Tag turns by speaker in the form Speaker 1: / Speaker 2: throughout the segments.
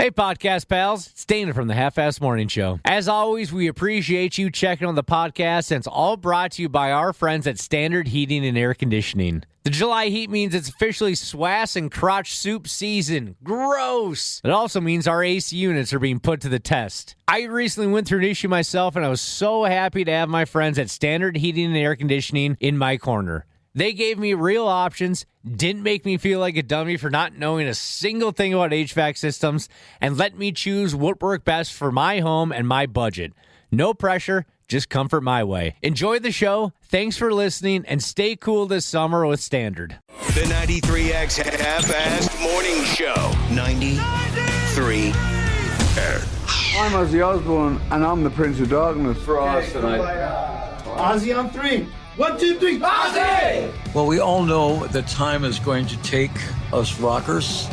Speaker 1: Hey, podcast pals. It's Dana from the Half-Ass Morning Show. As always, we appreciate you checking on the podcast, and it's all brought to you by our friends at Standard Heating and Air Conditioning. The July heat means it's officially swass and crotch soup season. Gross! It also means our AC units are being put to the test. I recently went through an issue myself, and I was so happy to have my friends at Standard Heating and Air Conditioning in my corner. They gave me real options, didn't make me feel like a dummy for not knowing a single thing about HVAC systems, and let me choose what worked best for my home and my budget. No pressure, just comfort my way. Enjoy the show, thanks for listening, and stay cool this summer with Standard.
Speaker 2: The 93X Half-Assed Morning Show. 93X.
Speaker 3: I'm Ozzy Osbourne, and I'm the Prince of Darkness for us tonight.
Speaker 4: Ozzy on three. 1, 2, 3, Ozzy!
Speaker 5: Well, we all know that time is going to take us rockers,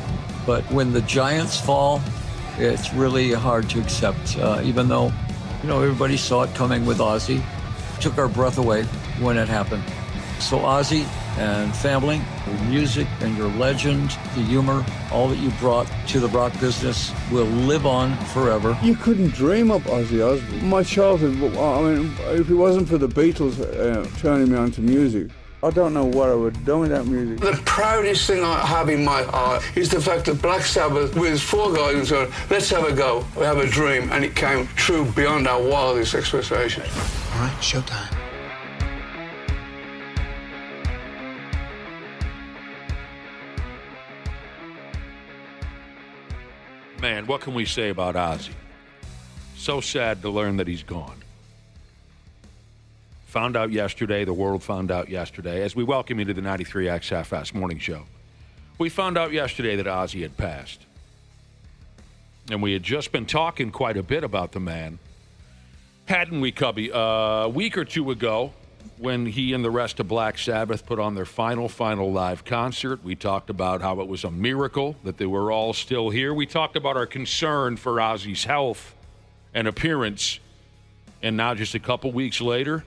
Speaker 5: but when the giants fall, it's really hard to accept, even though, everybody saw it coming with Ozzy. It took our breath away when it happened. So Ozzy and family, your music and your legend, the humor, all that you brought to the rock business will live on forever.
Speaker 3: You couldn't dream up Ozzy Osbourne. My childhood, if it wasn't for the Beatles turning me on to music, I don't know what I would have done with that music.
Speaker 6: The proudest thing I have in my heart is the fact that Black Sabbath, with 4 guys and said, let's have a go, we have a dream, and it came true beyond our wildest expectations.
Speaker 4: All right, showtime.
Speaker 7: Man, what can we say about Ozzy? So sad to learn that he's gone. Found out yesterday, the world found out yesterday, as we welcome you to the 93X Half-Ass Morning Show. We found out yesterday that Ozzy had passed. And we had just been talking quite a bit about the man, hadn't we, Cubby? A week or two ago, when he and the rest of Black Sabbath put on their final live concert, we talked about how it was a miracle that they were all still here. We talked about our concern for Ozzy's health and appearance. And now, just a couple weeks later,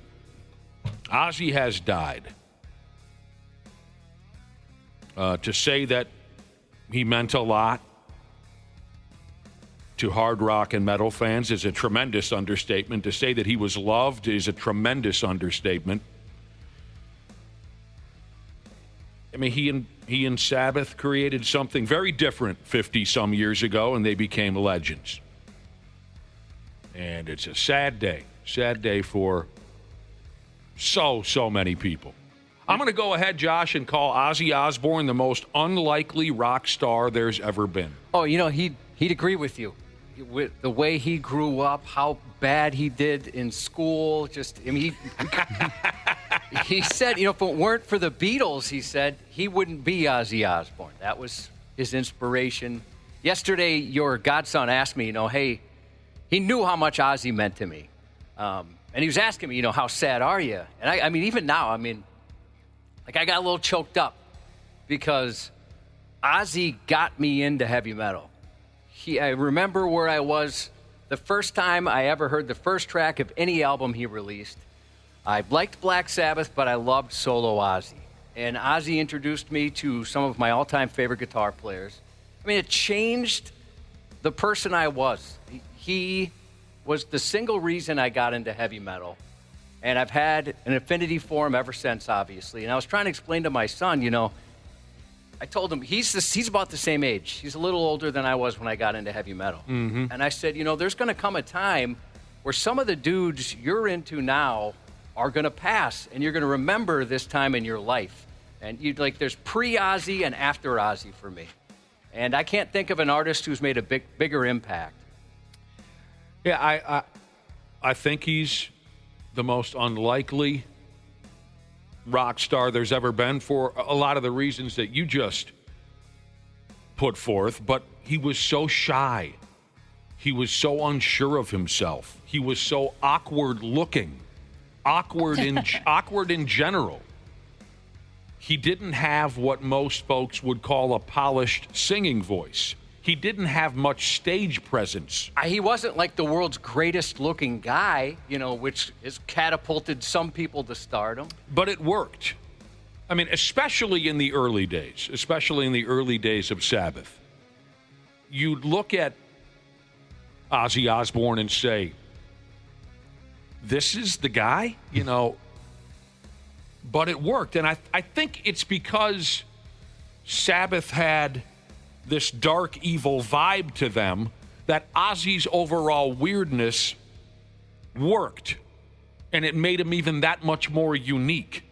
Speaker 7: Ozzy has died. To say that he meant a lot to hard rock and metal fans is a tremendous understatement. To say that he was loved is a tremendous understatement. I mean, he and Sabbath created something very different 50-some years ago, and they became legends. And it's a sad day for so many people. I'm going to go ahead, Josh, and call Ozzy Osbourne the most unlikely rock star there's ever been.
Speaker 8: Oh, he'd agree with you. With the way he grew up, how bad he did in school. He said, if it weren't for the Beatles, he said, he wouldn't be Ozzy Osbourne. That was his inspiration. Yesterday, your godson asked me, hey, he knew how much Ozzy meant to me. And he was asking me, how sad are you? And I mean, even now, I got a little choked up because Ozzy got me into heavy metal. I remember where I was the first time I ever heard the first track of any album he released. I liked Black Sabbath, but I loved solo Ozzy. And Ozzy introduced me to some of my all-time favorite guitar players. It changed the person I was. He was the single reason I got into heavy metal. And I've had an affinity for him ever since, obviously. And I was trying to explain to my son, I told him he's about the same age. He's a little older than I was when I got into heavy metal. Mm-hmm. And I said, there's going to come a time where some of the dudes you're into now are going to pass, and you're going to remember this time in your life. And there's pre-Ozzy and after Ozzy for me. And I can't think of an artist who's made a bigger impact.
Speaker 7: Yeah, I think he's the most unlikely rock star there's ever been for a lot of the reasons that you just put forth, but he was so shy. He was so unsure of himself. He was so awkward looking, awkward in general. He didn't have what most folks would call a polished singing voice. He didn't have much stage presence.
Speaker 8: He wasn't like the world's greatest looking guy, which has catapulted some people to stardom.
Speaker 7: But it worked. Especially in the early days of Sabbath. You'd look at Ozzy Osbourne and say, this is the guy, but it worked. And I think it's because Sabbath had this dark, evil vibe to them that Ozzy's overall weirdness worked. And it made him even that much more unique.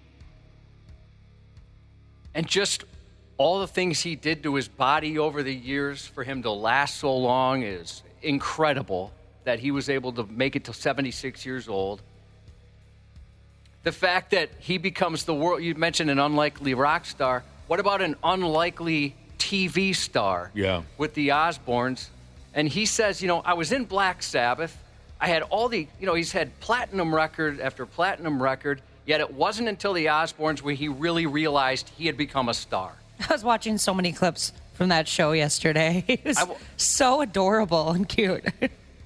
Speaker 8: And just all the things he did to his body over the years for him to last so long is incredible, that he was able to make it to 76 years old. The fact that he becomes the world, you mentioned an unlikely rock star. What about an unlikely TV star with the Osbournes? And he says, I was in Black Sabbath. I had all the, he's had platinum record after platinum record, yet it wasn't until the Osbournes where he really realized he had become a star.
Speaker 9: I was watching so many clips from that show yesterday. It was so adorable and cute.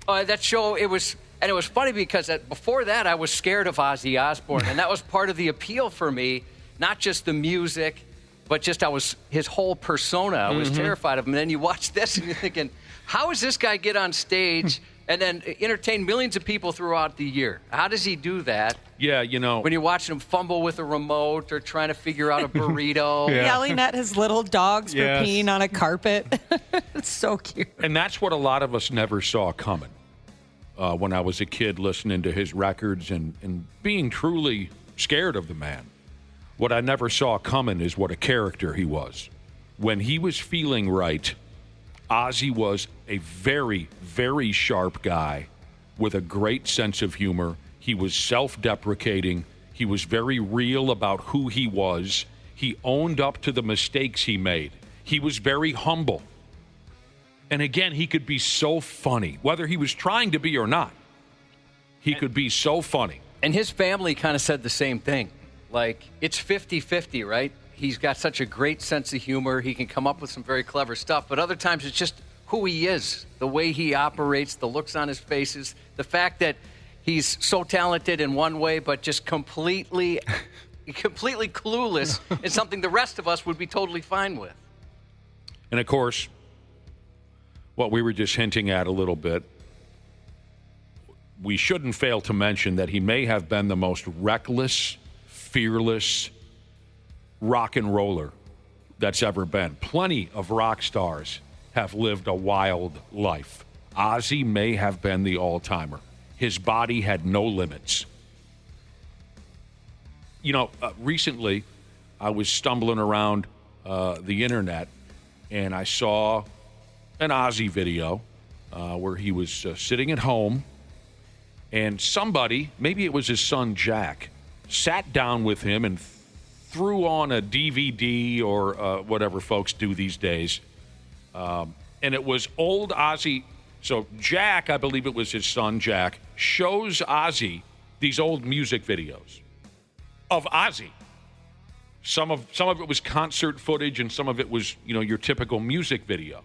Speaker 8: That show, it was funny because before that, I was scared of Ozzy Osbourne, and that was part of the appeal for me, not just the music, but just his whole persona. I was terrified of him. And then you watch this, and you're thinking, how does this guy get on stage and then entertain millions of people throughout the year? How does he do that?
Speaker 7: Yeah,
Speaker 8: when you're watching him fumble with a remote or trying to figure out a burrito.
Speaker 9: Yelling at his little dogs for peeing on a carpet. It's so cute.
Speaker 7: And that's what a lot of us never saw coming. When I was a kid listening to his records and being truly scared of the man. What I never saw coming is what a character he was. When he was feeling right, Ozzy was a very, very sharp guy with a great sense of humor. He was self-deprecating. He was very real about who he was. He owned up to the mistakes he made. He was very humble. And again, he could be so funny, whether he was trying to be or not. He could be so funny.
Speaker 8: And his family kind of said the same thing. Like, it's 50-50, right? He's got such a great sense of humor. He can come up with some very clever stuff. But other times it's just who he is, the way he operates, the looks on his faces, the fact that he's so talented in one way but just completely clueless in something the rest of us would be totally fine with.
Speaker 7: And, of course, what we were just hinting at a little bit, we shouldn't fail to mention that he may have been the most reckless, fearless rock and roller that's ever been. Plenty of rock stars have lived a wild life. Ozzy may have been the all-timer. His body had no limits. Recently, I was stumbling around the internet, and I saw an Ozzy video where he was sitting at home, and somebody, maybe it was his son Jack, sat down with him and threw on a DVD or whatever folks do these days. And it was old Ozzy. So Jack, I believe it was his son Jack, shows Ozzy these old music videos of Ozzy. Some of it was concert footage and some of it was, your typical music video.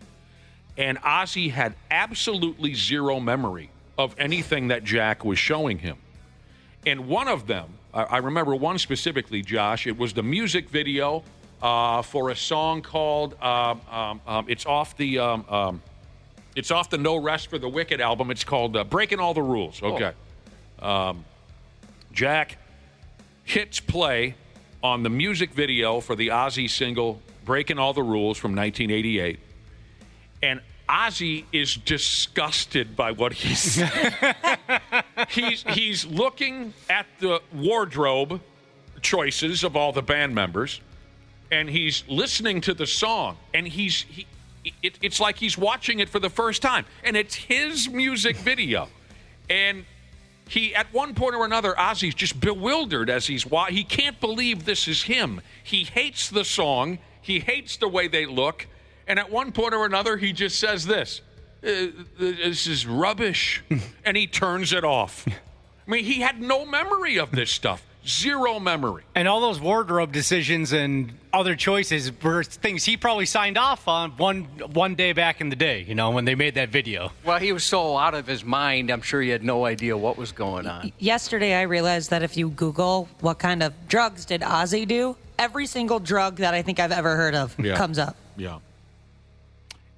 Speaker 7: And Ozzy had absolutely zero memory of anything that Jack was showing him. And one of them, I remember one specifically, Josh. It was the music video for a song called it's off the No Rest for the Wicked album. It's called Breaking All the Rules. Okay. Jack hits play on the music video for the Ozzy single Breaking All the Rules from 1988. And Ozzy is disgusted by what he's he's looking at the wardrobe choices of all the band members, and he's listening to the song, and it's like he's watching it for the first time, and it's his music video. And he, at one point or another, Ozzy's just bewildered as he can't believe this is him. He hates the song. He hates the way they look. And at one point or another, he just says this is rubbish. And he turns it off. I mean, he had no memory of this stuff. Zero memory.
Speaker 1: And all those wardrobe decisions and other choices were things he probably signed off on one day back in the day, when they made that video.
Speaker 8: Well, he was so out of his mind, I'm sure he had no idea what was going on.
Speaker 9: Yesterday, I realized that if you Google what kind of drugs did Ozzy do, every single drug that I think I've ever heard of comes up.
Speaker 7: Yeah.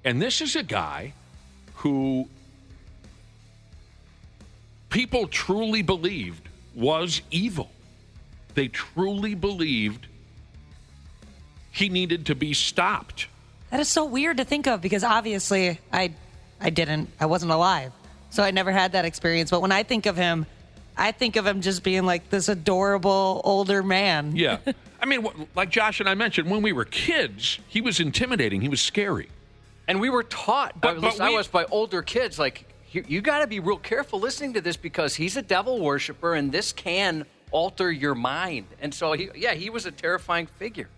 Speaker 7: And this is a guy who people truly believed was evil. They truly believed he needed to be stopped.
Speaker 9: That is so weird to think of because obviously I wasn't alive. So I never had that experience. But when I think of him just being like this adorable older man.
Speaker 7: Yeah. I mean, like Josh and I mentioned, when we were kids, he was intimidating. He was scary.
Speaker 8: And we were taught, I was by older kids, like, you got to be real careful listening to this because he's a devil worshiper and this can alter your mind. And so, he was a terrifying figure.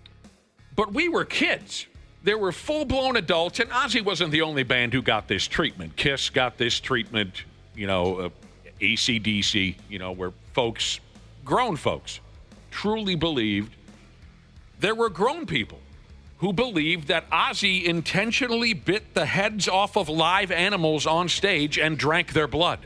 Speaker 7: But we were kids. There were full-blown adults, and Ozzy wasn't the only band who got this treatment. Kiss got this treatment, AC/DC, where grown folks, truly believed. There were grown people who believed that Ozzy intentionally bit the heads off of live animals on stage and drank their blood.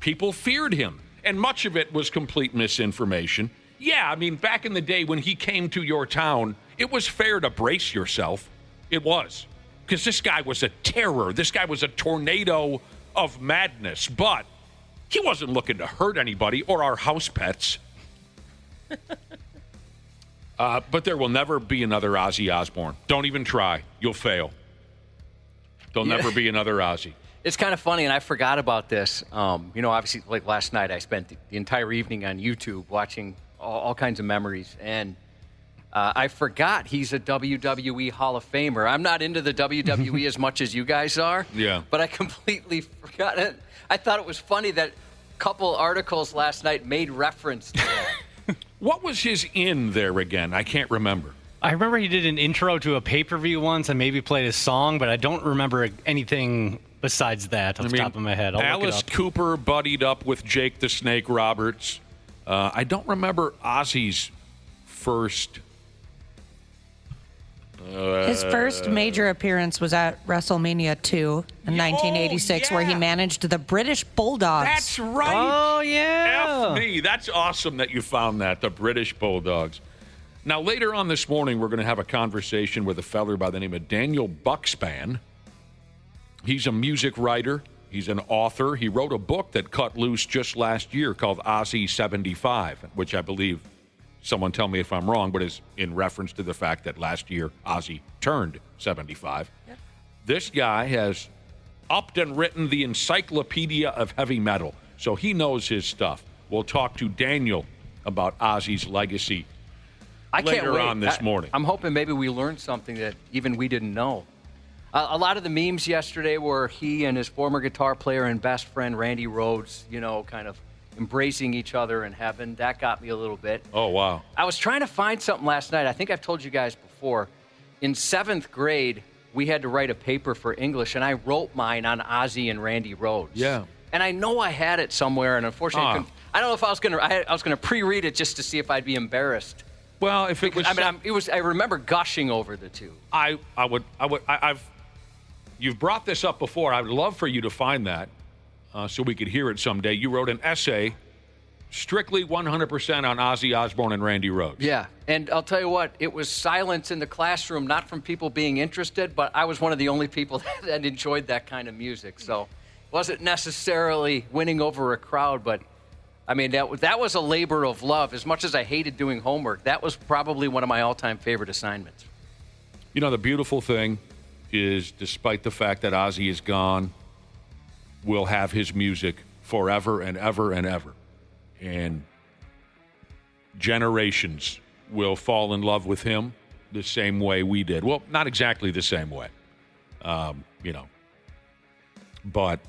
Speaker 7: People feared him, and much of it was complete misinformation. Yeah, I mean, back in the day when he came to your town, it was fair to brace yourself. It was. Because this guy was a terror. This guy was a tornado of madness. But he wasn't looking to hurt anybody or our house pets. But there will never be another Ozzy Osbourne. Don't even try. You'll fail. There'll never be another Ozzy.
Speaker 8: It's kind of funny, and I forgot about this. Obviously, like last night, I spent the entire evening on YouTube watching all kinds of memories, and I forgot he's a WWE Hall of Famer. I'm not into the WWE as much as you guys are, but I completely forgot it. I thought it was funny that a couple articles last night made reference to that.
Speaker 7: What was his in there again? I can't remember.
Speaker 10: I remember he did an intro to a pay-per-view once and maybe played a song, but I don't remember anything besides that off the top of my head.
Speaker 7: Alice Cooper buddied up with Jake the Snake Roberts. I don't remember Ozzy's first...
Speaker 9: His first major appearance was at WrestleMania 2 in 1986, where he managed the British Bulldogs.
Speaker 7: That's right.
Speaker 10: Oh, yeah.
Speaker 7: F me. That's awesome that you found that, the British Bulldogs. Now, later on this morning, we're going to have a conversation with a feller by the name of Daniel Buckspan. He's a music writer. He's an author. He wrote a book that cut loose just last year called Ozzy 75, which I believe... someone tell me if I'm wrong, but is in reference to the fact that last year Ozzy turned 75. Yep. This guy has upped and written the Encyclopedia of Heavy Metal, so he knows his stuff. We'll talk to Daniel about Ozzy's legacy later on this morning.
Speaker 8: I'm hoping maybe we learned something that even we didn't know. A lot of the memes yesterday were he and his former guitar player and best friend Randy Rhoads, kind of embracing each other in heaven. That got me a little bit.
Speaker 7: Oh, wow.
Speaker 8: I was trying to find something last night. I think I've told you guys before. In 7th grade, we had to write a paper for English, and I wrote mine on Ozzy and Randy Rhoads.
Speaker 7: Yeah.
Speaker 8: And I know I had it somewhere, and unfortunately, I don't know if I was going to pre-read it just to see if I'd be embarrassed.
Speaker 7: Well, if it was...
Speaker 8: I remember gushing over the two.
Speaker 7: You've brought this up before. I would love for you to find that. So we could hear it someday. You wrote an essay strictly 100% on Ozzy Osbourne and Randy Rhoads.
Speaker 8: Yeah, and I'll tell you what, it was silence in the classroom, not from people being interested, but I was one of the only people that enjoyed that kind of music. So it wasn't necessarily winning over a crowd, but, I mean, that was a labor of love. As much as I hated doing homework, that was probably one of my all-time favorite assignments.
Speaker 7: The beautiful thing is, despite the fact that Ozzy is gone, we'll have his music forever and ever and ever. And generations will fall in love with him the same way we did. Well, not exactly the same way, But,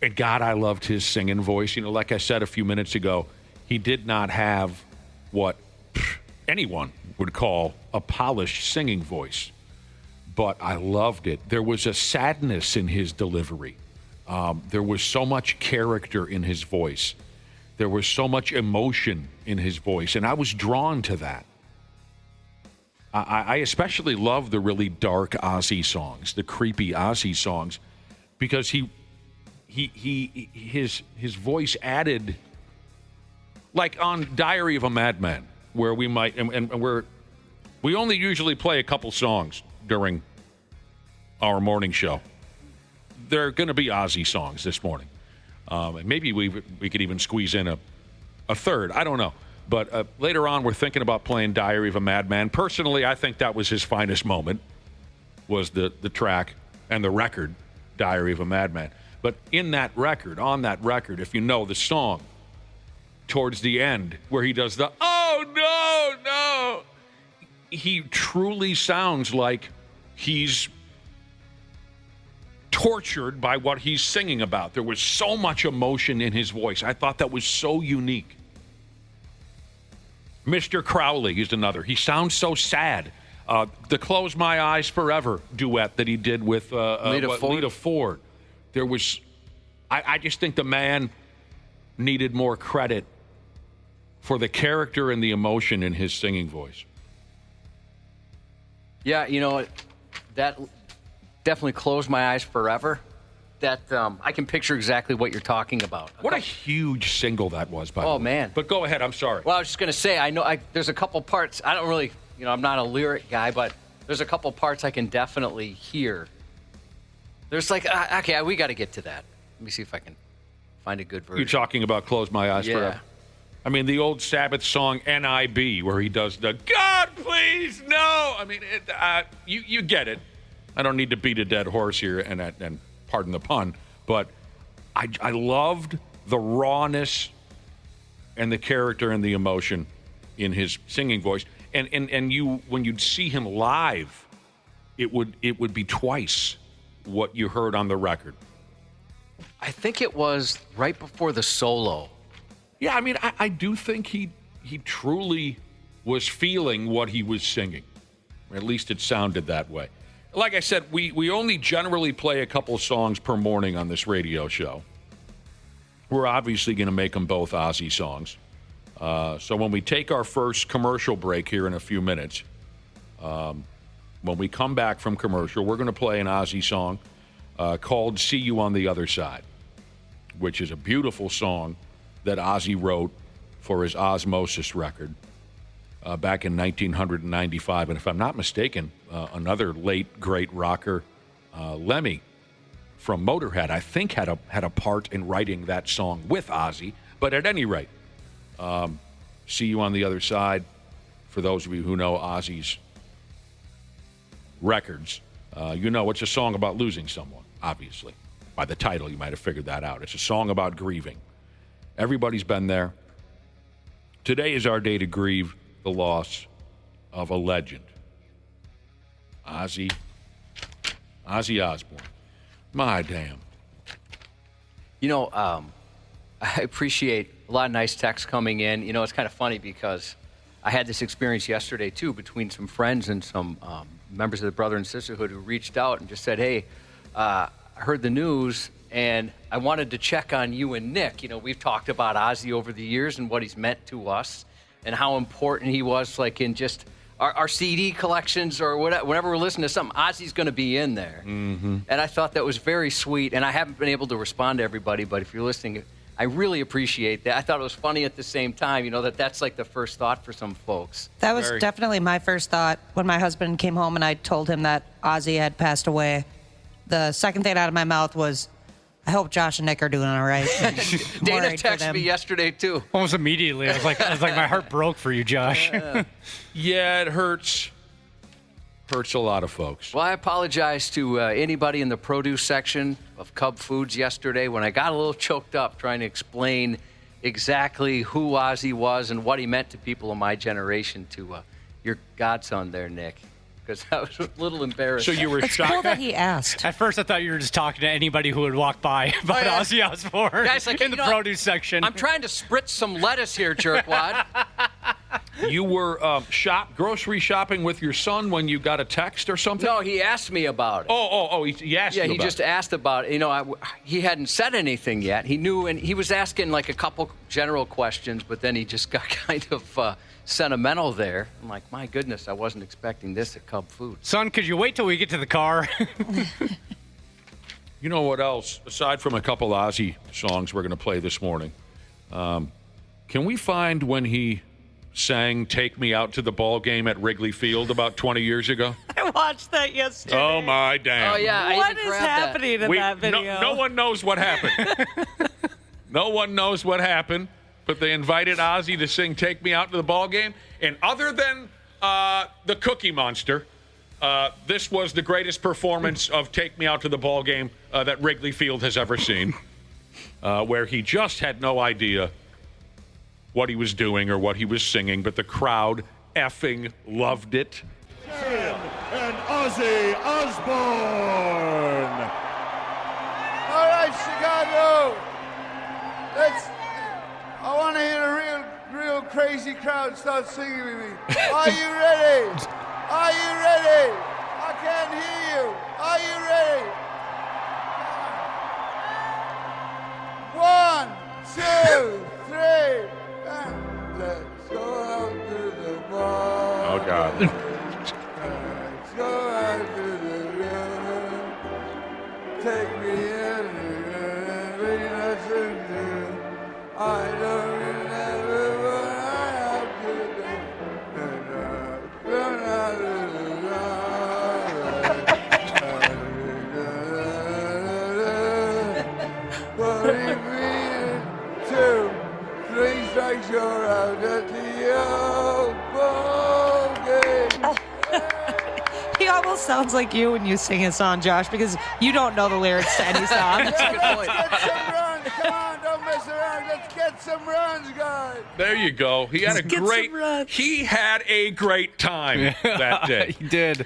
Speaker 7: and God, I loved his singing voice. Like I said a few minutes ago, he did not have what anyone would call a polished singing voice. But I loved it. There was a sadness in his delivery. There was so much character in his voice. There was so much emotion in his voice, and I was drawn to that. I especially love the really dark Ozzy songs, the creepy Ozzy songs, because his voice added, like on Diary of a Madman, where we might and we only usually play a couple songs during our morning show. There are going to be Ozzy songs this morning. And maybe we could even squeeze in a third. I don't know. But later on, we're thinking about playing Diary of a Madman. Personally, I think that was his finest moment, was the track and the record, Diary of a Madman. But on that record, if you know the song, towards the end, where he does the, oh, no, he truly sounds like he's tortured by what he's singing about. There was so much emotion in his voice. I thought that was so unique. Mr. Crowley is another. He sounds so sad. The Close My Eyes Forever duet that he did with Lita Ford. There was, I just think the man needed more credit for the character and the emotion in his singing voice.
Speaker 8: Yeah, that definitely Close My Eyes Forever. That I can picture exactly what you're talking about.
Speaker 7: What a huge single that was, by the way.
Speaker 8: Oh, man.
Speaker 7: But go ahead, I'm sorry.
Speaker 8: Well, I was just going to say, there's a couple parts, I don't really, I'm not a lyric guy, but there's a couple parts I can definitely hear. There's like, okay, we got to get to that. Let me see if I can find a good version.
Speaker 7: You're talking about Close My Eyes Forever? I mean, the old Sabbath song, N.I.B., where he does the, God, please, no. I mean, you get it. I don't need to beat a dead horse here, and pardon the pun, but I loved the rawness and the character and the emotion in his singing voice. And you, when you'd see him live, it would be twice what you heard on the record.
Speaker 8: I think it was right before the solo.
Speaker 7: Yeah, I mean, I do think he truly was feeling what he was singing. Or at least it sounded that way. Like I said, we only generally play a couple songs per morning on this radio show. We're obviously going to make them both Ozzy songs. So when we take our first commercial break here in a few minutes, when we come back from commercial, we're going to play an Ozzy song called See You on the Other Side, which is a beautiful song that Ozzy wrote for his Osmosis record back in 1995. And if I'm not mistaken, another late, great rocker, Lemmy from Motorhead, I think had a part in writing that song with Ozzy. But at any rate, See You on the Other Side, for those of you who know Ozzy's records, it's a song about losing someone, obviously. By the title, you might have figured that out. It's a song about grieving. Everybody's been there. Today is our day to grieve the loss of a legend, Ozzy Osbourne. My damn.
Speaker 8: I appreciate a lot of nice texts coming in. It's kind of funny because I had this experience yesterday, too, between some friends and some members of the Brother and Sisterhood who reached out and just said, hey, I heard the news, and I wanted to check on you and Nick. We've talked about Ozzy over the years and what he's meant to us and how important he was, like in just our CD collections or whatever. Whenever we're listening to something, Ozzy's going to be in there. Mm-hmm. And I thought that was very sweet. And I haven't been able to respond to everybody, but if you're listening, I really appreciate that. I thought it was funny at the same time, that's like the first thought for some folks.
Speaker 9: That was definitely my first thought when my husband came home and I told him that Ozzy had passed away. The second thing out of my mouth was, I hope Josh and Nick are doing all right.
Speaker 8: Dana texted me yesterday, too.
Speaker 10: Almost immediately. I was like, my heart broke for you, Josh.
Speaker 7: Yeah, it hurts. Hurts a lot of folks.
Speaker 8: Well, I apologize to anybody in the produce section of Cub Foods yesterday when I got a little choked up trying to explain exactly who Ozzy was and what he meant to people of my generation to your godson there, Nick. Because I was a little embarrassed.
Speaker 7: So you were
Speaker 9: it's
Speaker 7: shocked?
Speaker 9: Cool that he asked.
Speaker 10: At first, I thought you were just talking to anybody who would walk by about Ozzy Osbourne in the produce section.
Speaker 8: I'm trying to spritz some lettuce here, jerkwad.
Speaker 7: You were grocery shopping with your son when you got a text or something?
Speaker 8: No, he asked me about it.
Speaker 7: Oh, he asked you about it.
Speaker 8: Yeah, he just asked about it. He hadn't said anything yet. He knew, and he was asking like a couple general questions, but then he just got kind of sentimental there. I'm like, my goodness, I wasn't expecting this at Cub Food.
Speaker 10: Son, could you wait till we get to the car?
Speaker 7: You know what else? Aside from a couple Ozzy songs we're going to play this morning, can we find when he sang Take Me Out to the Ball Game at Wrigley Field about 20 years ago?
Speaker 9: I watched that yesterday.
Speaker 7: Oh, my damn.
Speaker 8: Oh, yeah.
Speaker 9: What is happening in that video?
Speaker 7: No one knows what happened. No one knows what happened, but they invited Ozzy to sing Take Me Out to the Ball Game. And other than the Cookie Monster, this was the greatest performance of Take Me Out to the Ball Game that Wrigley Field has ever seen, where he just had no idea what he was doing or what he was singing, but the crowd effing loved it.
Speaker 4: And Ozzy Osbourne.
Speaker 3: All right, Chicago. I want to hear a real crazy crowd start singing with me. Are you ready? Are you ready? I can't hear you. Are you ready? 1, 2, 3, and let's go out to the bar.
Speaker 7: Oh, God.
Speaker 3: Let's go out to the river. Take me in, bring us in. I don't remember what I have to do. Run out of the line. 1, 2, 3 strikes, you're out at the old ball game.
Speaker 9: He almost sounds like you when you sing a song, Josh, because you don't know the lyrics to any song.
Speaker 3: Let's get some runs. Come on, don't mess around. Let's get some runs, guys.
Speaker 7: There you go. He had a great time that day.
Speaker 1: He did.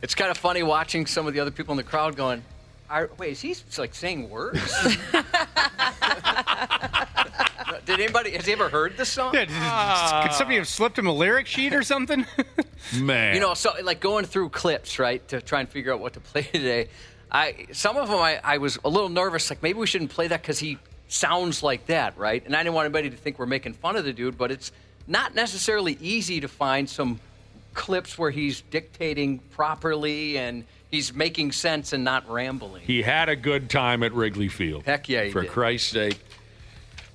Speaker 8: It's kind of funny watching some of the other people in the crowd going, wait, is he like saying words? Has he ever heard this song?
Speaker 1: Yeah, could somebody have slipped him a lyric sheet or something?
Speaker 7: Man.
Speaker 8: You know, so like going through clips, right, to try and figure out what to play today. Some of them I was a little nervous, like maybe we shouldn't play that because he sounds like that, right? And I didn't want anybody to think we're making fun of the dude, but it's not necessarily easy to find some clips where he's dictating properly and he's making sense and not rambling.
Speaker 7: He had a good time at Wrigley Field.
Speaker 8: Heck yeah, he
Speaker 7: For
Speaker 8: did.
Speaker 7: Christ's sake.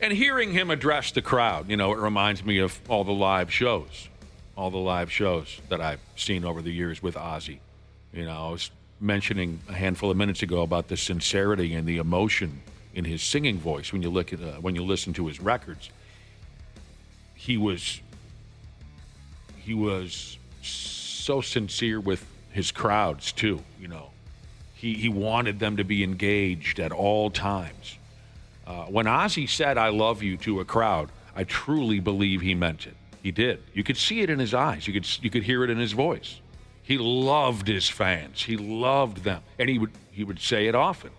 Speaker 7: And hearing him address the crowd, you know, it reminds me of all the live shows that I've seen over the years with Ozzy. You know, I was mentioning a handful of minutes ago about the sincerity and the emotion in his singing voice when you listen to his records. He was so sincere with his crowds too, you know. He wanted them to be engaged at all times. When Ozzy said "I love you" to a crowd, I truly believe he meant it. He did. You could see it in his eyes. You could hear it in his voice. He loved his fans. He loved them, and he would say it often.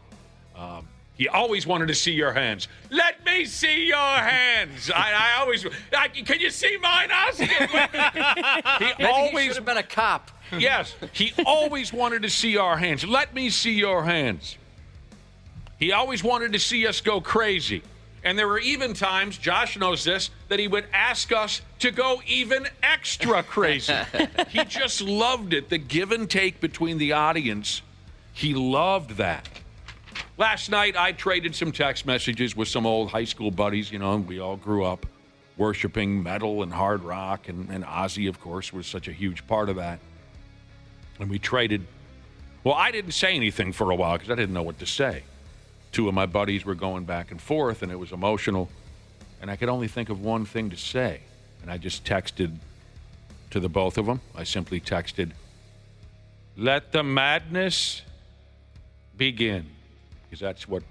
Speaker 7: He always wanted to see your hands. Let me see your hands. I always. Can you see mine, Ozzy?
Speaker 8: He should have been a cop.
Speaker 7: Yes, he always wanted to see our hands. Let me see your hands. He always wanted to see us go crazy. And there were even times, Josh knows this, that he would ask us to go even extra crazy. He just loved it, the give and take between the audience. He loved that. Last night, I traded some text messages with some old high school buddies. You know, we all grew up worshiping metal and hard rock, and Ozzy, of course, was such a huge part of that. And we traded. Well, I didn't say anything for a while because I didn't know what to say. Two of my buddies were going back and forth, and it was emotional. And I could only think of one thing to say. And I just texted to the both of them. I simply texted, "Let the madness begin." Because that's what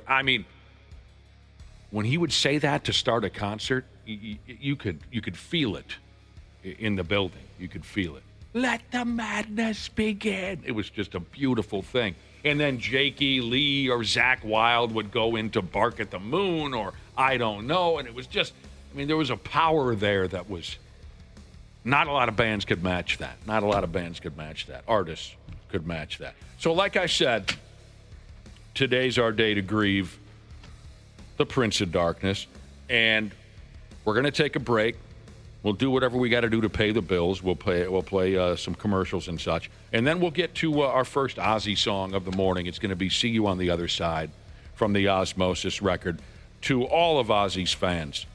Speaker 7: I mean, when he would say that to start a concert, you could feel it in the building. You could feel it. Let the madness begin. It was just a beautiful thing. And then Jakey Lee or Zach Wilde would go into Bark at the Moon or I don't know. And it was just, I mean, there was a power there that was, not a lot of bands could match that. Not a lot of bands could match that. Artists could match that. So like I said, today's our day to grieve the Prince of Darkness. And we're going to take a break. We'll do whatever we got to do to pay the bills. We'll play some commercials and such. And then we'll get to our first Ozzy song of the morning. It's going to be "See You on the Other Side" from the Osmosis record. To all of Ozzy's fans,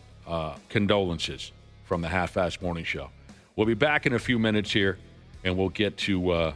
Speaker 7: condolences from the Half-Assed Morning Show. We'll be back in a few minutes here, and we'll get to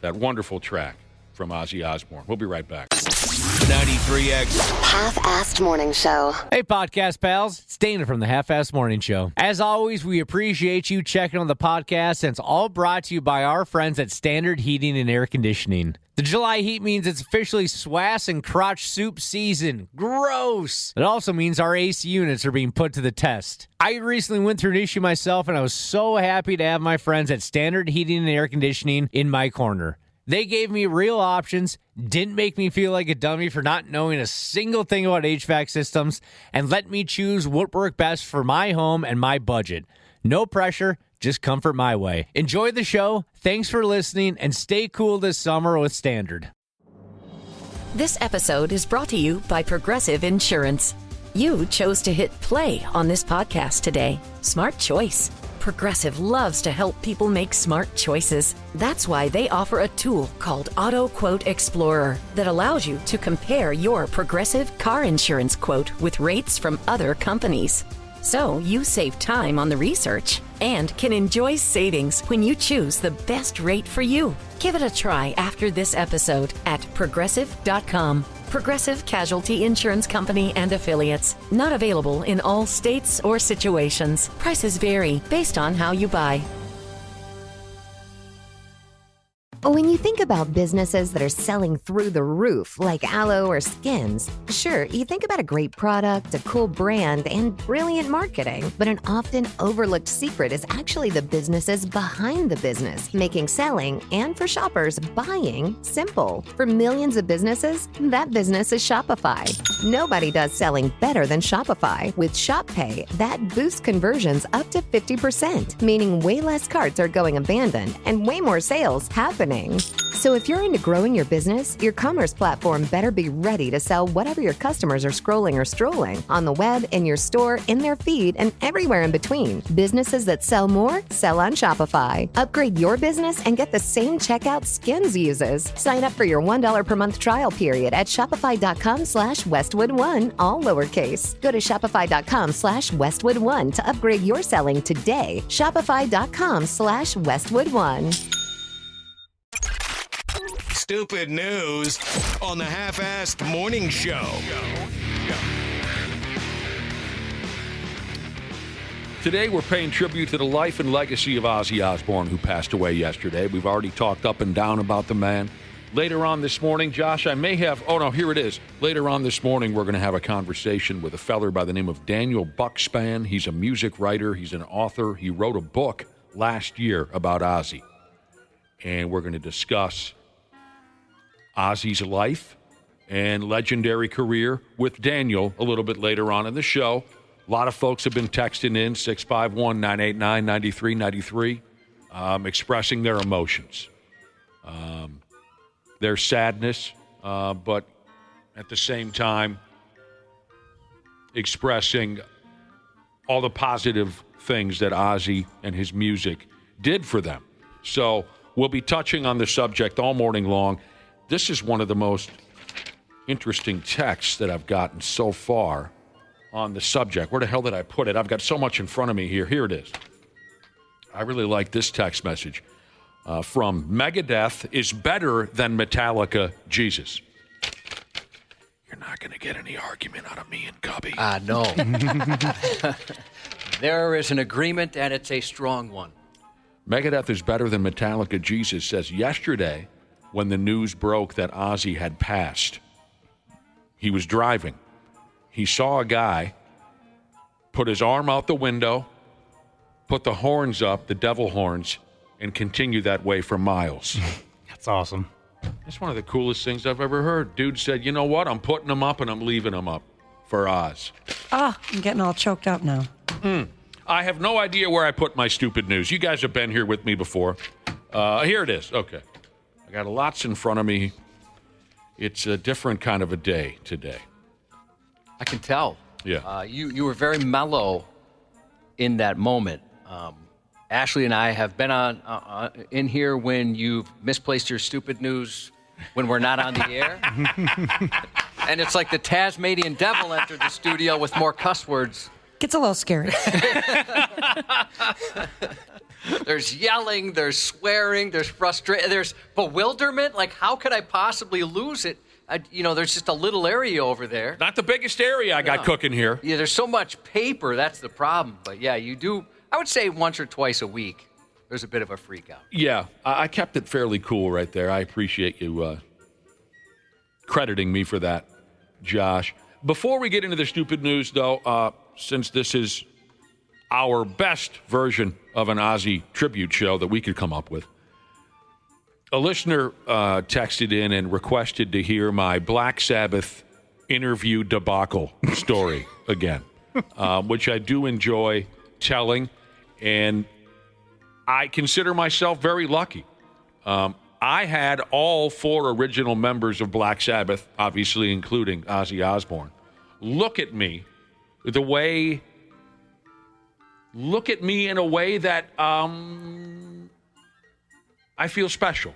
Speaker 7: that wonderful track from Ozzy Osbourne. We'll be right back.
Speaker 2: 93X.
Speaker 11: Half-assed morning show.
Speaker 1: Hey, podcast pals. It's Dana from the Half-Assed Morning Show. As always, we appreciate you checking on the podcast, and it's all brought to you by our friends at Standard Heating and Air Conditioning. The July heat means it's officially swass and crotch soup season. Gross! It also means our AC units are being put to the test. I recently went through an issue myself, and I was so happy to have my friends at Standard Heating and Air Conditioning in my corner. They gave me real options, didn't make me feel like a dummy for not knowing a single thing about HVAC systems, and let me choose what worked best for my home and my budget. No pressure, just comfort my way. Enjoy the show, thanks for listening, and stay cool this summer with Standard.
Speaker 12: This episode is brought to you by Progressive Insurance. You chose to hit play on this podcast today. Smart choice. Progressive loves to help people make smart choices. That's why they offer a tool called Auto Quote Explorer that allows you to compare your Progressive car insurance quote with rates from other companies. So you save time on the research and can enjoy savings when you choose the best rate for you. Give it a try after this episode at Progressive.com. Progressive Casualty Insurance Company and Affiliates. Not available in all states or situations. Prices vary based on how you buy.
Speaker 13: When you think about businesses that are selling through the roof, like aloe or Skins, sure, you think about a great product, a cool brand, and brilliant marketing. But an often overlooked secret is actually the businesses behind the business, making selling, and for shoppers, buying, simple. For millions of businesses, that business is Shopify. Nobody does selling better than Shopify. With Shop Pay, that boosts conversions up to 50%, meaning way less carts are going abandoned and way more sales happening. So if you're into growing your business, your commerce platform better be ready to sell whatever your customers are scrolling or strolling on the web, in your store, in their feed, and everywhere in between. Businesses that sell more, sell on Shopify. Upgrade your business and get the same checkout Skins uses. Sign up for your $1 per month trial period at shopify.com/Westwood1, all lowercase. Go to shopify.com/Westwood1 to upgrade your selling today. Shopify.com/Westwood1.
Speaker 2: Stupid news on the Half-Assed Morning Show.
Speaker 7: Today, we're paying tribute to the life and legacy of Ozzy Osbourne, who passed away yesterday. We've already talked up and down about the man. Later on this morning, Josh, I may have... Oh, no, here it is. Later on this morning, we're going to have a conversation with a feller by the name of Daniel Buckspan. He's a music writer. He's an author. He wrote a book last year about Ozzy. And we're going to discuss Ozzy's life and legendary career with Daniel a little bit later on in the show. A lot of folks have been texting in, 651-989-9393, expressing their emotions, their sadness, but at the same time expressing all the positive things that Ozzy and his music did for them. So we'll be touching on the subject all morning long. This is one of the most interesting texts that I've gotten so far on the subject. Where the hell did I put it? I've got so much in front of me here. Here it is. I really like this text message from Megadeth is better than Metallica Jesus. You're not going to get any argument out of me and Cubby.
Speaker 8: No. There is an agreement, and it's a strong one.
Speaker 7: Megadeth is better than Metallica Jesus says yesterday, when the news broke that Ozzy had passed, he was driving. He saw a guy put his arm out the window, put the horns up, the devil horns, and continue that way for miles.
Speaker 10: That's awesome.
Speaker 7: That's one of the coolest things I've ever heard. Dude said, you know what? I'm putting them up and I'm leaving them up for Oz.
Speaker 9: I'm getting all choked up now.
Speaker 7: I have no idea where I put my stupid news. You guys have been here with me before. Here it is. Okay. I got lots in front of me. It's a different kind of a day today.
Speaker 8: I can tell.
Speaker 7: Yeah.
Speaker 8: You were very mellow in that moment. Ashley and I have been on in here when you've misplaced your stupid news when we're not on the air. And it's like the Tasmanian devil entered the studio with more cuss words.
Speaker 9: Gets a little scary.
Speaker 8: There's yelling, there's swearing, there's frustration, there's bewilderment. Like, how could I possibly lose it? There's just a little area over there.
Speaker 7: Not the biggest area I got cooking here.
Speaker 8: Yeah, there's so much paper. That's the problem. But, yeah, you do. I would say once or twice a week, there's a bit of a freak out.
Speaker 7: Yeah, I kept it fairly cool right there. I appreciate you crediting me for that, Josh. Before we get into the stupid news, though, since this is our best version of an Ozzy tribute show that we could come up with, a listener texted in and requested to hear my Black Sabbath interview debacle story again, which I do enjoy telling, and I consider myself very lucky. I had all 4 original members of Black Sabbath, obviously including Ozzy Osbourne, look at me in a way that I feel special.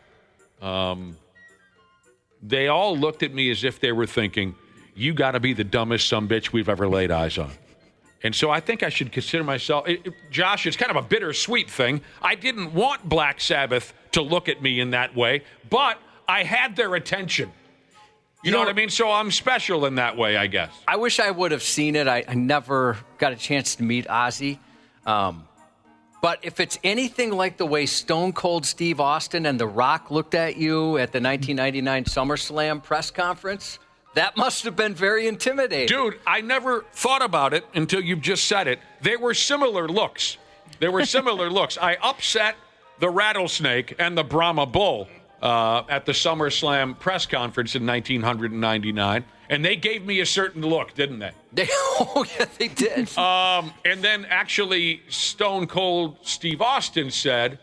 Speaker 7: They all looked at me as if they were thinking, you got to be the dumbest sumbitch we've ever laid eyes on. And so I think I should consider myself, Josh, it's kind of a bittersweet thing. I didn't want Black Sabbath to look at me in that way, but I had their attention. You know what I mean? So I'm special in that way, I guess.
Speaker 8: I wish I would have seen it. I never got a chance to meet Ozzy. But if it's anything like the way Stone Cold Steve Austin and The Rock looked at you at the 1999 SummerSlam press conference, that must have been very intimidating.
Speaker 7: Dude, I never thought about it until you've just said it. They were similar looks. I upset the Rattlesnake and the Brahma Bull at the SummerSlam press conference in 1999, and they gave me a certain look, didn't they?
Speaker 8: Oh, yeah, they did.
Speaker 7: And then actually Stone Cold Steve Austin said,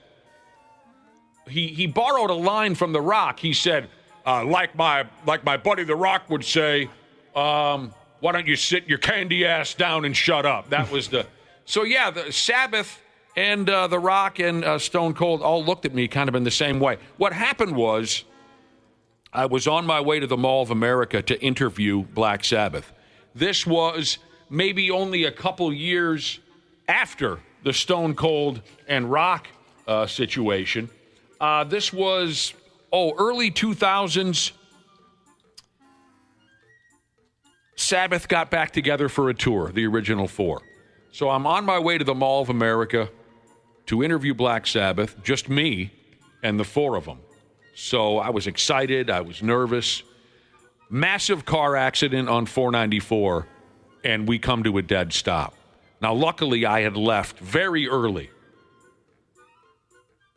Speaker 7: he borrowed a line from The Rock. He said, like my buddy The Rock would say, why don't you sit your candy ass down and shut up? That was the... So, yeah, the Sabbath and The Rock and Stone Cold all looked at me kind of in the same way. What happened was I was on my way to the Mall of America to interview Black Sabbath. This was maybe only a couple years after the Stone Cold and Rock situation. This was, early 2000s. Sabbath got back together for a tour, the original 4. So I'm on my way to the Mall of America to interview Black Sabbath, just me and the 4 of them. So I was excited, I was nervous. Massive car accident on 494, and we come to a dead stop. Now, luckily, I had left very early.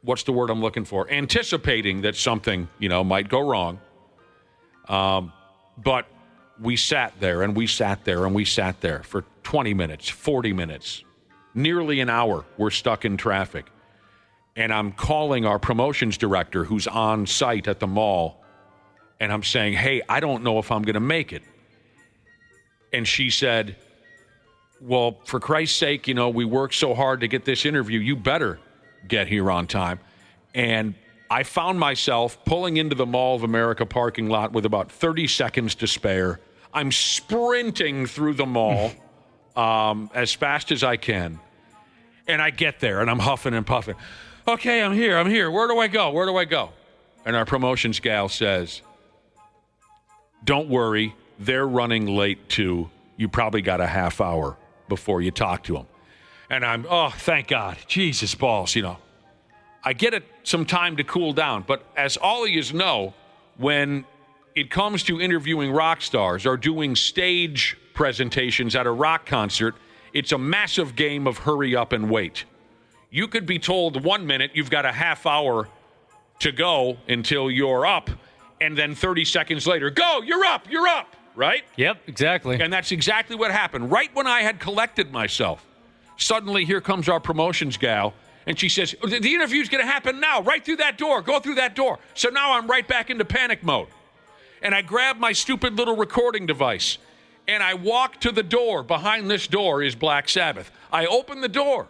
Speaker 7: What's the word I'm looking for? Anticipating that something, might go wrong. But we sat there, and we sat there, and we sat there for 20 minutes, 40 minutes, nearly an hour. We're stuck in traffic. And I'm calling our promotions director who's on site at the mall, and I'm saying, hey, I don't know if I'm going to make it. And she said, well, for Christ's sake, we worked so hard to get this interview. You better get here on time. And I found myself pulling into the Mall of America parking lot with about 30 seconds to spare. I'm sprinting through the mall as fast as I can. And I get there, and I'm huffing and puffing. Okay, I'm here. Where do I go? And our promotions gal says, don't worry, they're running late too. You probably got a half hour before you talk to them. And I'm, thank God. Jesus balls, I get some time to cool down. But as all of you know, when it comes to interviewing rock stars or doing stage presentations at a rock concert, it's a massive game of hurry up and wait. You could be told 1 minute you've got a half hour to go until you're up, and then 30 seconds later, go, you're up, right?
Speaker 10: Yep, exactly.
Speaker 7: And that's exactly what happened. Right when I had collected myself, suddenly here comes our promotions gal, and she says, the interview's going to happen now, right through that door, go through that door. So now I'm right back into panic mode. And I grab my stupid little recording device, and I walk to the door. Behind this door is Black Sabbath. I open the door.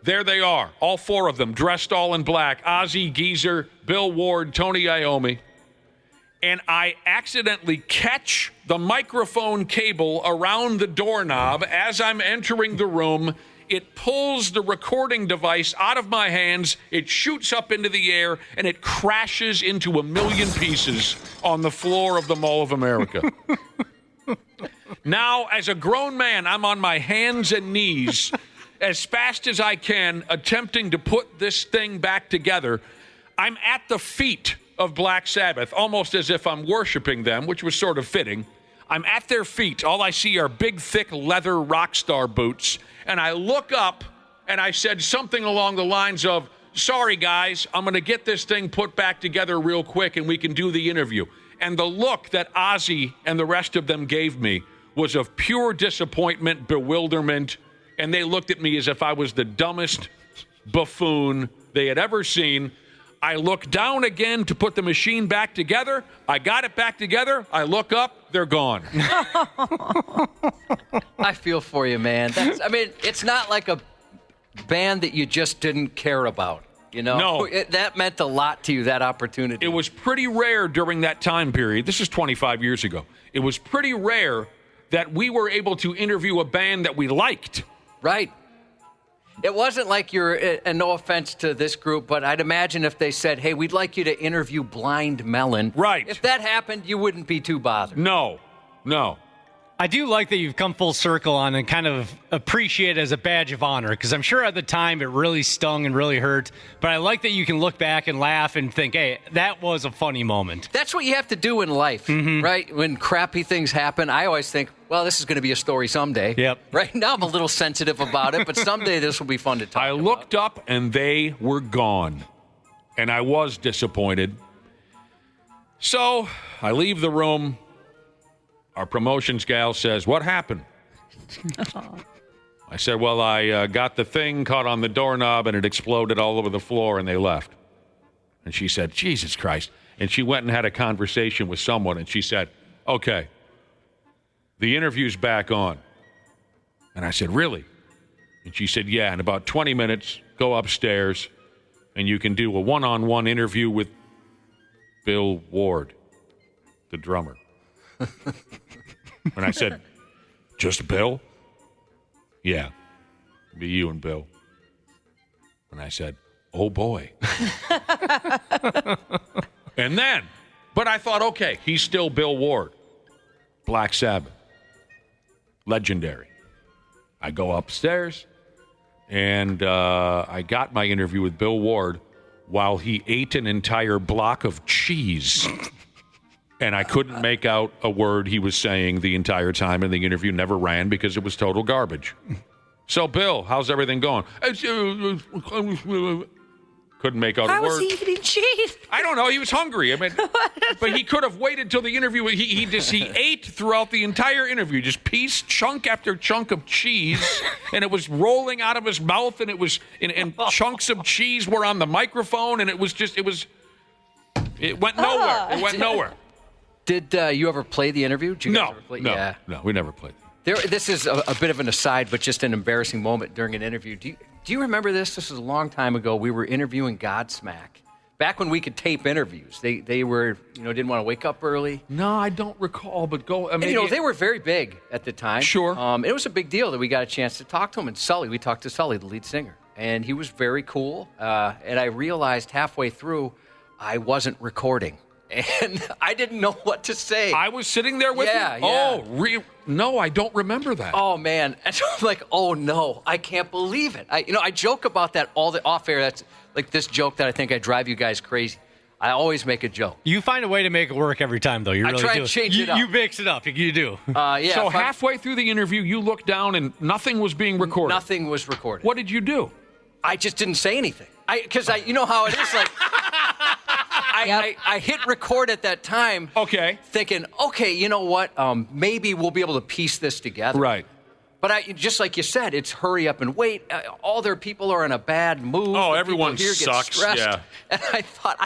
Speaker 7: There they are, all 4 of them, dressed all in black. Ozzy, Geezer, Bill Ward, Tony Iommi. And I accidentally catch the microphone cable around the doorknob as I'm entering the room. it pulls the recording device out of my hands, it shoots up into the air, and it crashes into a million pieces on the floor of the Mall of America. Now, as a grown man, I'm on my hands and knees as fast as I can, attempting to put this thing back together. I'm at the feet of Black Sabbath, almost as if I'm worshiping them, which was sort of fitting. I'm at their feet. All I see are big, thick leather rock star boots. And I look up, and I said something along the lines of, sorry, guys, I'm going to get this thing put back together real quick, and we can do the interview. And the look that Ozzy and the rest of them gave me was of pure disappointment, bewilderment, and they looked at me as if I was the dumbest buffoon they had ever seen. I look down again to put the machine back together. I got it back together. I look up. They're gone.
Speaker 8: I feel for you, man. It's not like a band that you just didn't care about. You know,
Speaker 7: No.
Speaker 8: That meant a lot to you, that opportunity.
Speaker 7: It was pretty rare during that time period. This is 25 years ago. It was pretty rare that we were able to interview a band that we liked.
Speaker 8: Right. It wasn't like you're, and no offense to this group, but I'd imagine if they said, hey, we'd like you to interview Blind Melon.
Speaker 7: Right.
Speaker 8: If that happened, you wouldn't be too bothered.
Speaker 7: No.
Speaker 10: I do like that you've come full circle on and kind of appreciate it as a badge of honor, because I'm sure at the time it really stung and really hurt. But I like that you can look back and laugh and think, hey, that was a funny moment.
Speaker 8: That's what you have to do in life, right? When crappy things happen, I always think, well, this is going to be a story someday.
Speaker 10: Yep.
Speaker 8: Right now I'm a little sensitive about it, but someday this will be fun to talk about.
Speaker 7: I looked up, and they were gone. And I was disappointed. So I leave the room. Our promotions gal says, what happened? I said, well, I got the thing caught on the doorknob, and it exploded all over the floor, and they left. And she said, Jesus Christ. And she went and had a conversation with someone, and she said, okay, the interview's back on. And I said, really? And she said, yeah, in about 20 minutes, go upstairs, and you can do a one-on-one interview with Bill Ward, the drummer. And I said, just Bill? Yeah, be you and Bill. And I said, oh boy. And then, but I thought, okay, he's still Bill Ward. Black Sabbath. Legendary. I go upstairs, and I got my interview with Bill Ward while he ate an entire block of cheese. And I couldn't make out a word he was saying the entire time, and the interview never ran because it was total garbage. So, Bill, how's everything going? Couldn't make out a word.
Speaker 9: How was he eating cheese?
Speaker 7: I don't know. He was hungry. I mean, but he could have waited till the interview. He ate throughout the entire interview, just piece, chunk after chunk of cheese, and it was rolling out of his mouth, and it was, and chunks of cheese were on the microphone, and it went nowhere. It went nowhere.
Speaker 8: Did you ever play the interview? Did you guys ever play?
Speaker 7: No, we never played.
Speaker 8: This is a bit of an aside, but just an embarrassing moment during an interview. Do you remember this? This was a long time ago. We were interviewing Godsmack. Back when we could tape interviews. They were, didn't want to wake up early.
Speaker 7: No, I don't recall, but go. I mean,
Speaker 8: and, they were very big at the time.
Speaker 7: Sure.
Speaker 8: It was a big deal that we got a chance to talk to him. And we talked to Sully, the lead singer. And he was very cool. And I realized halfway through I wasn't recording. And I didn't know what to say.
Speaker 7: I was sitting there with you?
Speaker 8: Yeah.
Speaker 7: Oh, no, I don't remember that.
Speaker 8: Oh, man. And so I'm like, oh, no, I can't believe it. I joke about that all the off-air. That's like this joke that I think I drive you guys crazy. I always make a joke.
Speaker 10: You find a way to make it work every time, though. You really
Speaker 8: try
Speaker 10: do.
Speaker 8: and change it up.
Speaker 10: You mix it up. You do.
Speaker 8: Yeah.
Speaker 7: So halfway through the interview, you looked down and nothing was being recorded.
Speaker 8: Nothing was recorded.
Speaker 7: What did you do?
Speaker 8: I just didn't say anything. Because you know how it is, like... I hit record at that time.
Speaker 7: Okay.
Speaker 8: Thinking, okay, you know what? Maybe we'll be able to piece this together.
Speaker 7: Right.
Speaker 8: But just like you said, it's hurry up and wait. All their people are in a bad mood.
Speaker 7: Oh,
Speaker 8: the
Speaker 7: everyone
Speaker 8: here
Speaker 7: sucks.
Speaker 8: Get stressed.
Speaker 7: Yeah.
Speaker 8: And I thought,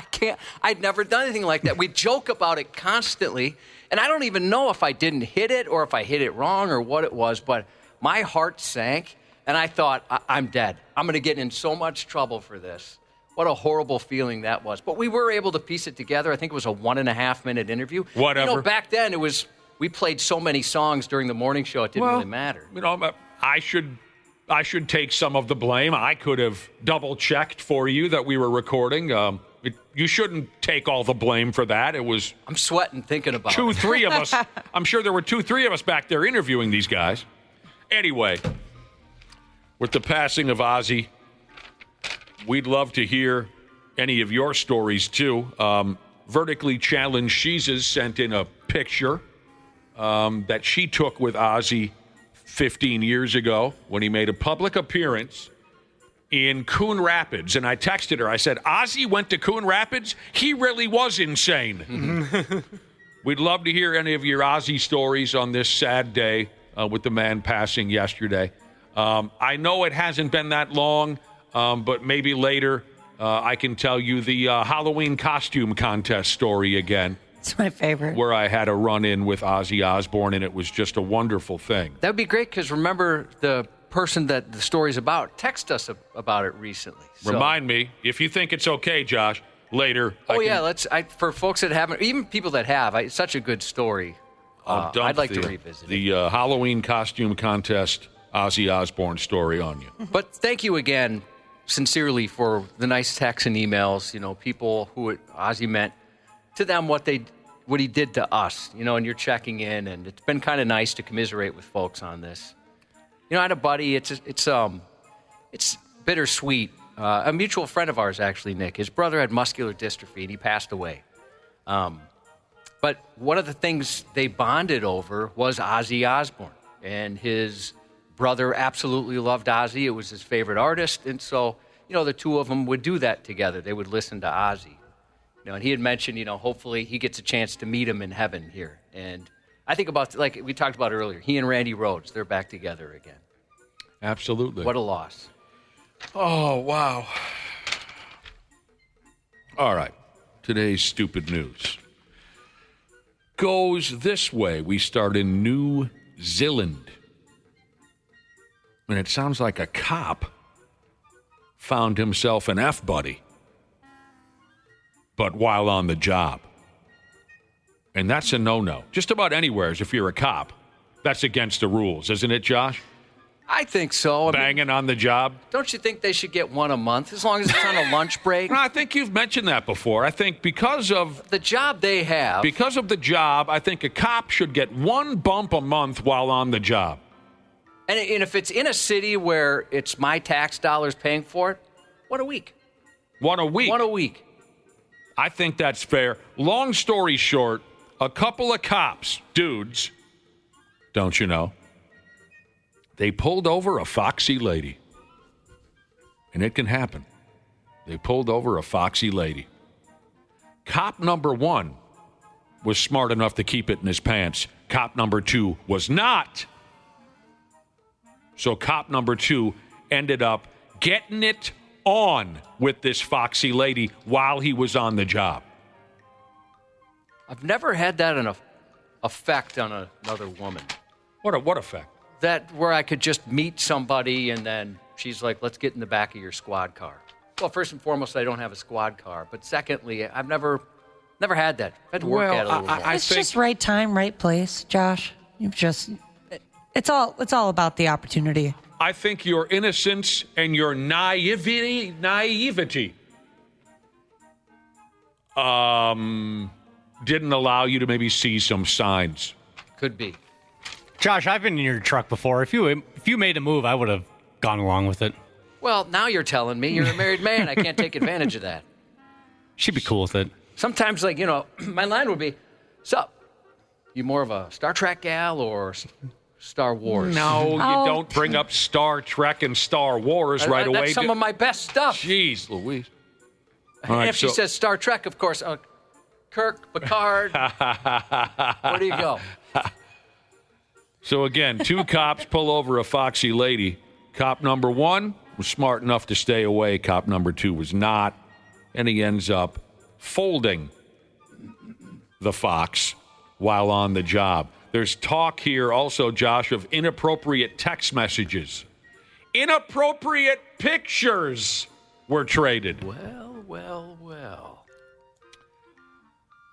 Speaker 8: I'd never done anything like that. We joke about it constantly. And I don't even know if I didn't hit it or if I hit it wrong or what it was. But my heart sank. And I thought, I'm dead. I'm going to get in so much trouble for this. What a horrible feeling that was. But we were able to piece it together. I think it was a 1.5-minute interview.
Speaker 7: Whatever.
Speaker 8: Back then we played so many songs during the morning show, it didn't really matter.
Speaker 7: I I should take some of the blame. I could have double-checked for you that we were recording. You shouldn't take all the blame for that. It was...
Speaker 8: I'm sweating thinking about
Speaker 7: it. 3 of us. I'm sure there were 3 of us back there interviewing these guys. Anyway, with the passing of Ozzy, we'd love to hear any of your stories, too. Vertically Challenged Sheezes sent in a picture that she took with Ozzy 15 years ago when he made a public appearance in Coon Rapids. And I texted her. I said, Ozzy went to Coon Rapids? He really was insane. We'd love to hear any of your Ozzy stories on this sad day with the man passing yesterday. I know it hasn't been that long, but maybe later I can tell you the Halloween costume contest story again.
Speaker 9: It's my favorite.
Speaker 7: Where I had a run-in with Ozzy Osbourne, and it was just a wonderful thing.
Speaker 8: That would be great, because remember, the person that the story's about texted us about it recently. So.
Speaker 7: Remind me, if you think it's okay, Josh, later.
Speaker 8: Let's. For folks that haven't, even people that have, it's such a good story. I'd like to revisit
Speaker 7: the Halloween costume contest Ozzy Osbourne story on you.
Speaker 8: But thank you again, sincerely, for the nice texts and emails. You know, people who Ozzy meant to them what he did to us, and you're checking in, and it's been kind of nice to commiserate with folks on this. I had a buddy, it's bittersweet. A mutual friend of ours, actually, Nick, his brother had muscular dystrophy, and he passed away. But one of the things they bonded over was Ozzy Osbourne, and his brother absolutely loved Ozzy. It was his favorite artist, and so, the two of them would do that together. They would listen to Ozzy. And he had mentioned, hopefully he gets a chance to meet him in heaven here. And I think about, like we talked about earlier, he and Randy Rhoads, they're back together again.
Speaker 7: Absolutely.
Speaker 8: What a loss.
Speaker 7: Oh, wow. All right. Today's stupid news goes this way. We start in New Zealand. And it sounds like a cop found himself an F-buddy, but while on the job. And that's a no-no. Just about anywhere, if you're a cop. That's against the rules, isn't it, Josh?
Speaker 8: I think so.
Speaker 7: Banging on the job?
Speaker 8: Don't you think they should get one a month, as long as it's on a lunch break?
Speaker 7: No, I think you've mentioned that before. I think because of
Speaker 8: the job they have.
Speaker 7: Because of the job, I think a cop should get one bump a month while on the job.
Speaker 8: And if it's in a city where it's my tax dollars paying for it, what a week.
Speaker 7: One a week?
Speaker 8: One a week.
Speaker 7: I think that's fair. Long story short, a couple of cops, dudes, don't you know, they pulled over a foxy lady. And it can happen. They pulled over a foxy lady. Cop number 1 was smart enough to keep it in his pants. Cop number 2 was not. So cop number 2 ended up getting it on with this foxy lady while he was on the job.
Speaker 8: I've never had that effect on another woman.
Speaker 7: What effect?
Speaker 8: That where I could just meet somebody and then she's like, let's get in the back of your squad car. Well, first and foremost, I don't have a squad car. But secondly, I've never had that. I had to work at it a little more.
Speaker 9: It's just right time, right place, Josh. It's all about the opportunity.
Speaker 7: I think your innocence and your naivety didn't allow you to maybe see some signs.
Speaker 8: Could be.
Speaker 10: Josh, I've been in your truck before. If you made a move, I would have gone along with it.
Speaker 8: Well, now you're telling me you're a married man. I can't take advantage of that.
Speaker 10: She'd be cool with it.
Speaker 8: Sometimes, my line would be, sup, you more of a Star Trek gal or Star Wars?
Speaker 7: No, you don't bring up Star Trek and Star Wars right away.
Speaker 8: That's some of my best stuff.
Speaker 7: Jeez Louise.
Speaker 8: And if she says Star Trek, of course, Kirk, Picard, where do you go?
Speaker 7: So again, 2 cops pull over a foxy lady. Cop number 1 was smart enough to stay away. Cop number 2 was not. And he ends up folding the fox while on the job. There's talk here also, Josh, of inappropriate text messages. Inappropriate pictures were traded.
Speaker 8: Well.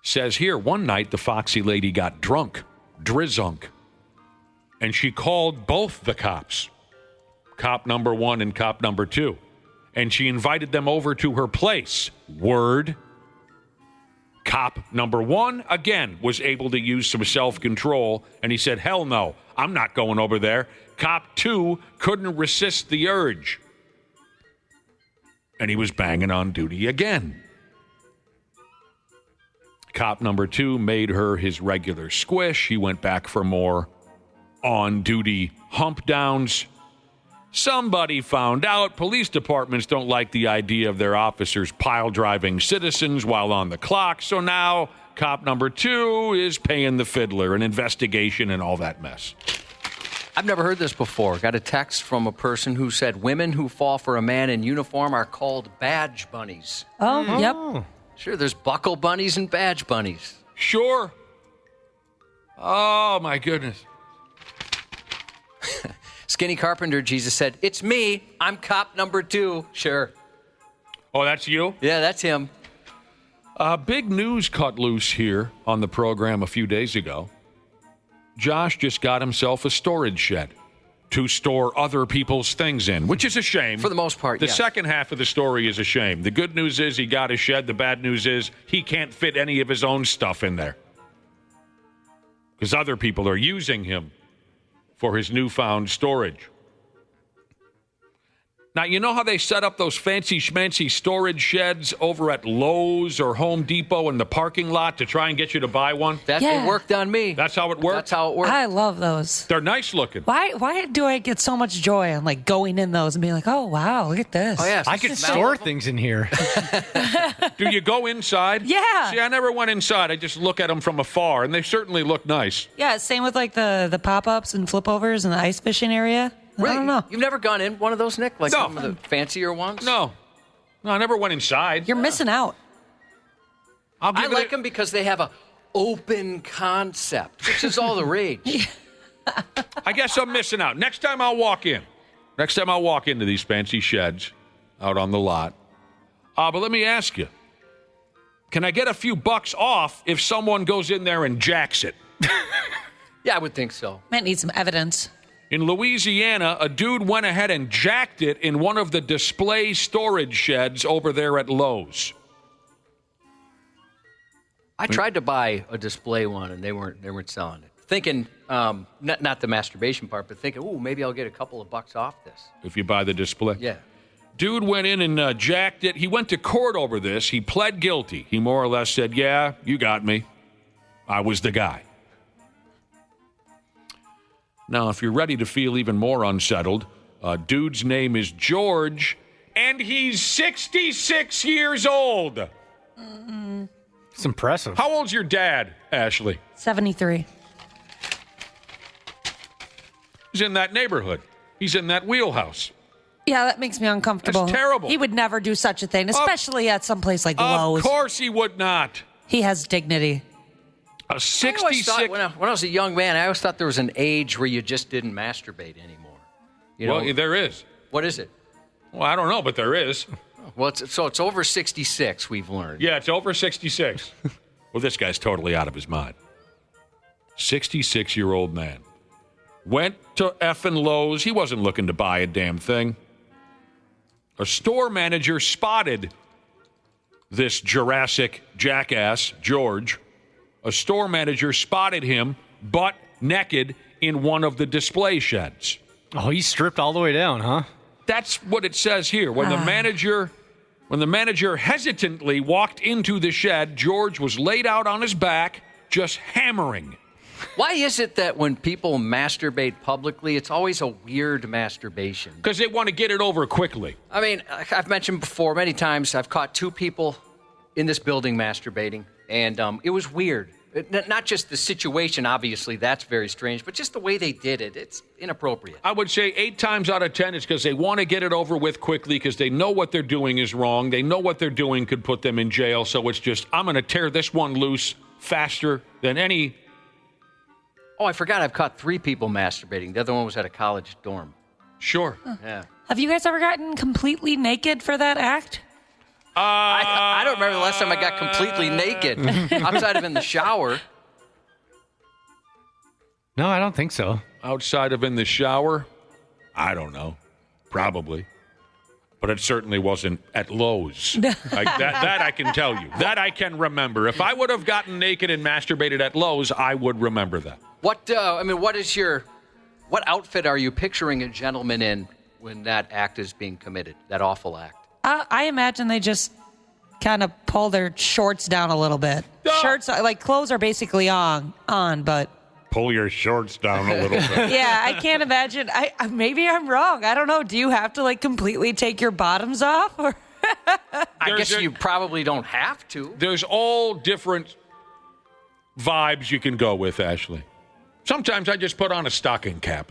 Speaker 7: Says here, one night the foxy lady got drunk, drizzunk, and she called both the cops. cop number 1 and cop number 2. And she invited them over to her place. Word. Cop number 1, again, was able to use some self-control, and he said, hell no, I'm not going over there. Cop 2 couldn't resist the urge. And he was banging on duty again. Cop number 2 made her his regular squish. He went back for more on-duty hump downs. Somebody found out police departments don't like the idea of their officers pile-driving citizens while on the clock, so now cop number 2 is paying the fiddler, an investigation and all that mess.
Speaker 8: I've never heard this before. Got a text from a person who said women who fall for a man in uniform are called badge bunnies.
Speaker 9: Oh, yep.
Speaker 8: Sure, there's buckle bunnies and badge bunnies.
Speaker 7: Sure. Oh, my goodness.
Speaker 8: Skinny Carpenter, Jesus said, it's me. I'm cop number 2. Sure.
Speaker 7: Oh, that's you?
Speaker 8: Yeah, that's him.
Speaker 7: Big news cut loose here on the program a few days ago. Josh just got himself a storage shed to store other people's things in, which is a shame.
Speaker 8: For the most part,
Speaker 7: The
Speaker 8: yes.
Speaker 7: second half of the story is a shame. The good news is he got a shed. The bad news is he can't fit any of his own stuff in there because other people are using him for his newfound storage. Now, you know how they set up those fancy schmancy storage sheds over at Lowe's or Home Depot in the parking lot to try and get you to buy one?
Speaker 8: It worked on me.
Speaker 7: That's how it works?
Speaker 8: That's how it works.
Speaker 9: I love those.
Speaker 7: They're nice looking.
Speaker 9: Why do I get so much joy on like going in those and being like, oh wow, look at this?
Speaker 8: Oh yeah,
Speaker 10: I could store things in here.
Speaker 7: Do you go inside?
Speaker 9: Yeah.
Speaker 7: See, I never went inside. I just look at them from afar, and they certainly look nice.
Speaker 9: Yeah, same with like the pop-ups and flipovers in the ice fishing area.
Speaker 8: Really?
Speaker 9: I don't know.
Speaker 8: You've never gone in one of those, Nick? Like
Speaker 7: No.
Speaker 8: some of the fancier ones?
Speaker 7: No, I never went inside.
Speaker 9: You're missing out.
Speaker 8: I like them because they have a open concept, which is all the rage.
Speaker 7: I guess I'm missing out. Next time I'll walk into these fancy sheds out on the lot. But let me ask you, can I get a few bucks off if someone goes in there and jacks it?
Speaker 8: Yeah, I would think so.
Speaker 9: Might need some evidence.
Speaker 7: In Louisiana, a dude went ahead and jacked it in one of the display storage sheds over there at Lowe's.
Speaker 8: I tried to buy a display one, and they weren't selling it. Thinking, not the masturbation part, but thinking, ooh, maybe I'll get a couple of bucks off this.
Speaker 7: If you buy the display?
Speaker 8: Yeah.
Speaker 7: Dude went in and jacked it. He went to court over this. He pled guilty. He more or less said, yeah, you got me. I was the guy. Now, if you're ready to feel even more unsettled, dude's name is George, and he's 66 years old.
Speaker 10: It's impressive.
Speaker 7: How old's your dad, Ashley?
Speaker 9: 73.
Speaker 7: He's in that neighborhood. He's in that wheelhouse.
Speaker 9: Yeah, that makes me uncomfortable.
Speaker 7: That's terrible.
Speaker 9: He would never do such a thing, especially at some place like Lowe's.
Speaker 7: Of course he would not.
Speaker 9: He has dignity.
Speaker 7: A 66...
Speaker 8: When I was a young man, I always thought there was an age where you just didn't masturbate anymore. You know?
Speaker 7: Well, there is.
Speaker 8: What is it?
Speaker 7: Well, I don't know, but there is.
Speaker 8: Well, it's over 66, we've learned.
Speaker 7: Yeah, it's over 66. Well, this guy's totally out of his mind. 66-year-old man. Went to effing Lowe's. He wasn't looking to buy a damn thing. A store manager spotted this Jurassic jackass, George. A store manager spotted him butt naked in one of the display sheds.
Speaker 10: Oh, he stripped all the way down, huh?
Speaker 7: That's what it says here. When the manager hesitantly walked into the shed, George was laid out on his back, just hammering.
Speaker 8: Why is it that when people masturbate publicly, it's always a weird masturbation?
Speaker 7: Because they want to get it over quickly.
Speaker 8: I mean, I've mentioned before many times, I've caught 2 people in this building masturbating, and it was weird. Not just the situation, obviously, that's very strange, but just the way they did it, it's inappropriate.
Speaker 7: I would say 8 times out of 10, it's because they want to get it over with quickly because they know what they're doing is wrong. They know what they're doing could put them in jail, so it's just, I'm going to tear this one loose faster than any...
Speaker 8: Oh, I forgot I've caught 3 people masturbating. The other one was at a college dorm.
Speaker 7: Sure.
Speaker 8: Yeah.
Speaker 9: Have you guys ever gotten completely naked for that act?
Speaker 8: I don't remember the last time I got completely naked outside of in the shower.
Speaker 10: No, I don't think so.
Speaker 7: Outside of in the shower? I don't know. Probably. But it certainly wasn't at Lowe's. That I can tell you. That I can remember. If I would have gotten naked and masturbated at Lowe's, I would remember that.
Speaker 8: What outfit are you picturing a gentleman in when that act is being committed, that awful act?
Speaker 9: I imagine they just kind of pull their shorts down a little bit. Shirts, like clothes are basically on, but...
Speaker 7: Pull your shorts down a little bit.
Speaker 9: Yeah, I can't imagine. Maybe I'm wrong. I don't know. Do you have to like completely take your bottoms off? Or
Speaker 8: I guess you probably don't have to.
Speaker 7: There's all different vibes you can go with, Ashley. Sometimes I just put on a stocking cap.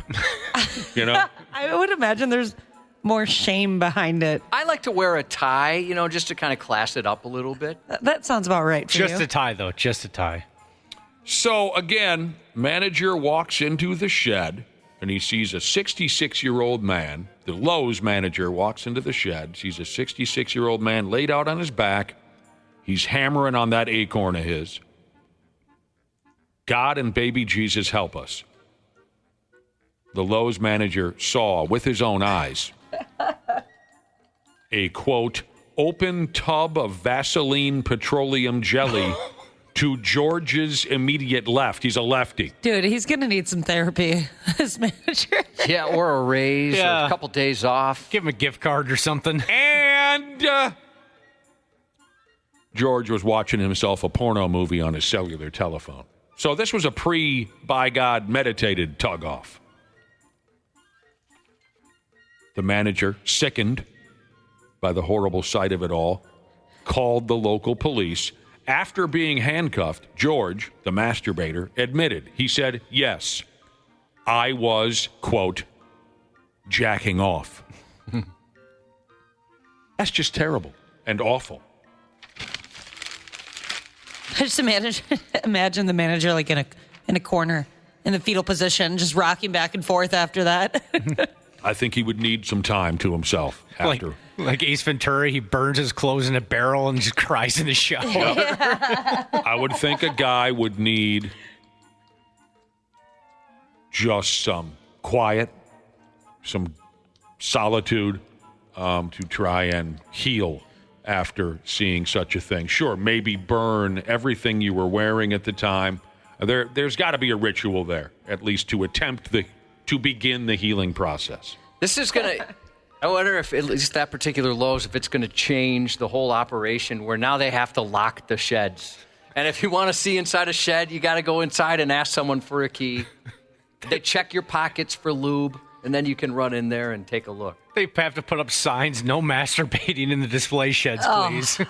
Speaker 7: You know?
Speaker 9: I would imagine there's more shame behind it.
Speaker 8: I like to wear a tie, just to kind of class it up a little bit.
Speaker 9: That sounds about right for you.
Speaker 10: Just a tie, though. Just a tie.
Speaker 7: So, again, manager walks into the shed, and he sees a 66-year-old man. The Lowe's manager walks into the shed, sees a 66-year-old man laid out on his back. He's hammering on that acorn of his. God and baby Jesus help us. The Lowe's manager saw with his own eyes a, quote, open tub of Vaseline petroleum jelly to George's immediate left. He's a lefty.
Speaker 9: Dude, he's going to need some therapy, this manager.
Speaker 8: Yeah, or a raise, or a couple days off.
Speaker 10: Give him a gift card or something.
Speaker 7: And George was watching himself a porno movie on his cellular telephone. So this was a by God, meditated tug-off. The manager, sickened by the horrible sight of it all, called the local police. After being handcuffed, George, the masturbator, admitted. He said, yes, I was, quote, jacking off. That's just terrible and awful.
Speaker 9: I just imagine the manager like in a corner in the fetal position, just rocking back and forth after that.
Speaker 7: I think he would need some time to himself after.
Speaker 10: Like Ace Ventura, he burns his clothes in a barrel and just cries in the shower.
Speaker 9: Yeah.
Speaker 7: I would think a guy would need just some quiet, some solitude to try and heal after seeing such a thing. Sure, maybe burn everything you were wearing at the time. There's got to be a ritual there, at least to begin the healing process.
Speaker 8: This is going to... I wonder if at least that particular Lowe's, if it's going to change the whole operation where now they have to lock the sheds. And if you want to see inside a shed, you got to go inside and ask someone for a key. They check your pockets for lube, and then you can run in there and take a look.
Speaker 10: They have to put up signs, no masturbating in the display sheds, please.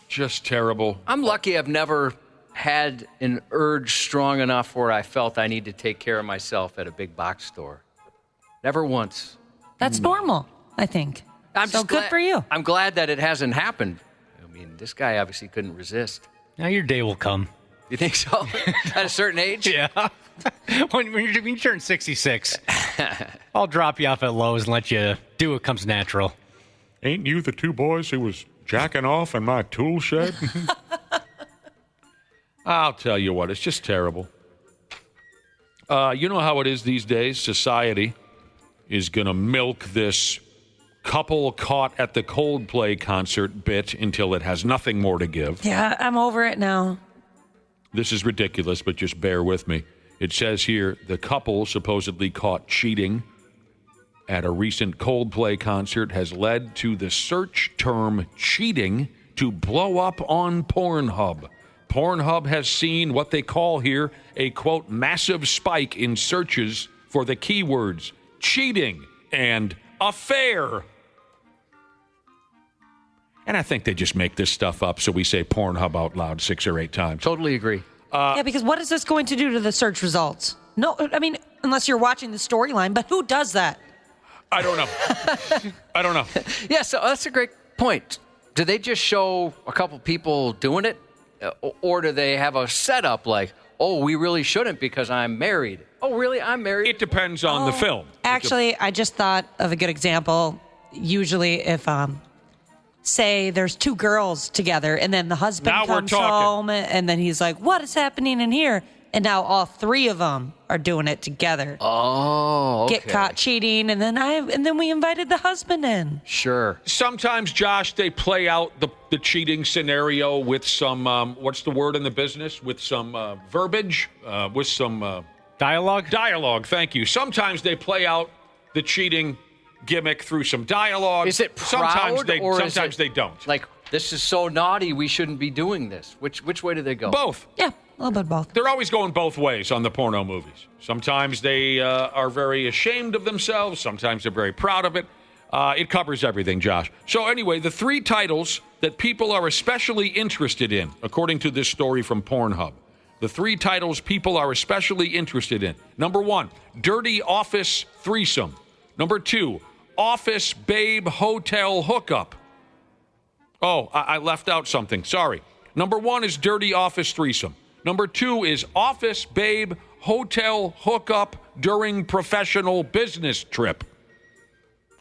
Speaker 7: Just terrible.
Speaker 8: I'm lucky I've never had an urge strong enough where I felt I need to take care of myself at a big box store. Never once.
Speaker 9: That's normal, I think. So good for you.
Speaker 8: I'm glad that it hasn't happened. I mean, this guy obviously couldn't resist.
Speaker 10: Now your day will come.
Speaker 8: You think so? At a certain age?
Speaker 10: Yeah. when you turn 66, I'll drop you off at Lowe's and let you do what comes natural.
Speaker 7: Ain't you the two boys who was jacking off in my tool shed? I'll tell you what, it's just terrible. You know how it is these days? Society is going to milk this couple caught at the Coldplay concert bit until it has nothing more to give.
Speaker 9: Yeah, I'm over it now.
Speaker 7: This is ridiculous, but just bear with me. It says here, the couple supposedly caught cheating at a recent Coldplay concert has led to the search term cheating to blow up on Pornhub. Pornhub has seen what they call here a, quote, massive spike in searches for the keywords cheating and affair. And I think they just make this stuff up, so we say Pornhub out loud 6 or 8 times.
Speaker 8: Totally agree.
Speaker 9: Yeah, because what is this going to do to the search results? No, I mean, unless you're watching the storyline, but who does that?
Speaker 7: I don't know. I don't know.
Speaker 8: Yeah, so that's a great point. Do they just show a couple people doing it? Or do they have a setup like, oh, we really shouldn't because I'm married? Oh, really? I'm married?
Speaker 7: It depends on the film.
Speaker 9: Actually, I just thought of a good example. Usually if, say there's 2 girls together and then the husband
Speaker 7: Now we're
Speaker 9: comes
Speaker 7: talking.
Speaker 9: home and then he's like, what is happening in here? And now all three of them are doing it together.
Speaker 8: Oh, okay.
Speaker 9: Get caught cheating, and then we invited the husband in.
Speaker 8: Sure.
Speaker 7: Sometimes, Josh, they play out the cheating scenario with some, what's the word in the business? With some verbiage, with some...
Speaker 10: Dialogue?
Speaker 7: Dialogue, thank you. Sometimes they play out the cheating gimmick through some dialogue.
Speaker 8: Is it proud,
Speaker 7: sometimes they don't.
Speaker 8: Like, this is so naughty, we shouldn't be doing this. Which way do they go?
Speaker 7: Both.
Speaker 9: Yeah, a little bit of both.
Speaker 7: They're always going both ways on the porno movies. Sometimes they are very ashamed of themselves. Sometimes they're very proud of it. It covers everything, Josh. So anyway, the 3 titles that people are especially interested in, according to this story from Pornhub. The 3 titles people are especially interested in. Number 1, Dirty Office Threesome. Number 2, Office Babe Hotel Hookup. Oh, I left out something. Sorry. Number 1 is Dirty Office Threesome. Number 2 is Office Babe Hotel Hookup during professional business trip.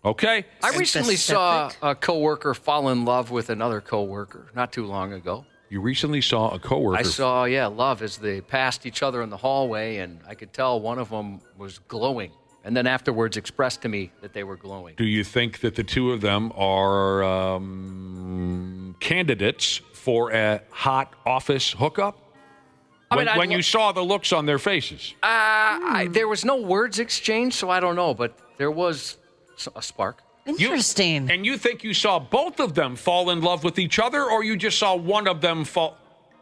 Speaker 7: Okay?
Speaker 8: I recently saw a coworker fall in love with another coworker not too long ago.
Speaker 7: You recently saw a coworker?
Speaker 8: I saw, love as they passed each other in the hallway, and I could tell one of them was glowing, and then afterwards expressed to me that they were glowing.
Speaker 7: Do you think that the two of them are candidates for a hot office hookup? When you saw the looks on their faces?
Speaker 8: There was no words exchanged, so I don't know, but there was a spark.
Speaker 9: Interesting.
Speaker 7: And you think you saw both of them fall in love with each other, or you just saw one of them fall?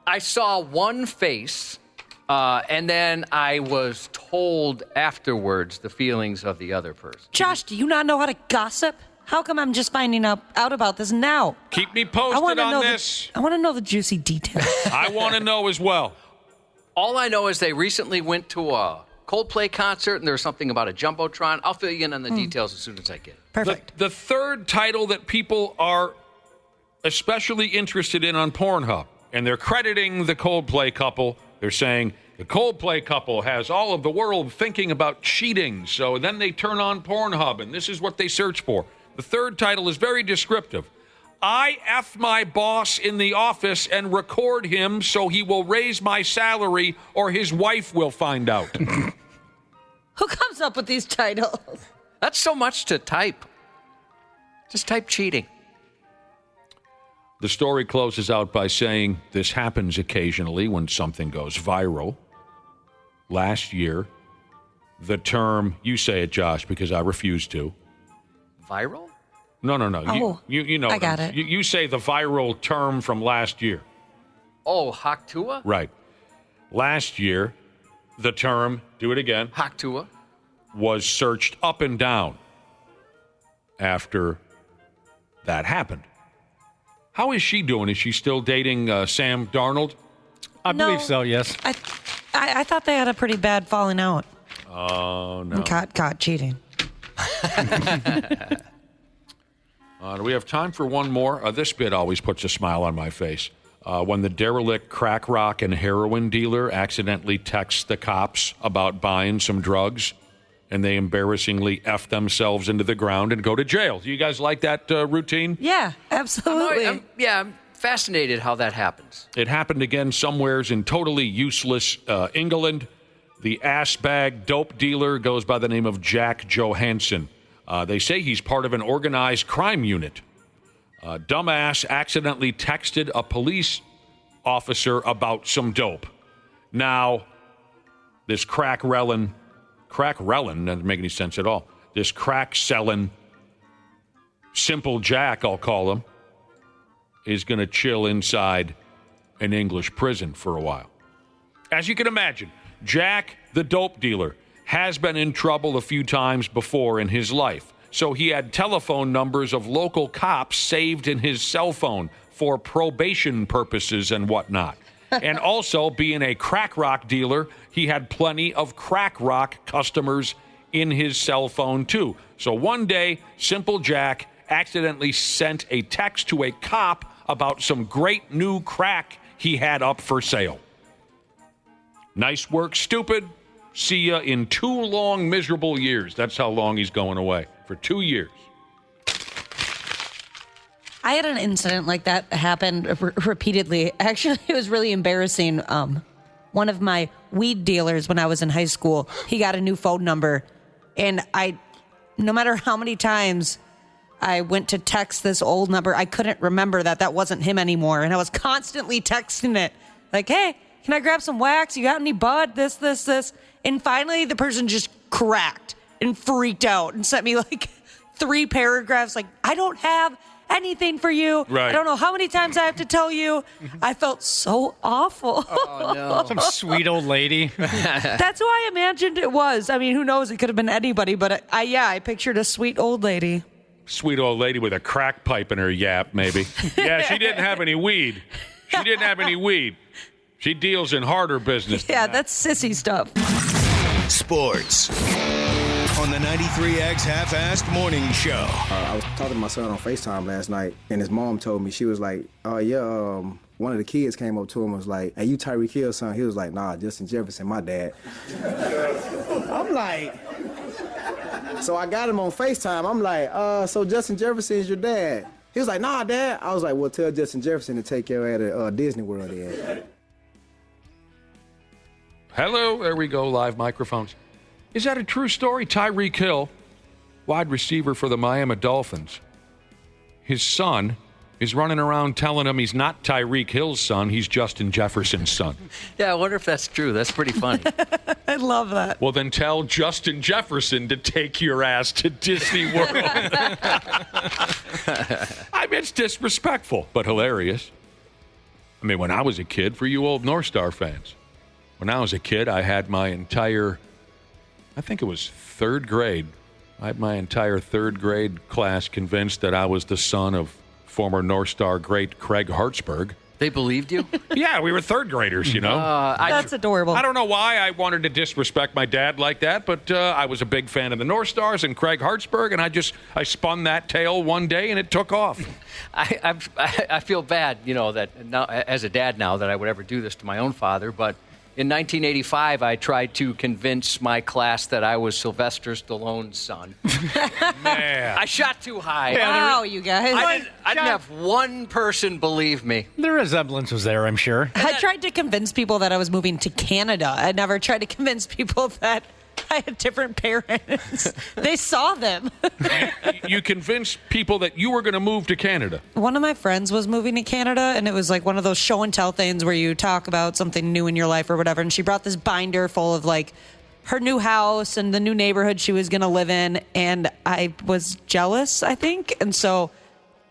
Speaker 8: I saw one face, and then I was told afterwards the feelings of the other person.
Speaker 9: Josh, do you not know how to gossip? How come I'm just finding out about this now?
Speaker 7: Keep me posted on this.
Speaker 9: I want to know the juicy details.
Speaker 7: I want to know as well.
Speaker 8: All I know is they recently went to a Coldplay concert, and there was something about a Jumbotron. I'll fill you in on the details as soon as I get it.
Speaker 9: Perfect.
Speaker 7: The third title that people are especially interested in on Pornhub, and they're crediting the Coldplay couple. They're saying the Coldplay couple has all of the world thinking about cheating. So then they turn on Pornhub, and this is what they search for. The third title is very descriptive. I F my boss in the office and record him so he will raise my salary or his wife will find out.
Speaker 9: Who comes up with these titles?
Speaker 8: That's so much to type. Just type cheating.
Speaker 7: The story closes out by saying this happens occasionally when something goes viral. Last year, the term, you say it, Josh, because I refuse to.
Speaker 8: Viral?
Speaker 7: No.
Speaker 9: Oh,
Speaker 7: you know.
Speaker 9: I got it.
Speaker 7: You say the viral term from last year.
Speaker 8: Oh, Haktua?
Speaker 7: Right. Last year, the term, do it again.
Speaker 8: Haktua.
Speaker 7: Was searched up and down after that happened. How is she doing? Is she still dating Sam Darnold?
Speaker 10: I believe so, yes.
Speaker 9: I thought they had a pretty bad falling out.
Speaker 7: Oh, no.
Speaker 9: Caught cheating.
Speaker 7: Do we have time for one more? This bit always puts a smile on my face. When the derelict crack rock and heroin dealer accidentally texts the cops about buying some drugs, and they embarrassingly F themselves into the ground and go to jail. Do you guys like that routine?
Speaker 9: Yeah, absolutely.
Speaker 8: I'm fascinated how that happens.
Speaker 7: It happened again somewheres in totally useless England. The ass-bag dope dealer goes by the name of Jack Johansson. They say he's part of an organized crime unit. Dumbass accidentally texted a police officer about some dope. Now, this crack-relling, doesn't make any sense at all. This crack-selling, simple Jack, I'll call him, is going to chill inside an English prison for a while. As you can imagine, Jack, the dope dealer, has been in trouble a few times before in his life. So he had telephone numbers of local cops saved in his cell phone for probation purposes and whatnot. And also, being a crack rock dealer, he had plenty of crack rock customers in his cell phone, too. So one day, Simple Jack accidentally sent a text to a cop about some great new crack he had up for sale. Nice work, stupid. See ya in 2 long, miserable years. That's how long he's going away. For 2 years.
Speaker 9: I had an incident like that happen repeatedly. Actually, it was really embarrassing. one of my weed dealers when I was in high school. He got a new phone number, and no matter how many times I went to text this old number, I couldn't remember that wasn't him anymore. And I was constantly texting it like, hey, can I grab some wax? You got any bud? This. And finally the person just cracked and freaked out and sent me like 3 paragraphs like, I don't have anything for you.
Speaker 7: Right.
Speaker 9: I don't know how many times I have to tell you. I felt so awful.
Speaker 8: Oh, no.
Speaker 10: Some sweet old lady.
Speaker 9: That's who I imagined it was. I mean, who knows? It could have been anybody, but I pictured a sweet old lady.
Speaker 7: Sweet old lady with a crack pipe in her yap, maybe. Yeah, she didn't have any weed. She deals in harder business.
Speaker 9: Yeah, that's sissy stuff.
Speaker 2: Sports on the 93X Half-Assed Morning Show.
Speaker 14: I was talking to my son on FaceTime last night, and his mom told me, she was like, one of the kids came up to him and was like, hey, you Tyreek Hill's son? He was like, nah, Justin Jefferson, my dad. I'm like, so I got him on FaceTime. I'm like, so Justin Jefferson is your dad? He was like, nah, Dad. I was like, well, tell Justin Jefferson to take your ass to Disney World then.
Speaker 7: Hello, there we go, live microphones. Is that a true story? Tyreek Hill, wide receiver for the Miami Dolphins. His son is running around telling him he's not Tyreek Hill's son, he's Justin Jefferson's son.
Speaker 8: Yeah, I wonder if that's true. That's pretty funny.
Speaker 9: I love that.
Speaker 7: Well, then tell Justin Jefferson to take your ass to Disney World. I mean, it's disrespectful, but hilarious. I mean, when I was a kid, for you old North Star fans, when I was a kid, I had my entire, I think it was third grade, I had my entire third grade class convinced that I was the son of former North Star great Craig Hartsburg.
Speaker 8: They believed you?
Speaker 7: Yeah, we were third graders, you know.
Speaker 9: That's adorable.
Speaker 7: I don't know why I wanted to disrespect my dad like that, but I was a big fan of the North Stars and Craig Hartsburg, and I spun that tale one day, and it took off.
Speaker 8: I feel bad, that now, as a dad now, that I would ever do this to my own father, but in 1985, I tried to convince my class that I was Sylvester Stallone's son.
Speaker 7: Man.
Speaker 8: I shot too high.
Speaker 9: Wow, you guys.
Speaker 8: I didn't have one person believe me.
Speaker 10: The resemblance was there, I'm sure.
Speaker 9: I tried to convince people that I was moving to Canada. I never tried to convince people that I had different parents. They saw them.
Speaker 7: You convinced people that you were going to move to Canada.
Speaker 9: One of my friends was moving to Canada, and it was like one of those show and tell things where you talk about something new in your life or whatever. And she brought this binder full of like her new house and the new neighborhood she was going to live in. And I was jealous, I think. And so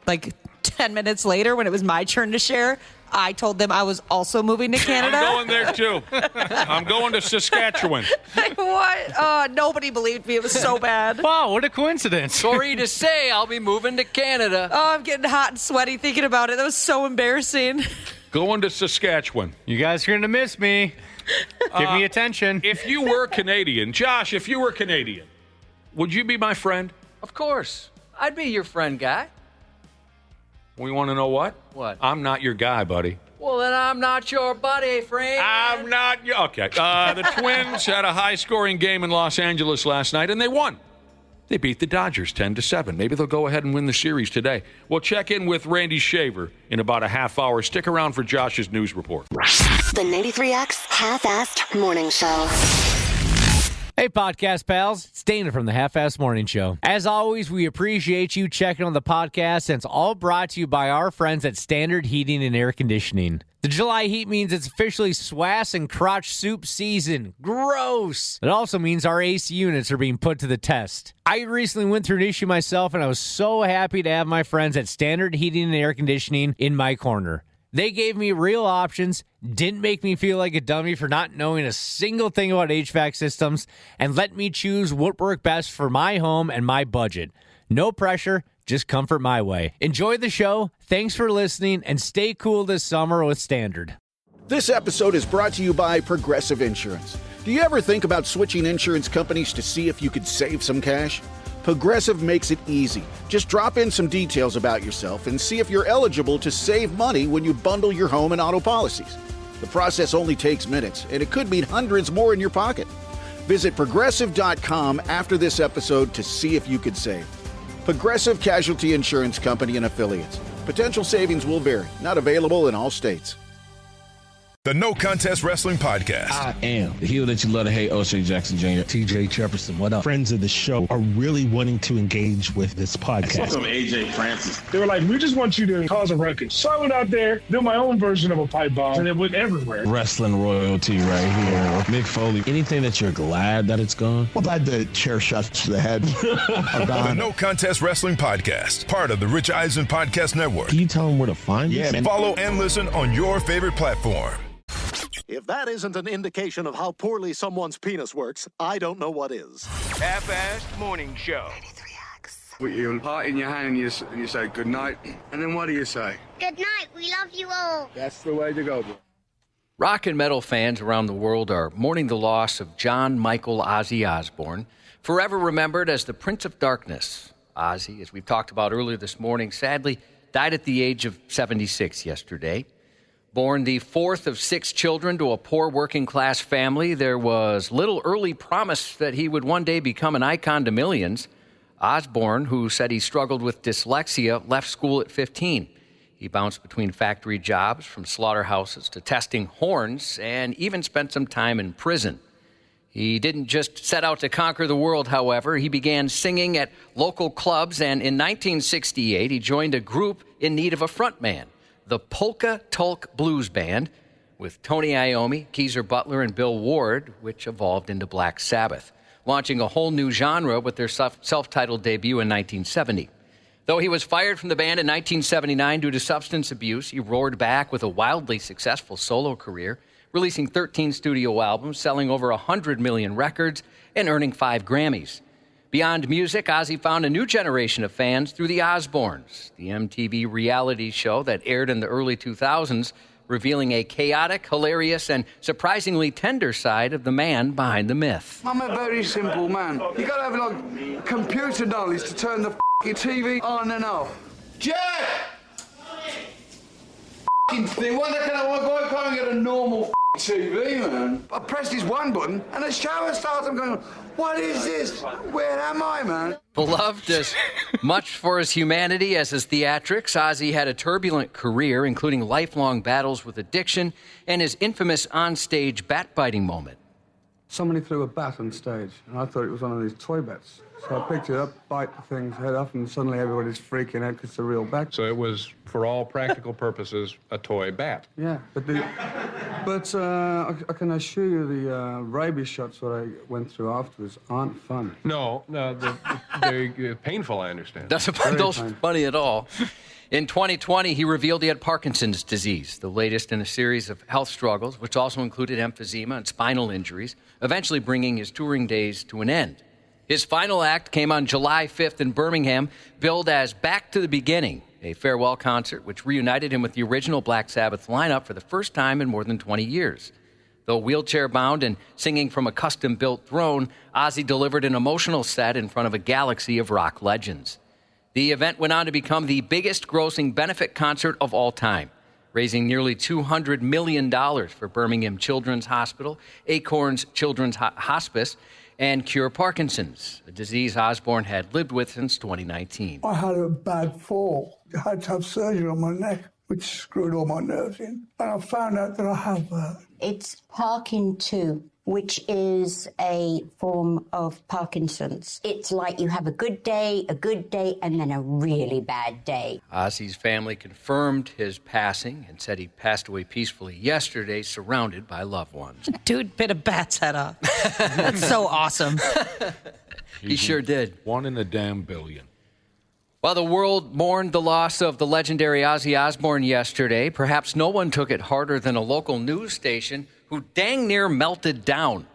Speaker 9: like 10 minutes later, when it was my turn to share, I told them I was also moving to Canada.
Speaker 7: I'm going there, too. I'm going to Saskatchewan.
Speaker 9: What? Nobody believed me. It was so bad.
Speaker 10: Wow, what a coincidence.
Speaker 8: Sorry to say, I'll be moving to Canada.
Speaker 9: Oh, I'm getting hot and sweaty thinking about it. That was so embarrassing.
Speaker 7: Going to Saskatchewan.
Speaker 10: You guys are going to miss me. Give me attention.
Speaker 7: If you were Canadian, Josh, if you were Canadian, would you be my friend?
Speaker 8: Of course. I'd be your friend, guy.
Speaker 7: We want to know what?
Speaker 8: What?
Speaker 7: I'm not your guy, buddy.
Speaker 8: Well, then I'm not your buddy, friend.
Speaker 7: I'm not your... Okay. The Twins had a high-scoring game in Los Angeles last night, and they won. They beat the Dodgers 10-7. Maybe they'll go ahead and win the series today. We'll check in with Randy Shaver in about a half hour. Stick around for Josh's news report.
Speaker 11: The 93X Half-Assed Morning Show.
Speaker 1: Hey, podcast pals. It's Dana from the Half-Assed Morning Show. As always, we appreciate you checking on the podcast, and it's all brought to you by our friends at Standard Heating and Air Conditioning. The July heat means it's officially swass and crotch soup season. Gross! It also means our AC units are being put to the test. I recently went through an issue myself, and I was so happy to have my friends at Standard Heating and Air Conditioning in my corner. They gave me real options, didn't make me feel like a dummy for not knowing a single thing about HVAC systems, and let me choose what worked best for my home and my budget. No pressure, just comfort my way. Enjoy the show, thanks for listening, and stay cool this summer with Standard.
Speaker 15: This episode is brought to you by Progressive Insurance. Do you ever think about switching insurance companies to see if you could save some cash? Progressive makes it easy. Just drop in some details about yourself and see if you're eligible to save money when you bundle your home and auto policies. The process only takes minutes, and it could mean hundreds more in your pocket. Visit Progressive.com after this episode to see if you could save. Progressive Casualty Insurance Company and Affiliates. Potential savings will vary. Not available in all states.
Speaker 16: The No Contest Wrestling Podcast.
Speaker 17: I am the heel that you love to hate, O'Shea Jackson Jr. TJ Jefferson, what up?
Speaker 18: Friends of the show are really wanting to engage with this podcast.
Speaker 19: Welcome, AJ Francis.
Speaker 20: They were like, we just want you to cause a ruckus. So I went out there, did my own version of a pipe bomb, and it went everywhere.
Speaker 17: Wrestling royalty right here. Mick Foley. Anything that you're glad that it's gone?
Speaker 18: Well, glad the chair shots to the head are gone.
Speaker 16: The No Contest Wrestling Podcast, part of the Rich Eisen Podcast Network.
Speaker 17: Can you tell them where to find us?
Speaker 16: Yeah, follow and listen on your favorite platform.
Speaker 21: If that isn't an indication of how poorly someone's penis works, I don't know what is.
Speaker 2: Half-assed morning show.
Speaker 6: Put your heart in your hand and you say good night. And then what do you say?
Speaker 22: Good night. We love you all.
Speaker 6: That's the way to go.
Speaker 8: Rock and metal fans around the world are mourning the loss of John Michael Ozzy Osbourne, forever remembered as the Prince of Darkness. Ozzy, as we've talked about earlier this morning, sadly died at the age of 76 yesterday. Born the fourth of 6 children to a poor working-class family, there was little early promise that he would one day become an icon to millions. Osbourne, who said he struggled with dyslexia, left school at 15. He bounced between factory jobs, from slaughterhouses to testing horns, and even spent some time in prison. He didn't just set out to conquer the world, however. He began singing at local clubs, and in 1968, he joined a group in need of a frontman, the Polka Tulk Blues Band, with Tony Iommi, Geezer Butler, and Bill Ward, which evolved into Black Sabbath, launching a whole new genre with their self-titled debut in 1970. Though he was fired from the band in 1979 due to substance abuse, he roared back with a wildly successful solo career, releasing 13 studio albums, selling over 100 million records, and earning 5 Grammys. Beyond music, Ozzy found a new generation of fans through The Osbournes, the MTV reality show that aired in the early 2000s, revealing a chaotic, hilarious, and surprisingly tender side of the man behind the myth.
Speaker 6: I'm a very simple man. You gotta have like computer knowledge to turn the TV on and off. Jack! Thing. Why can't I get a normal TV, man? I pressed this one button and the shower starts. I'm going, what is this? Where am I, man?
Speaker 8: Beloved as much for his humanity as his theatrics, Ozzy had a turbulent career, including lifelong battles with addiction and his infamous on-stage bat-biting moment.
Speaker 6: Somebody threw a bat on stage, and I thought it was one of these toy bats. So I picked it up, bite the thing's head off, and suddenly everybody's freaking out because it's a real bat.
Speaker 23: So it was, for all practical purposes, a toy bat.
Speaker 6: Yeah, but I can assure you the rabies shots that I went through afterwards aren't fun.
Speaker 23: No, they're painful, I understand.
Speaker 8: Those funny at all. In 2020, he revealed he had Parkinson's disease, the latest in a series of health struggles, which also included emphysema and spinal injuries, eventually bringing his touring days to an end. His final act came on July 5th in Birmingham, billed as Back to the Beginning, a farewell concert which reunited him with the original Black Sabbath lineup for the first time in more than 20 years. Though wheelchair-bound and singing from a custom-built throne, Ozzy delivered an emotional set in front of a galaxy of rock legends. The event went on to become the biggest-grossing benefit concert of all time, raising nearly $200 million for Birmingham Children's Hospital, Acorns Children's Hospice, and Cure Parkinson's, a disease Osbourne had lived with since 2019.
Speaker 24: I had a bad fall. I had to have surgery on my neck, which screwed all my nerves in. And I found out that I have
Speaker 25: It's Parkin 2, which is a form of Parkinson's. It's like you have a good day, and then a really bad day.
Speaker 8: Ozzy's family confirmed his passing and said he passed away peacefully yesterday, surrounded by loved ones.
Speaker 9: Dude bit a bat's head off. That's so awesome.
Speaker 8: He sure did.
Speaker 7: 1 in a damn billion.
Speaker 8: While the world mourned the loss of the legendary Ozzy Osbourne yesterday, perhaps no one took it harder than a local news station who dang near melted down.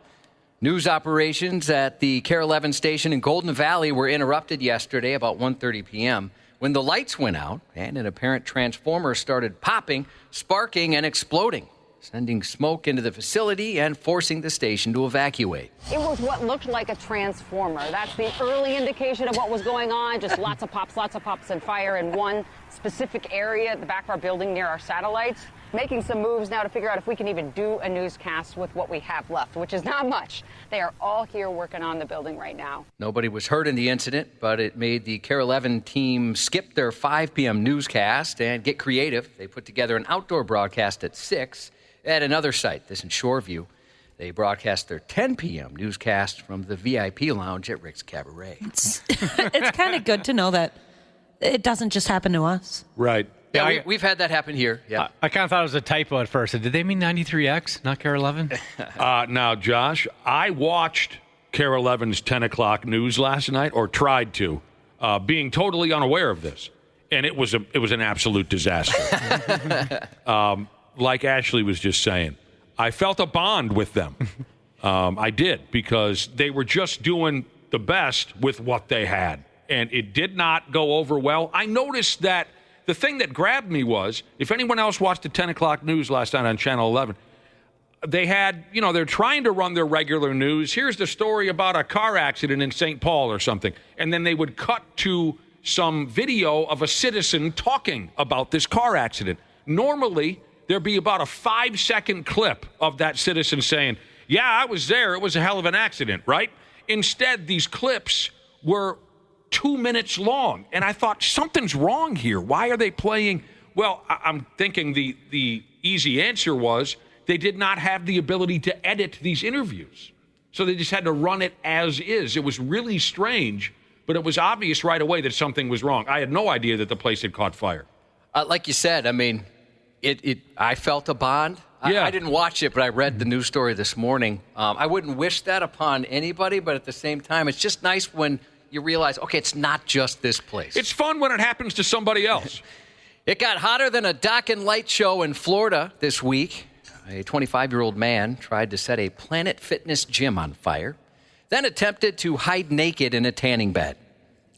Speaker 8: News operations at the KARE 11 station in Golden Valley were interrupted yesterday about 1:30 p.m. when the lights went out and an apparent transformer started popping, sparking, and exploding, sending smoke into the facility and forcing the station to evacuate.
Speaker 26: It was what looked like a transformer. That's the early indication of what was going on. Just lots of pops and fire in one specific area at the back of our building near our satellites. Making some moves now to figure out if we can even do a newscast with what we have left, which is not much. They are all here working on the building right now.
Speaker 8: Nobody was hurt in the incident, but it made the KARE 11 team skip their 5 p.m. newscast and get creative. They put together an outdoor broadcast at 6 At another site, this in Shoreview, they broadcast their 10 p.m. newscast from the VIP lounge at Rick's Cabaret.
Speaker 9: It's kind of good to know that it doesn't just happen to us.
Speaker 7: Right.
Speaker 8: Yeah, we've had that happen here. Yeah.
Speaker 10: I kind of thought it was a typo at first. Did they mean 93X, not KARE 11?
Speaker 7: Now, Josh, I watched KARE 11's 10 o'clock news last night, or tried to, being totally unaware of this. And it was an absolute disaster. Like Ashley was just saying, I felt a bond with them. I did, because they were just doing the best with what they had. And it did not go over well. I noticed that the thing that grabbed me was, if anyone else watched the 10 o'clock news last night on Channel 11, they had, they're trying to run their regular news. Here's the story about a car accident in St. Paul or something. And then they would cut to some video of a citizen talking about this car accident. Normally, there'd be about a 5-second clip of that citizen saying, yeah, I was there. It was a hell of an accident, right? Instead, these clips were 2 minutes long. And I thought, something's wrong here. Why are they playing? Well, I'm thinking the easy answer was they did not have the ability to edit these interviews. So they just had to run it as is. It was really strange, but it was obvious right away that something was wrong. I had no idea that the place had caught fire.
Speaker 8: Like you said, I mean, I felt a bond.
Speaker 7: Yeah.
Speaker 8: I didn't watch it, but I read the news story this morning. I wouldn't wish that upon anybody, but at the same time, it's just nice when you realize, okay, it's not just this place.
Speaker 7: It's fun when it happens to somebody else.
Speaker 8: It got hotter than a dock and light show in Florida this week. A 25-year-old man tried to set a Planet Fitness gym on fire, then attempted to hide naked in a tanning bed.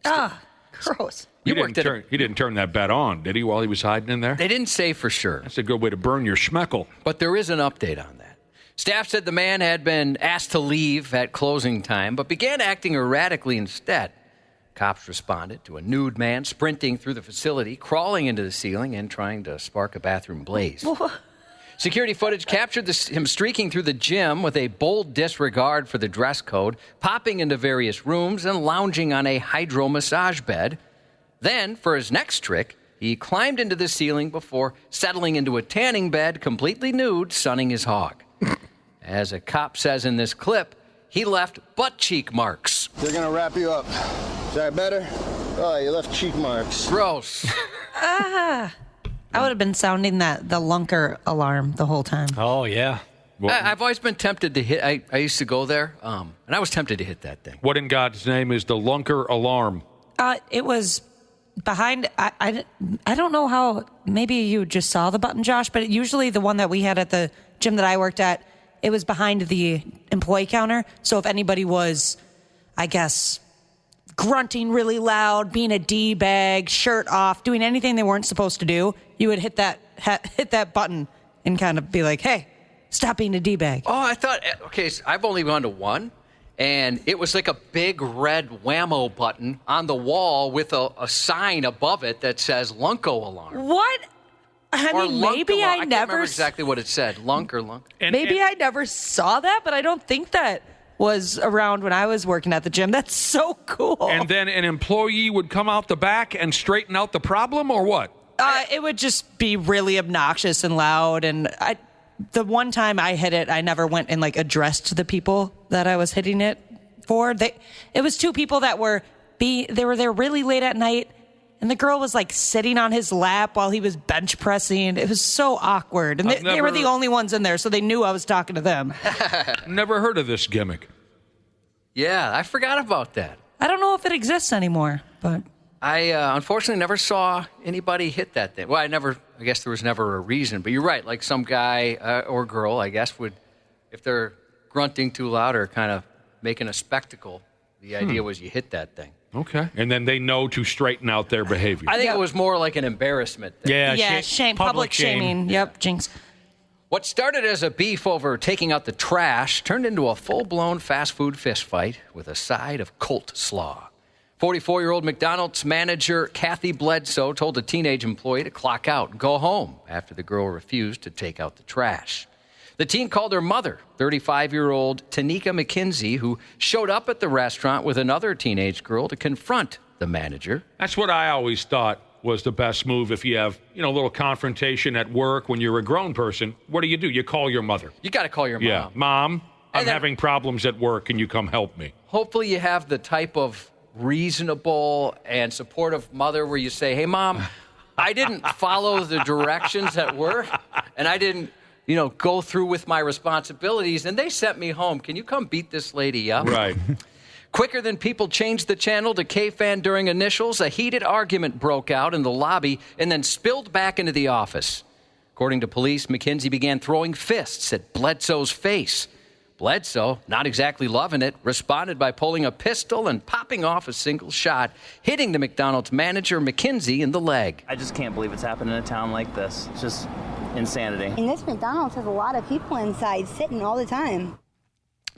Speaker 9: Gross.
Speaker 7: He didn't turn that bed on, did he, while he was hiding in there?
Speaker 8: They didn't say for sure.
Speaker 7: That's a good way to burn your schmeckle.
Speaker 8: But there is an update on that. Staff said the man had been asked to leave at closing time, but began acting erratically instead. Cops responded to a nude man sprinting through the facility, crawling into the ceiling, and trying to spark a bathroom blaze. Security footage captured him streaking through the gym with a bold disregard for the dress code, popping into various rooms and lounging on a hydro massage bed. Then, for his next trick, he climbed into the ceiling before settling into a tanning bed, completely nude, sunning his hog. As a cop says in this clip, he left butt cheek marks.
Speaker 3: They're going to wrap you up. Is that better? Oh, you left cheek marks.
Speaker 8: Gross.
Speaker 9: I would have been sounding the lunker alarm the whole time.
Speaker 10: Oh, yeah.
Speaker 8: I've always been tempted to hit. I used to go there, and I was tempted to hit that thing.
Speaker 7: What in God's name is the lunker alarm?
Speaker 9: It was behind. I don't know how. Maybe you just saw the button, Josh, but usually the one that we had at the gym that I worked at, it was behind the employee counter. So if anybody was, I guess, grunting really loud, being a D-bag, shirt off, doing anything they weren't supposed to do, you would hit that button and kind of be like, hey, stop being a D-bag.
Speaker 8: Oh, I thought, okay, so I've only gone to one, and it was like a big red whammo button on the wall with a sign above it that says Lunko Alarm.
Speaker 9: What? I mean, maybe I
Speaker 8: can't
Speaker 9: never
Speaker 8: remember exactly what it said. Lunk or lunk.
Speaker 9: Maybe I never saw that, but I don't think that was around when I was working at the gym. That's so cool.
Speaker 7: And then an employee would come out the back and straighten out the problem, or what?
Speaker 9: It would just be really obnoxious and loud. And the one time I hit it, I never went and addressed the people that I was hitting it for. It was two people that were they were there really late at night. And the girl was sitting on his lap while he was bench pressing. It was so awkward. And they were the only ones in there, so they knew I was talking to them.
Speaker 7: Never heard of this gimmick.
Speaker 8: Yeah, I forgot about that.
Speaker 9: I don't know if it exists anymore, but
Speaker 8: I unfortunately never saw anybody hit that thing. Well, I guess there was never a reason. But you're right, some guy or girl, I guess, would, if they're grunting too loud or kind of making a spectacle, the idea was you hit that thing.
Speaker 7: Okay. And then they know to straighten out their behavior.
Speaker 8: I think it was more like an embarrassment thing.
Speaker 10: Yeah,
Speaker 9: shame, public shaming. Yep, jinx.
Speaker 8: What started as a beef over taking out the trash turned into a full-blown fast food fist fight with a side of Colt slaw. 44-year-old McDonald's manager Kathy Bledsoe told a teenage employee to clock out and go home after the girl refused to take out the trash. The teen called her mother, 35-year-old Tanika McKenzie, who showed up at the restaurant with another teenage girl to confront the manager.
Speaker 7: That's what I always thought. was the best move if you have, a little confrontation at work when you're a grown person. What do? You call your mother.
Speaker 8: You got to call your mom.
Speaker 7: Yeah, Mom, I'm having problems at work. Can you come help me?
Speaker 8: Hopefully you have the type of reasonable and supportive mother where you say, hey, Mom, I didn't follow the directions at work, and I didn't, go through with my responsibilities, and they sent me home. Can you come beat this lady up?
Speaker 7: Right.
Speaker 8: Quicker than people changed the channel to K-Fan during initials, a heated argument broke out in the lobby and then spilled back into the office. According to police, McKenzie began throwing fists at Bledsoe's face. Bledsoe, not exactly loving it, responded by pulling a pistol and popping off a single shot, hitting the McDonald's manager, McKenzie, in the leg.
Speaker 4: I just can't believe it's happened in a town like this. It's just insanity.
Speaker 5: And this McDonald's has a lot of people inside sitting all the time.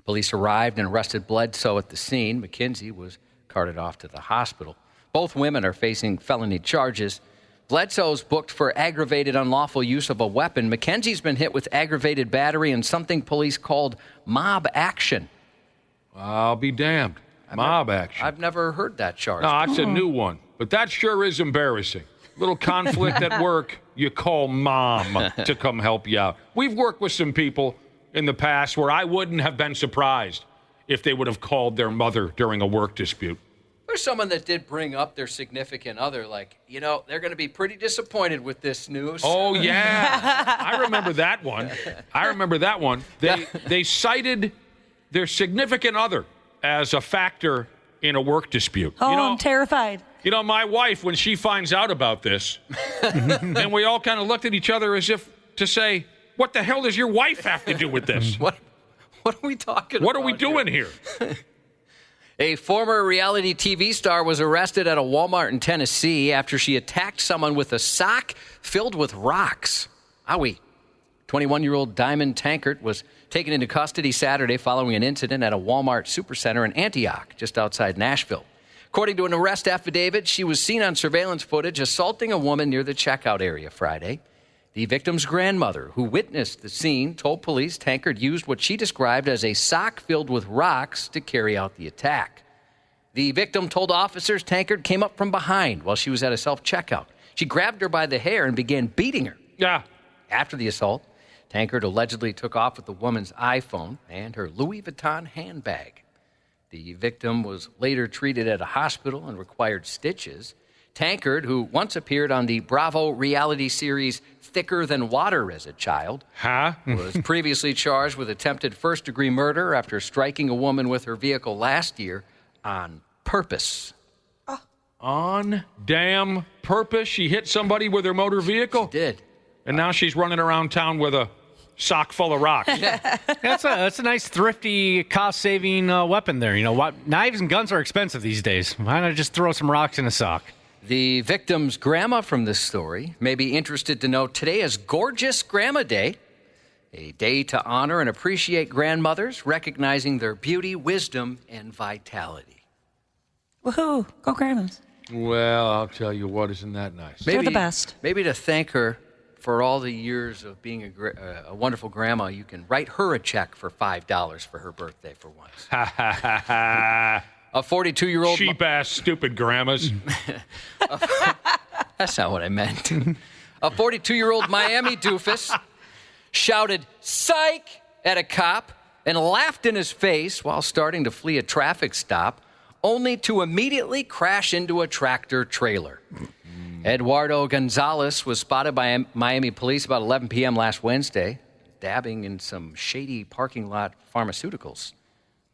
Speaker 8: Police arrived and arrested Bledsoe at the scene. McKenzie was carted off to the hospital. Both women are facing felony charges. Bledsoe's booked for aggravated unlawful use of a weapon. McKenzie's been hit with aggravated battery and something police called mob action.
Speaker 7: I'll be damned. Mob action.
Speaker 8: I've never heard that charge.
Speaker 7: No, that's a new one. But that sure is embarrassing. Little conflict at work, you call Mom to come help you out. We've worked with some people in the past where I wouldn't have been surprised if they would have called their mother during a work dispute.
Speaker 8: There's someone that did bring up their significant other, like, they're going to be pretty disappointed with this news.
Speaker 7: Oh, yeah. I remember that one. They cited their significant other as a factor in a work dispute.
Speaker 9: Oh, I'm terrified.
Speaker 7: My wife, when she finds out about this, and we all kind of looked at each other as if to say, what the hell does your wife have to do with this?
Speaker 8: What are we talking about?
Speaker 7: What are we doing here?
Speaker 8: A former reality TV star was arrested at a Walmart in Tennessee after she attacked someone with a sock filled with rocks. Owie. 21-year-old Diamond Tankert was taken into custody Saturday following an incident at a Walmart supercenter in Antioch, just outside Nashville. According to an arrest affidavit, she was seen on surveillance footage assaulting a woman near the checkout area Friday. The victim's grandmother, who witnessed the scene, told police Tankard used what she described as a sock filled with rocks to carry out the attack. The victim told officers Tankard came up from behind while she was at a self-checkout. She grabbed her by the hair and began beating her.
Speaker 7: Yeah.
Speaker 8: After the assault, Tankard allegedly took off with the woman's iPhone and her Louis Vuitton handbag. The victim was later treated at a hospital and required stitches. Tankard, who once appeared on the Bravo reality series Thicker Than Water as a child, was previously charged with attempted first-degree murder after striking a woman with her vehicle last year on purpose.
Speaker 7: On damn purpose? She hit somebody with her motor vehicle?
Speaker 8: She did.
Speaker 7: And now she's running around town with a sock full of rocks.
Speaker 10: That's a nice, thrifty, cost-saving weapon there. Knives and guns are expensive these days. Why not just throw some rocks in a sock?
Speaker 8: The victim's grandma from this story may be interested to know today is Gorgeous Grandma Day, a day to honor and appreciate grandmothers, recognizing their beauty, wisdom, and vitality.
Speaker 9: Woohoo! Go grandmas.
Speaker 7: Well, I'll tell you what, isn't that nice?
Speaker 9: They're the best.
Speaker 8: Maybe to thank her for all the years of being a wonderful grandma, you can write her a check for $5 for her birthday for once. A 42-year-old...
Speaker 7: Cheap-ass, stupid grandmas.
Speaker 8: That's not what I meant. A 42-year-old Miami doofus shouted, "Psych!" at a cop and laughed in his face while starting to flee a traffic stop, only to immediately crash into a tractor trailer. Eduardo Gonzalez was spotted by Miami police about 11 p.m. last Wednesday, dabbing in some shady parking lot pharmaceuticals.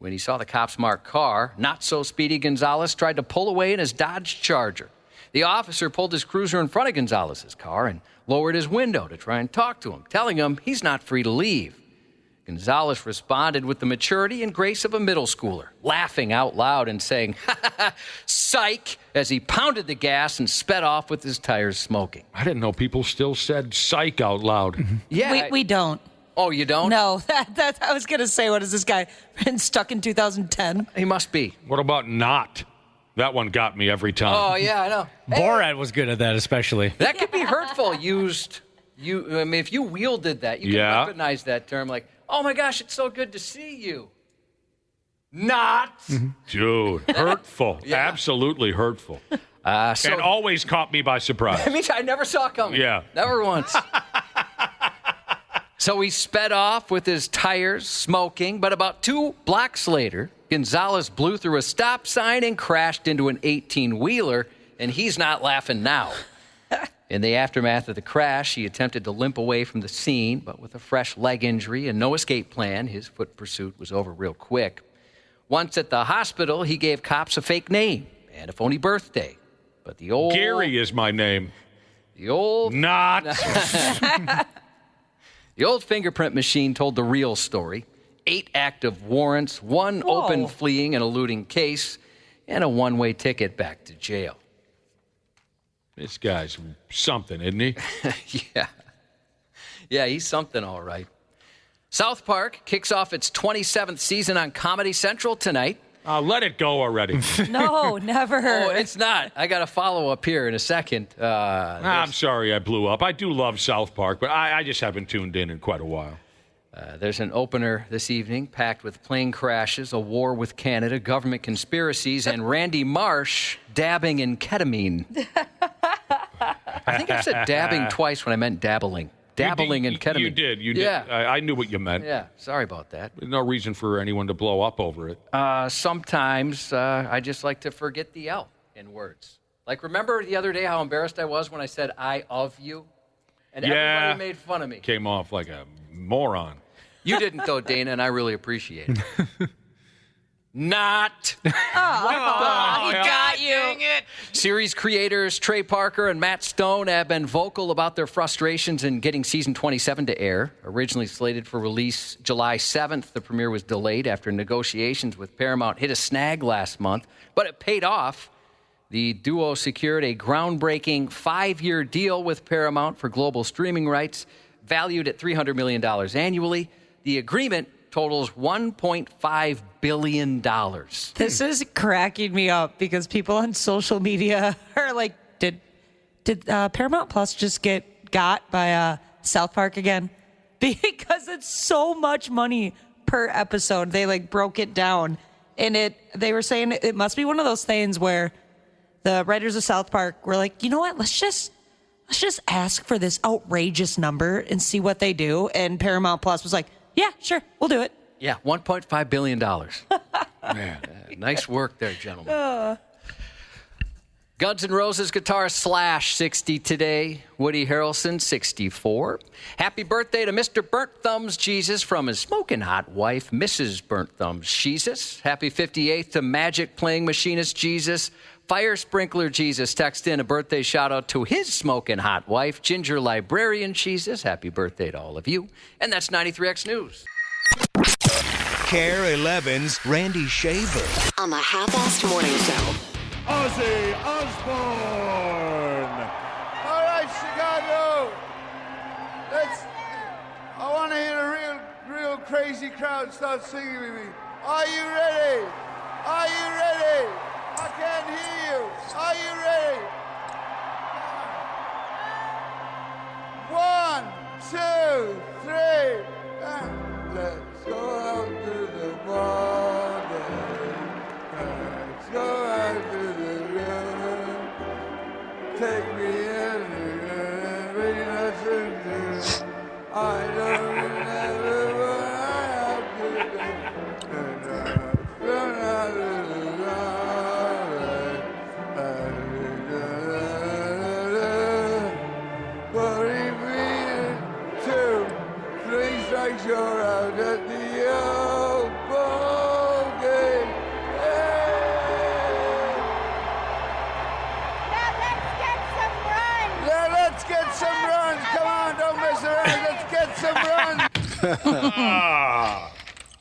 Speaker 8: When he saw the cops' marked car, not-so-speedy Gonzalez tried to pull away in his Dodge Charger. The officer pulled his cruiser in front of Gonzalez's car and lowered his window to try and talk to him, telling him he's not free to leave. Gonzalez responded with the maturity and grace of a middle schooler, laughing out loud and saying, "Ha ha ha, psych," as he pounded the gas and sped off with his tires smoking.
Speaker 7: I didn't know people still said psych out loud.
Speaker 8: Yeah.
Speaker 9: We don't.
Speaker 8: Oh, you don't?
Speaker 9: No, I was going to say, what is this guy been stuck in 2010?
Speaker 8: He must be.
Speaker 7: What about not? That one got me every time.
Speaker 8: Oh, yeah, I know.
Speaker 10: Borat was good at that, especially.
Speaker 8: That could be hurtful used. If you wielded that, you could recognize that term like, "Oh my gosh, it's so good to see you." Not.
Speaker 7: Dude, hurtful. Absolutely hurtful. And always caught me by surprise.
Speaker 8: I never saw it coming.
Speaker 7: Yeah.
Speaker 8: Never once. So he sped off with his tires smoking, but about 2 blocks later, Gonzalez blew through a stop sign and crashed into an 18-wheeler, and he's not laughing now. In the aftermath of the crash, he attempted to limp away from the scene, but with a fresh leg injury and no escape plan, his foot pursuit was over real quick. Once at the hospital, he gave cops a fake name and a phony birthday. But the old...
Speaker 7: Gary is my name.
Speaker 8: The old...
Speaker 7: Not.
Speaker 8: The old fingerprint machine told the real story. 8 active warrants, 1 open fleeing and eluding case, and a one-way ticket back to jail.
Speaker 7: This guy's something, isn't he?
Speaker 8: Yeah. Yeah, he's something, all right. South Park kicks off its 27th season on Comedy Central tonight.
Speaker 7: Let it go already.
Speaker 9: No, never.
Speaker 8: Oh, it's not. I got a follow-up here in a second.
Speaker 7: I'm sorry I blew up. I do love South Park, but I just haven't tuned in quite a while.
Speaker 8: There's an opener this evening packed with plane crashes, a war with Canada, government conspiracies, and Randy Marsh dabbing in ketamine. I think I said dabbing twice when I meant dabbling. Dabbling in ketamine.
Speaker 7: You did.
Speaker 8: Yeah.
Speaker 7: I knew what you meant.
Speaker 8: Yeah, sorry about that.
Speaker 7: There's no reason for anyone to blow up over it.
Speaker 8: Sometimes I just like to forget the L in words. Like, remember the other day how embarrassed I was when I said I of you? And everybody made fun of me.
Speaker 7: Came off like a moron.
Speaker 8: You didn't, though, Dana, and I really appreciate it. Not.
Speaker 9: He got you.
Speaker 8: Dang it. Series creators Trey Parker and Matt Stone have been vocal about their frustrations in getting season 27 to air. Originally slated for release July 7th, the premiere was delayed after negotiations with Paramount hit a snag last month, but it paid off. The duo secured a groundbreaking 5-year deal with Paramount for global streaming rights, valued at $300 million annually. The agreement totals $1.5 billion.
Speaker 9: This is cracking me up because people on social media are like, did Paramount Plus just get got by South Park again? Because it's so much money per episode. They broke it down, and they were saying it must be one of those things where the writers of South Park were like, you know what, let's just ask for this outrageous number and see what they do. And Paramount Plus was like, yeah, sure, we'll do it.
Speaker 8: Yeah, $1.5 billion. Man, nice work there, gentlemen. Guns N' Roses guitarist Slash, 60 today. Woody Harrelson, 64. Happy birthday to Mr. Burnt Thumbs Jesus from his smoking hot wife, Mrs. Burnt Thumbs Jesus. Happy 58th to Magic Playing Machinist Jesus. Fire Sprinkler Jesus text in a birthday shout-out to his smoking hot wife, Ginger Librarian Jesus. Happy birthday to all of you. And that's 93X News.
Speaker 2: Care 11's Randy Shaver.
Speaker 1: On the Half-Assed Morning Show.
Speaker 11: Ozzy Osbourne.
Speaker 3: All right, Chicago. I want to hear a real crazy crowd start singing with me. Are you ready? Are you ready? I can't hear you. Are you ready? 1, 2, 3, and let's go out to the morning. Let's go out to the river. Take me in and bring us into. I don't remember what I have to do. And run out of the you're out at the old ball game.
Speaker 22: Now let's get some runs.
Speaker 3: Yeah, let's get some runs. Come on, don't mess around. Let's get some runs.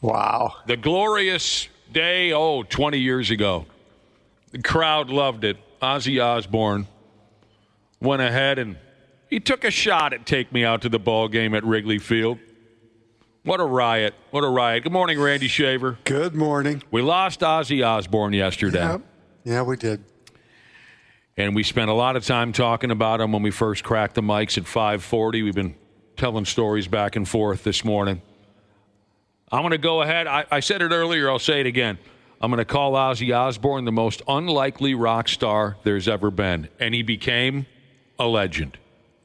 Speaker 7: Wow. The glorious day, 20 years ago. The crowd loved it. Ozzy Osbourne went ahead and he took a shot at Take Me Out to the Ball Game at Wrigley Field. What a riot. What a riot. Good morning, Randy Shaver.
Speaker 12: Good morning.
Speaker 7: We lost Ozzy Osbourne yesterday.
Speaker 12: Yeah, we did.
Speaker 7: And we spent a lot of time talking about him when we first cracked the mics at 5:40. We've been telling stories back and forth this morning. I'm going to go ahead. I said it earlier. I'll say it again. I'm going to call Ozzy Osbourne the most unlikely rock star there's ever been. And he became a legend.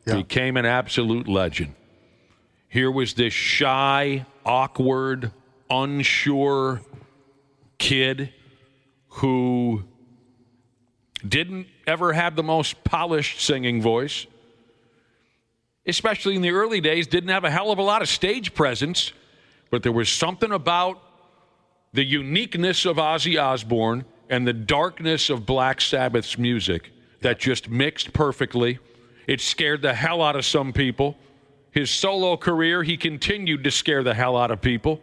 Speaker 7: Yeah. Became an absolute legend. Here was this shy, awkward, unsure kid who didn't ever have the most polished singing voice, especially in the early days, didn't have a hell of a lot of stage presence, but there was something about the uniqueness of Ozzy Osbourne and the darkness of Black Sabbath's music that just mixed perfectly. It scared the hell out of some people. His solo career, he continued to scare the hell out of people,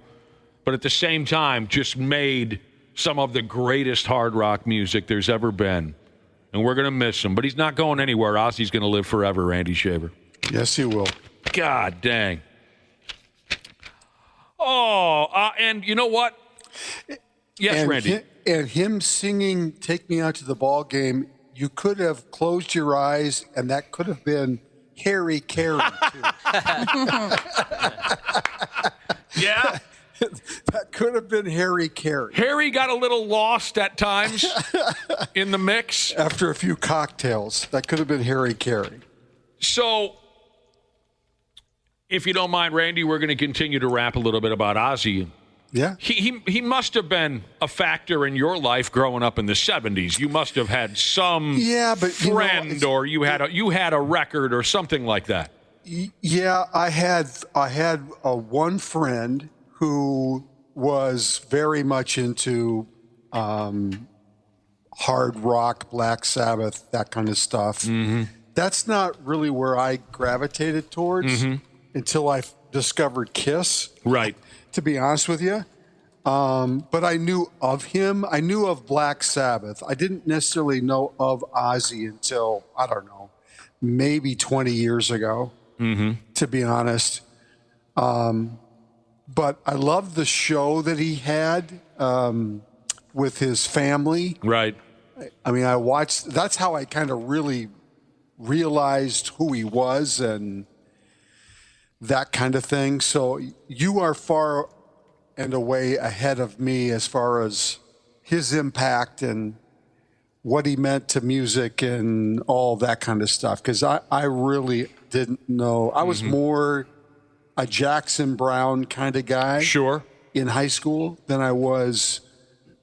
Speaker 7: but at the same time just made some of the greatest hard rock music there's ever been. And we're going to miss him, but he's not going anywhere. Ozzy's going to live forever, Randy Shaver.
Speaker 12: Yes, he will.
Speaker 7: God dang. Oh, and you know what? Yes,
Speaker 12: and
Speaker 7: Randy.
Speaker 12: And him singing "Take Me Out to the Ball Game," you could have closed your eyes, and that could have been Harry Carey, too.
Speaker 7: Yeah.
Speaker 12: That could have been Harry Carey.
Speaker 7: Harry got a little lost at times in the mix.
Speaker 12: After a few cocktails, that could have been Harry Carey.
Speaker 7: So, if you don't mind, Randy, we're going to continue to rap a little bit about Ozzy.
Speaker 12: Yeah.
Speaker 7: He must have been a factor in your life growing up in the 70s. You must have had some friend, or you had a record or something like that.
Speaker 12: Yeah, I had one friend who was very much into hard rock, Black Sabbath, that kind of stuff.
Speaker 7: Mm-hmm.
Speaker 12: That's not really where I gravitated towards until I discovered Kiss.
Speaker 7: Right.
Speaker 12: To be honest with you. But I knew of him. I knew of Black Sabbath. I didn't necessarily know of Ozzy until, I don't know, maybe 20 years ago, to be honest. But I loved the show that he had with his family.
Speaker 7: Right.
Speaker 12: I mean, that's how I kind of really realized who he was and that kind of thing. So you are far and away ahead of me as far as his impact and what he meant to music and all that kind of stuff. Because I really didn't know. I was more a Jackson Brown kind of guy.
Speaker 7: Sure.
Speaker 12: In high school than I was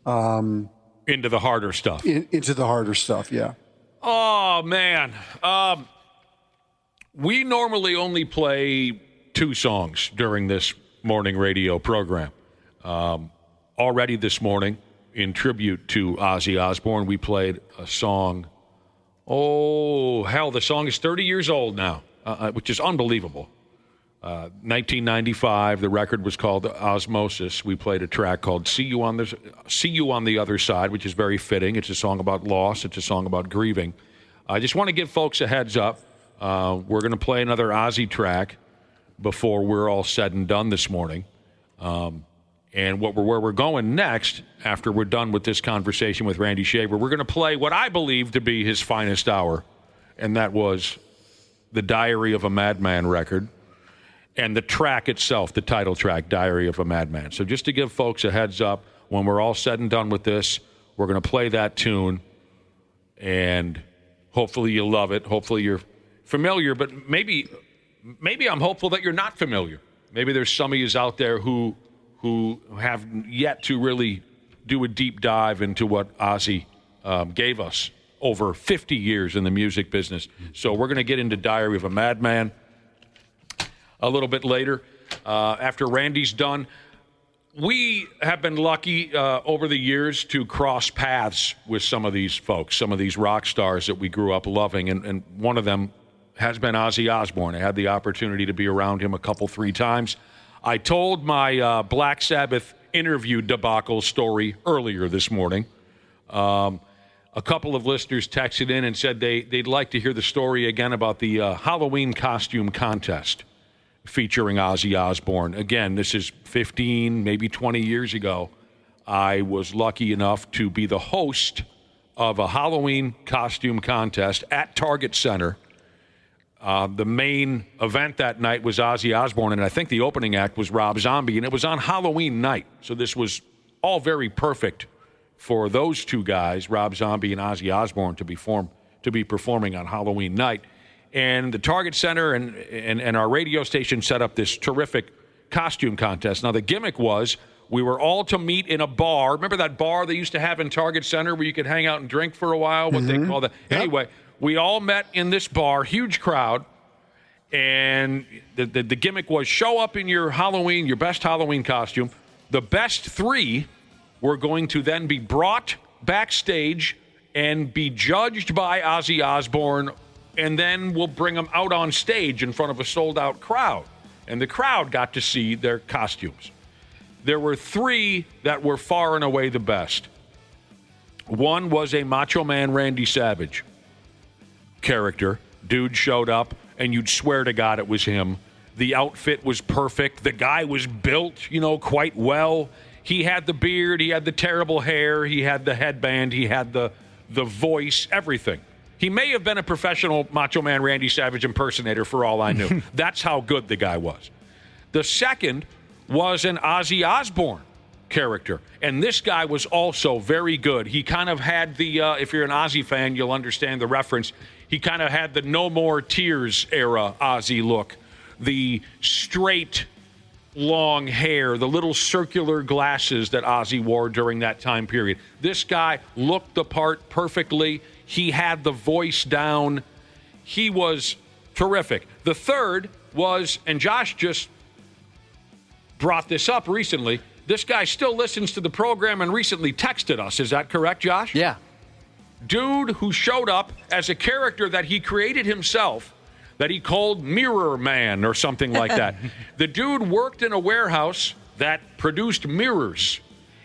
Speaker 7: into the harder stuff.
Speaker 12: Into the harder stuff, yeah.
Speaker 7: Oh, man. We normally only play 2 songs during this morning radio program. Already this morning, in tribute to Ozzy Osbourne, we played a song. Oh, hell, the song is 30 years old now, which is unbelievable. 1995, the record was called Osmosis. We played a track called See You on the Other Side, which is very fitting. It's a song about loss. It's a song about grieving. I just want to give folks a heads up. We're going to play another Ozzy track before we're all said and done this morning. And where we're going next, after we're done with this conversation with Randy Shaver, we're going to play what I believe to be his finest hour, and that was the Diary of a Madman record, and the track itself, the title track, Diary of a Madman. So just to give folks a heads up, when we're all said and done with this, we're going to play that tune, and hopefully you love it. Hopefully you're familiar, but maybe I'm hopeful that you're not familiar. Maybe there's some of you out there who have yet to really do a deep dive into what Ozzy gave us over 50 years in the music business. So we're going to get into Diary of a Madman a little bit later after Randy's done. We have been lucky over the years to cross paths with some of these folks, some of these rock stars that we grew up loving, and one of them has been Ozzy Osbourne. I had the opportunity to be around him 3 times. I told my Black Sabbath interview debacle story earlier this morning. A couple of listeners texted in and said they'd like to hear the story again about the Halloween costume contest featuring Ozzy Osbourne. Again, this is 15, maybe 20 years ago. I was lucky enough to be the host of a Halloween costume contest at Target Center. The main event that night was Ozzy Osbourne, and I think the opening act was Rob Zombie, and it was on Halloween night. So this was all very perfect for those two guys, Rob Zombie and Ozzy Osbourne, to be performing on Halloween night. And the Target Center and our radio station set up this terrific costume contest. Now, the gimmick was we were all to meet in a bar. Remember that bar they used to have in Target Center where you could hang out and drink for a while? What they call that? Yep. Anyway, we all met in this bar, huge crowd. And the gimmick was show up in your best Halloween costume. The best three were going to then be brought backstage and be judged by Ozzy Osbourne, and then we'll bring them out on stage in front of a sold-out crowd. And the crowd got to see their costumes. There were three that were far and away the best. One was a Macho Man Randy Savage character. Dude showed up, and you'd swear to God it was him. The outfit was perfect. The guy was built, quite well. He had the beard. He had the terrible hair. He had the headband. He had the voice, everything. He may have been a professional Macho Man Randy Savage impersonator for all I knew. That's how good the guy was. The second was an Ozzy Osbourne character, and this guy was also very good. He kind of had the, if you're an Ozzy fan, you'll understand the reference. He kind of had the No More Tears era Ozzy look. The straight, long hair, the little circular glasses that Ozzy wore during that time period. This guy looked the part perfectly. He had the voice down. He was terrific. The third was, and Josh just brought this up recently, this guy still listens to the program and recently texted us. Is that correct, Josh?
Speaker 8: Yeah.
Speaker 7: Dude who showed up as a character that he created himself, that he called Mirror Man or something like that. The dude worked in a warehouse that produced mirrors,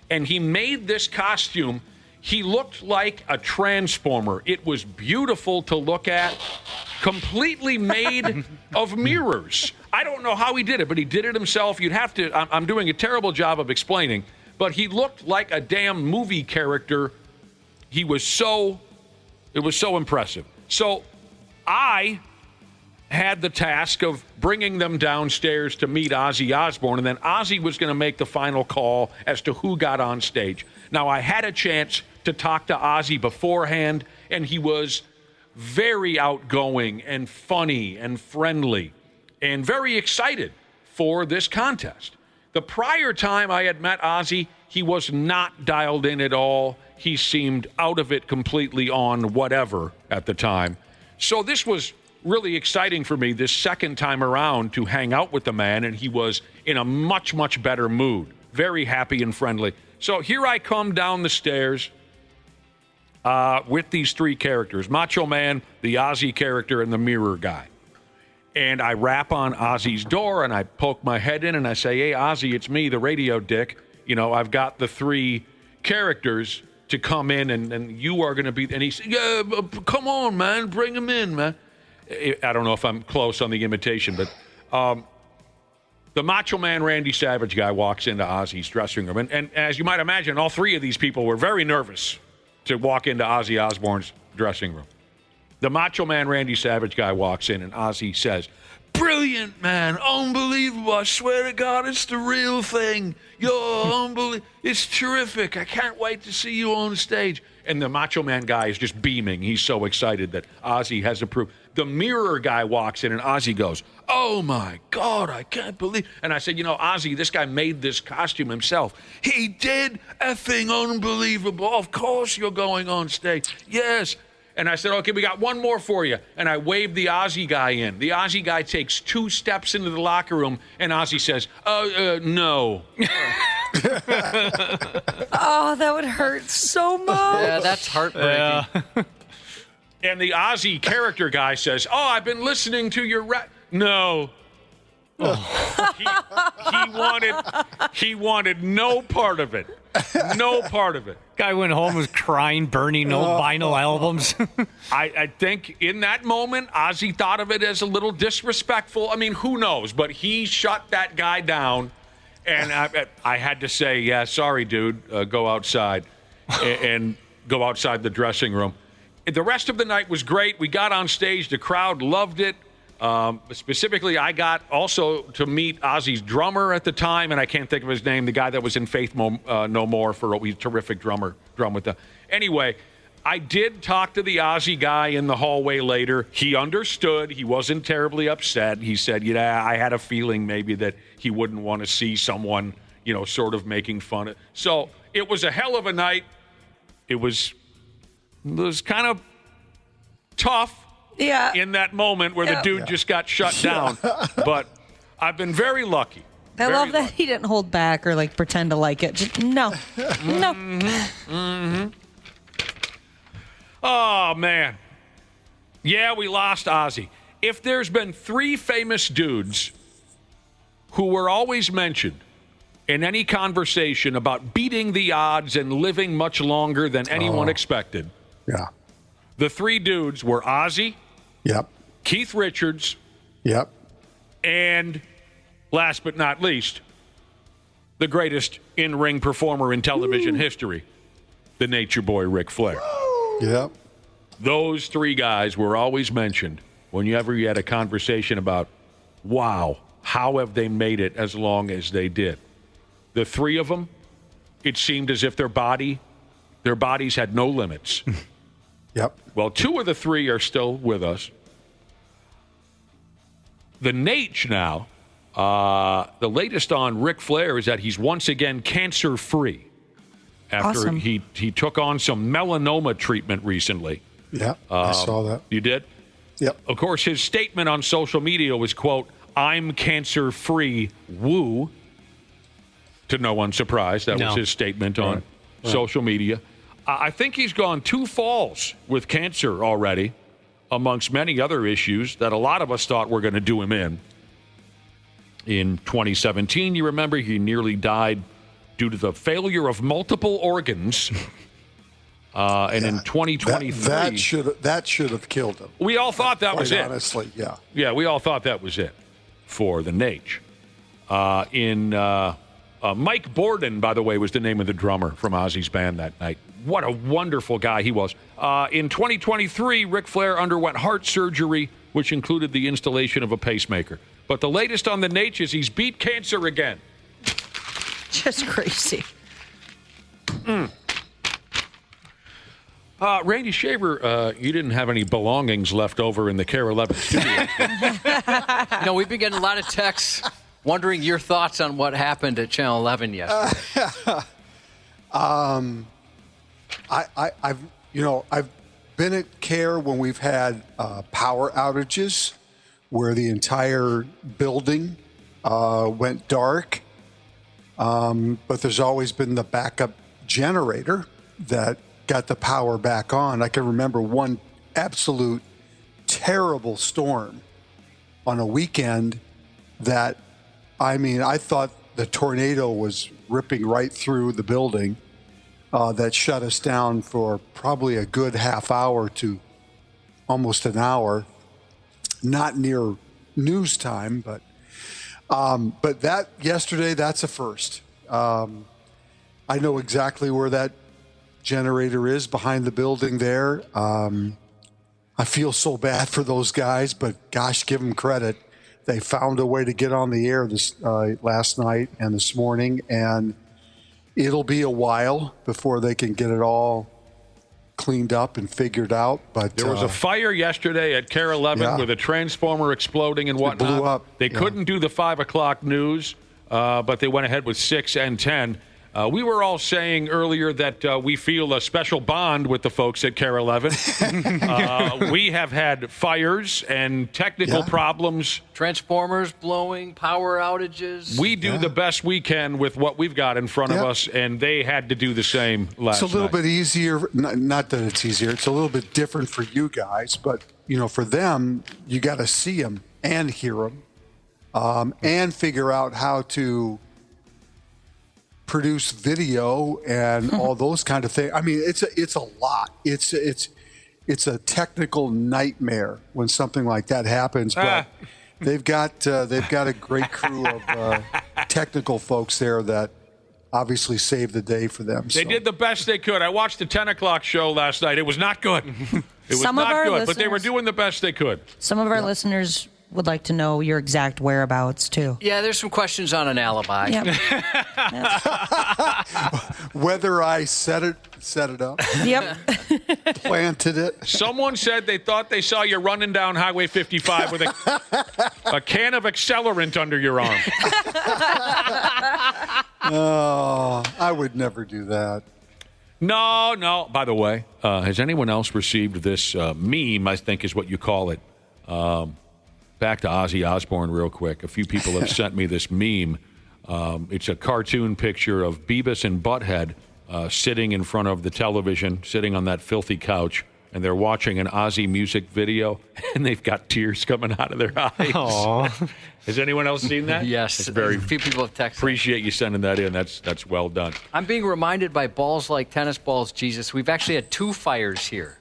Speaker 7: and he made this costume. He looked like a transformer. It was beautiful to look at, completely made of mirrors. I don't know how he did it, but he did it himself. You'd have to, I'm doing a terrible job of explaining, but he looked like a damn movie character. It was so impressive. So I had the task of bringing them downstairs to meet Ozzy Osbourne, and then Ozzy was going to make the final call as to who got on stage. Now, I had a chance to talk to Ozzy beforehand, and he was very outgoing and funny and friendly and very excited for this contest. The prior time I had met Ozzy, he was not dialed in at all. He seemed out of it completely on whatever at the time. So this was really exciting for me this second time around to hang out with the man, and he was in a much, much better mood, very happy and friendly. So here I come down the stairs with these three characters, Macho Man, the Ozzy character, and the Mirror guy. And I rap on Ozzy's door, and I poke my head in, and I say, hey, Ozzy, it's me, the radio dick. I've got the three characters to come in, and you are going to be... And he said, yeah, come on, man, bring them in, man. I don't know if I'm close on the imitation, but the Macho Man Randy Savage guy walks into Ozzy's dressing room. And as you might imagine, all three of these people were very nervous to walk into Ozzy Osbourne's dressing room. The Macho Man Randy Savage guy walks in, and Ozzy says, brilliant, man, unbelievable, I swear to God, it's the real thing. You're unbelievable. It's terrific. I can't wait to see you on stage. And the Macho Man guy is just beaming. He's so excited that Ozzy has approved. The Mirror guy walks in, and Ozzy goes, oh, my God, I can't believe. And I said, Ozzy, this guy made this costume himself. He did? Effing unbelievable. Of course you're going on stage. Yes. And I said, okay, we got one more for you. And I waved the Ozzy guy in. The Ozzy guy takes 2 steps into the locker room, and Ozzy says, no.
Speaker 9: Oh, that would hurt so much.
Speaker 8: Yeah, that's heartbreaking.
Speaker 7: Yeah. And the Ozzy character guy says, oh, I've been listening to your rap. No. Oh. He wanted no part of it. No part of it.
Speaker 10: Guy went home, was crying, burning old vinyl albums.
Speaker 7: I think in that moment, Ozzy thought of it as a little disrespectful. I mean, who knows? But he shut that guy down. And I had to say, yeah, sorry, dude, go outside and go outside the dressing room. The rest of the night was great. We got on stage. The crowd loved it. Specifically, I got also to meet Ozzy's drummer at the time, and I can't think of his name, the guy that was in Faith No More for a terrific drum with the. Anyway, I did talk to the Ozzy guy in the hallway later. He understood. He wasn't terribly upset. He said, I had a feeling maybe that he wouldn't want to see someone, sort of making fun of. So it was a hell of a night. It was kind of tough.
Speaker 9: Yeah.
Speaker 7: In that moment where the dude just got shut down. But I've been very lucky.
Speaker 9: I love that he didn't hold back or pretend to like it. Just, no. No.
Speaker 7: Mm-hmm. Oh, man. Yeah, we lost Ozzy. If there's been 3 famous dudes who were always mentioned in any conversation about beating the odds and living much longer than anyone expected.
Speaker 12: Yeah.
Speaker 7: The 3 dudes were Ozzy.
Speaker 12: Yep.
Speaker 7: Keith Richards.
Speaker 12: Yep.
Speaker 7: And last but not least, the greatest in-ring performer in television history, the Nature Boy Ric Flair.
Speaker 12: Yep.
Speaker 7: Those 3 guys were always mentioned whenever you had a conversation about, wow, how have they made it as long as they did? The 3 of them, it seemed as if their bodies had no limits.
Speaker 12: Yep.
Speaker 7: Well, 2 of the 3 are still with us. The Nate now, the latest on Ric Flair is that he's once again cancer-free after he took on some melanoma treatment recently.
Speaker 12: Yeah, I saw that.
Speaker 7: You did?
Speaker 12: Yep.
Speaker 7: Of course, his statement on social media was, quote, "I'm cancer-free, woo." To no one's surprise, that was his statement on social media. I think he's gone 2 falls with cancer already, amongst many other issues that a lot of us thought were going to do him in. In 2017, you remember, he nearly died due to the failure of multiple organs. And in 2023...
Speaker 12: That should have killed him.
Speaker 7: We all thought that was it.
Speaker 12: Honestly, yeah.
Speaker 7: Yeah, we all thought that was it for the Nate. Mike Borden, by the way, was the name of the drummer from Ozzy's band that night. What a wonderful guy he was. In 2023, Ric Flair underwent heart surgery, which included the installation of a pacemaker. But the latest on the Nate is he's beat cancer again.
Speaker 9: Just crazy.
Speaker 7: Randy Shaver, you didn't have any belongings left over in the Care 11 studio.
Speaker 8: No, we've been getting a lot of texts wondering your thoughts on what happened at Channel 11 yesterday.
Speaker 12: I've been at Care when we've had power outages where the entire building went dark. But there's always been the backup generator that got the power back on. I can remember one absolute terrible storm on a weekend that, I thought the tornado was ripping right through the building. That shut us down for probably a good half hour to almost an hour, not near news time, but that yesterday, that's a first. I know exactly where that generator is behind the building there. I feel so bad for those guys, but gosh, give them credit. They found a way to get on the air this last night and this morning, and it'll be a while before they can get it all cleaned up and figured out. But
Speaker 7: there was a fire yesterday at Care 11 with a transformer exploding and whatnot.
Speaker 12: It blew up.
Speaker 7: They couldn't do the 5 o'clock news, but they went ahead with 6 and 10. We were all saying earlier that we feel a special bond with the folks at Care 11. We have had fires and technical problems.
Speaker 8: Transformers blowing, power outages.
Speaker 7: We do the best we can with what we've got in front of us, and they had to do the same last night.
Speaker 12: It's a little bit easier. Not that it's easier. It's a little bit different for you guys, but, for them, you got to see them and hear them and figure out how to produce video and all those kind of things. It's a lot. It's a technical nightmare when something like that happens. But they've got a great crew of technical folks there that obviously saved the day for them.
Speaker 7: They did the best they could. I watched the 10 o'clock show last night. It was not good. It was not good, but they were doing the best they could.
Speaker 9: Some of our listeners would like to know your exact whereabouts, too.
Speaker 8: Yeah, there's some questions on an alibi.
Speaker 9: Yep.
Speaker 12: Whether I set it up.
Speaker 9: Yep.
Speaker 12: Planted it.
Speaker 7: Someone said they thought they saw you running down Highway 55 with a can of accelerant under your arm.
Speaker 12: Oh, I would never do that.
Speaker 7: No. By the way, has anyone else received this meme, I think is what you call it? Back to Ozzy Osbourne real quick. A few people have sent me this meme. It's a cartoon picture of Beavis and Butthead sitting in front of the television, sitting on that filthy couch, and they're watching an Ozzy music video, and they've got tears coming out of their eyes.
Speaker 10: Aww.
Speaker 7: Has anyone else seen that?
Speaker 8: Yes.
Speaker 7: It's very.
Speaker 8: A few people have texted.
Speaker 7: Appreciate you sending that in. That's well done.
Speaker 8: I'm being reminded by balls like tennis balls, Jesus. We've actually had 2 fires here.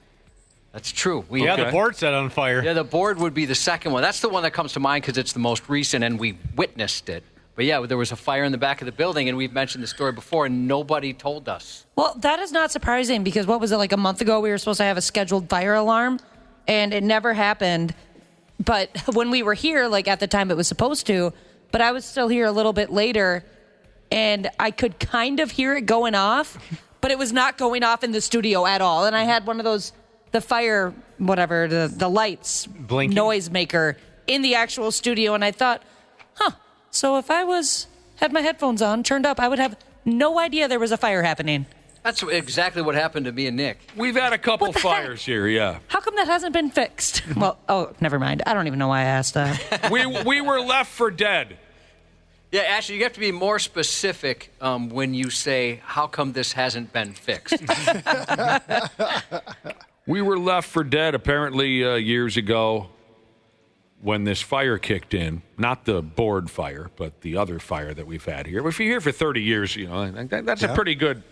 Speaker 8: That's true.
Speaker 10: The board set on fire.
Speaker 8: Yeah, the board would be the second one. That's the one that comes to mind because it's the most recent, and we witnessed it. But yeah, there was a fire in the back of the building, and we've mentioned the story before, and nobody told us.
Speaker 9: Well, that is not surprising because what was it, like a month ago we were supposed to have a scheduled fire alarm, and it never happened. But when we were here, like at the time it was supposed to, but I was still here a little bit later, and I could kind of hear it going off, but it was not going off in the studio at all. And I had one of those, the fire, whatever, the lights,
Speaker 10: blinking
Speaker 9: noisemaker in the actual studio, and I thought, so if I had my headphones on, turned up, I would have no idea there was a fire happening.
Speaker 8: That's exactly what happened to me and Nick.
Speaker 7: We've had a couple fires here, yeah.
Speaker 9: How come that hasn't been fixed? Well, never mind. I don't even know why I asked that.
Speaker 7: We were left for dead.
Speaker 8: Yeah, actually, you have to be more specific when you say, how come this hasn't been fixed?
Speaker 7: We were left for dead apparently years ago when this fire kicked in. Not the board fire, but the other fire that we've had here. If you're here for 30 years, that's a pretty good...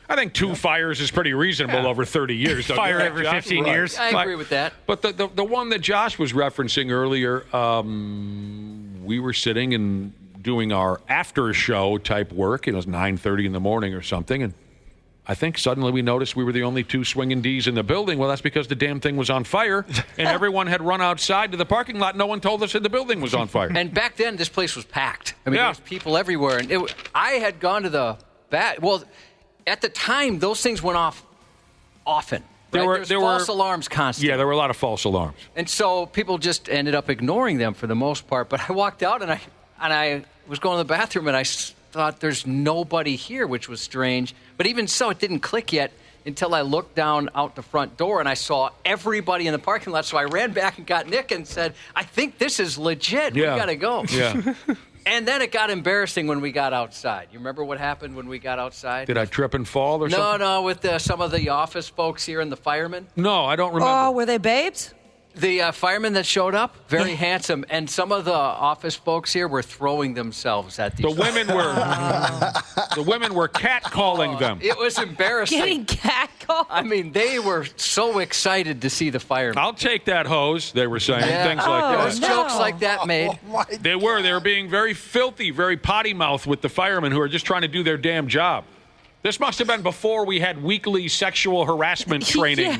Speaker 7: I think 2 fires is pretty reasonable over 30 years.
Speaker 10: Fire every 15 years.
Speaker 8: I agree with that.
Speaker 7: But the one that Josh was referencing earlier, we were sitting and doing our after show type work. It was 9:30 in the morning or something, and I think suddenly we noticed we were the only 2 swinging Ds in the building. Well, that's because the damn thing was on fire, and everyone had run outside to the parking lot. No one told us that the building was on fire.
Speaker 8: And back then, this place was packed. I mean, there was people everywhere. And I had gone to the back. Well, at the time, those things went off often. There were false alarms constantly.
Speaker 7: Yeah, there were a lot of false alarms.
Speaker 8: And so people just ended up ignoring them for the most part. But I walked out, and I was going to the bathroom, and I thought there's nobody here, which was strange. But even so, it didn't click yet until I looked down out the front door, and I saw everybody in the parking lot. So I ran back and got Nick and said, I think this is legit.
Speaker 7: Yeah.
Speaker 8: We got to go.
Speaker 7: Yeah.
Speaker 8: And then it got embarrassing when we got outside. You remember what happened when we got outside?
Speaker 7: Did I trip and fall or something?
Speaker 8: No, with some of the office folks here and the firemen.
Speaker 7: No, I don't remember.
Speaker 9: Oh, were they babes?
Speaker 8: The firemen that showed up, very handsome, and some of the office folks here were throwing themselves at these.
Speaker 7: The women were catcalling them.
Speaker 8: It was embarrassing.
Speaker 9: Getting catcalled?
Speaker 8: I mean, they were so excited to see the firemen.
Speaker 7: I'll take that hose, they were saying. Things like that.
Speaker 8: There was jokes like that made.
Speaker 7: They were being very filthy, very potty mouthed with the firemen who are just trying to do their damn job. This must have been before we had weekly sexual harassment training.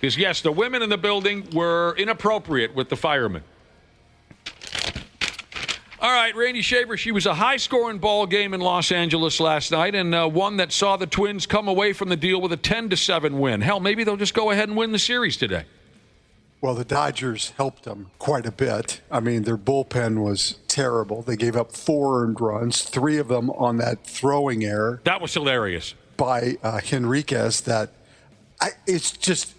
Speaker 7: Because, yes, the women in the building were inappropriate with the firemen. All right, Randy Shaver, she was a high-scoring ball game in Los Angeles last night, and one that saw the Twins come away from the deal with a 10-7 win. Hell, maybe they'll just go ahead and win the series today.
Speaker 12: Well, the Dodgers helped them quite a bit. I mean, their bullpen was terrible. They gave up 4 earned runs, 3 of them on that throwing error.
Speaker 7: That was hilarious.
Speaker 12: By Henriquez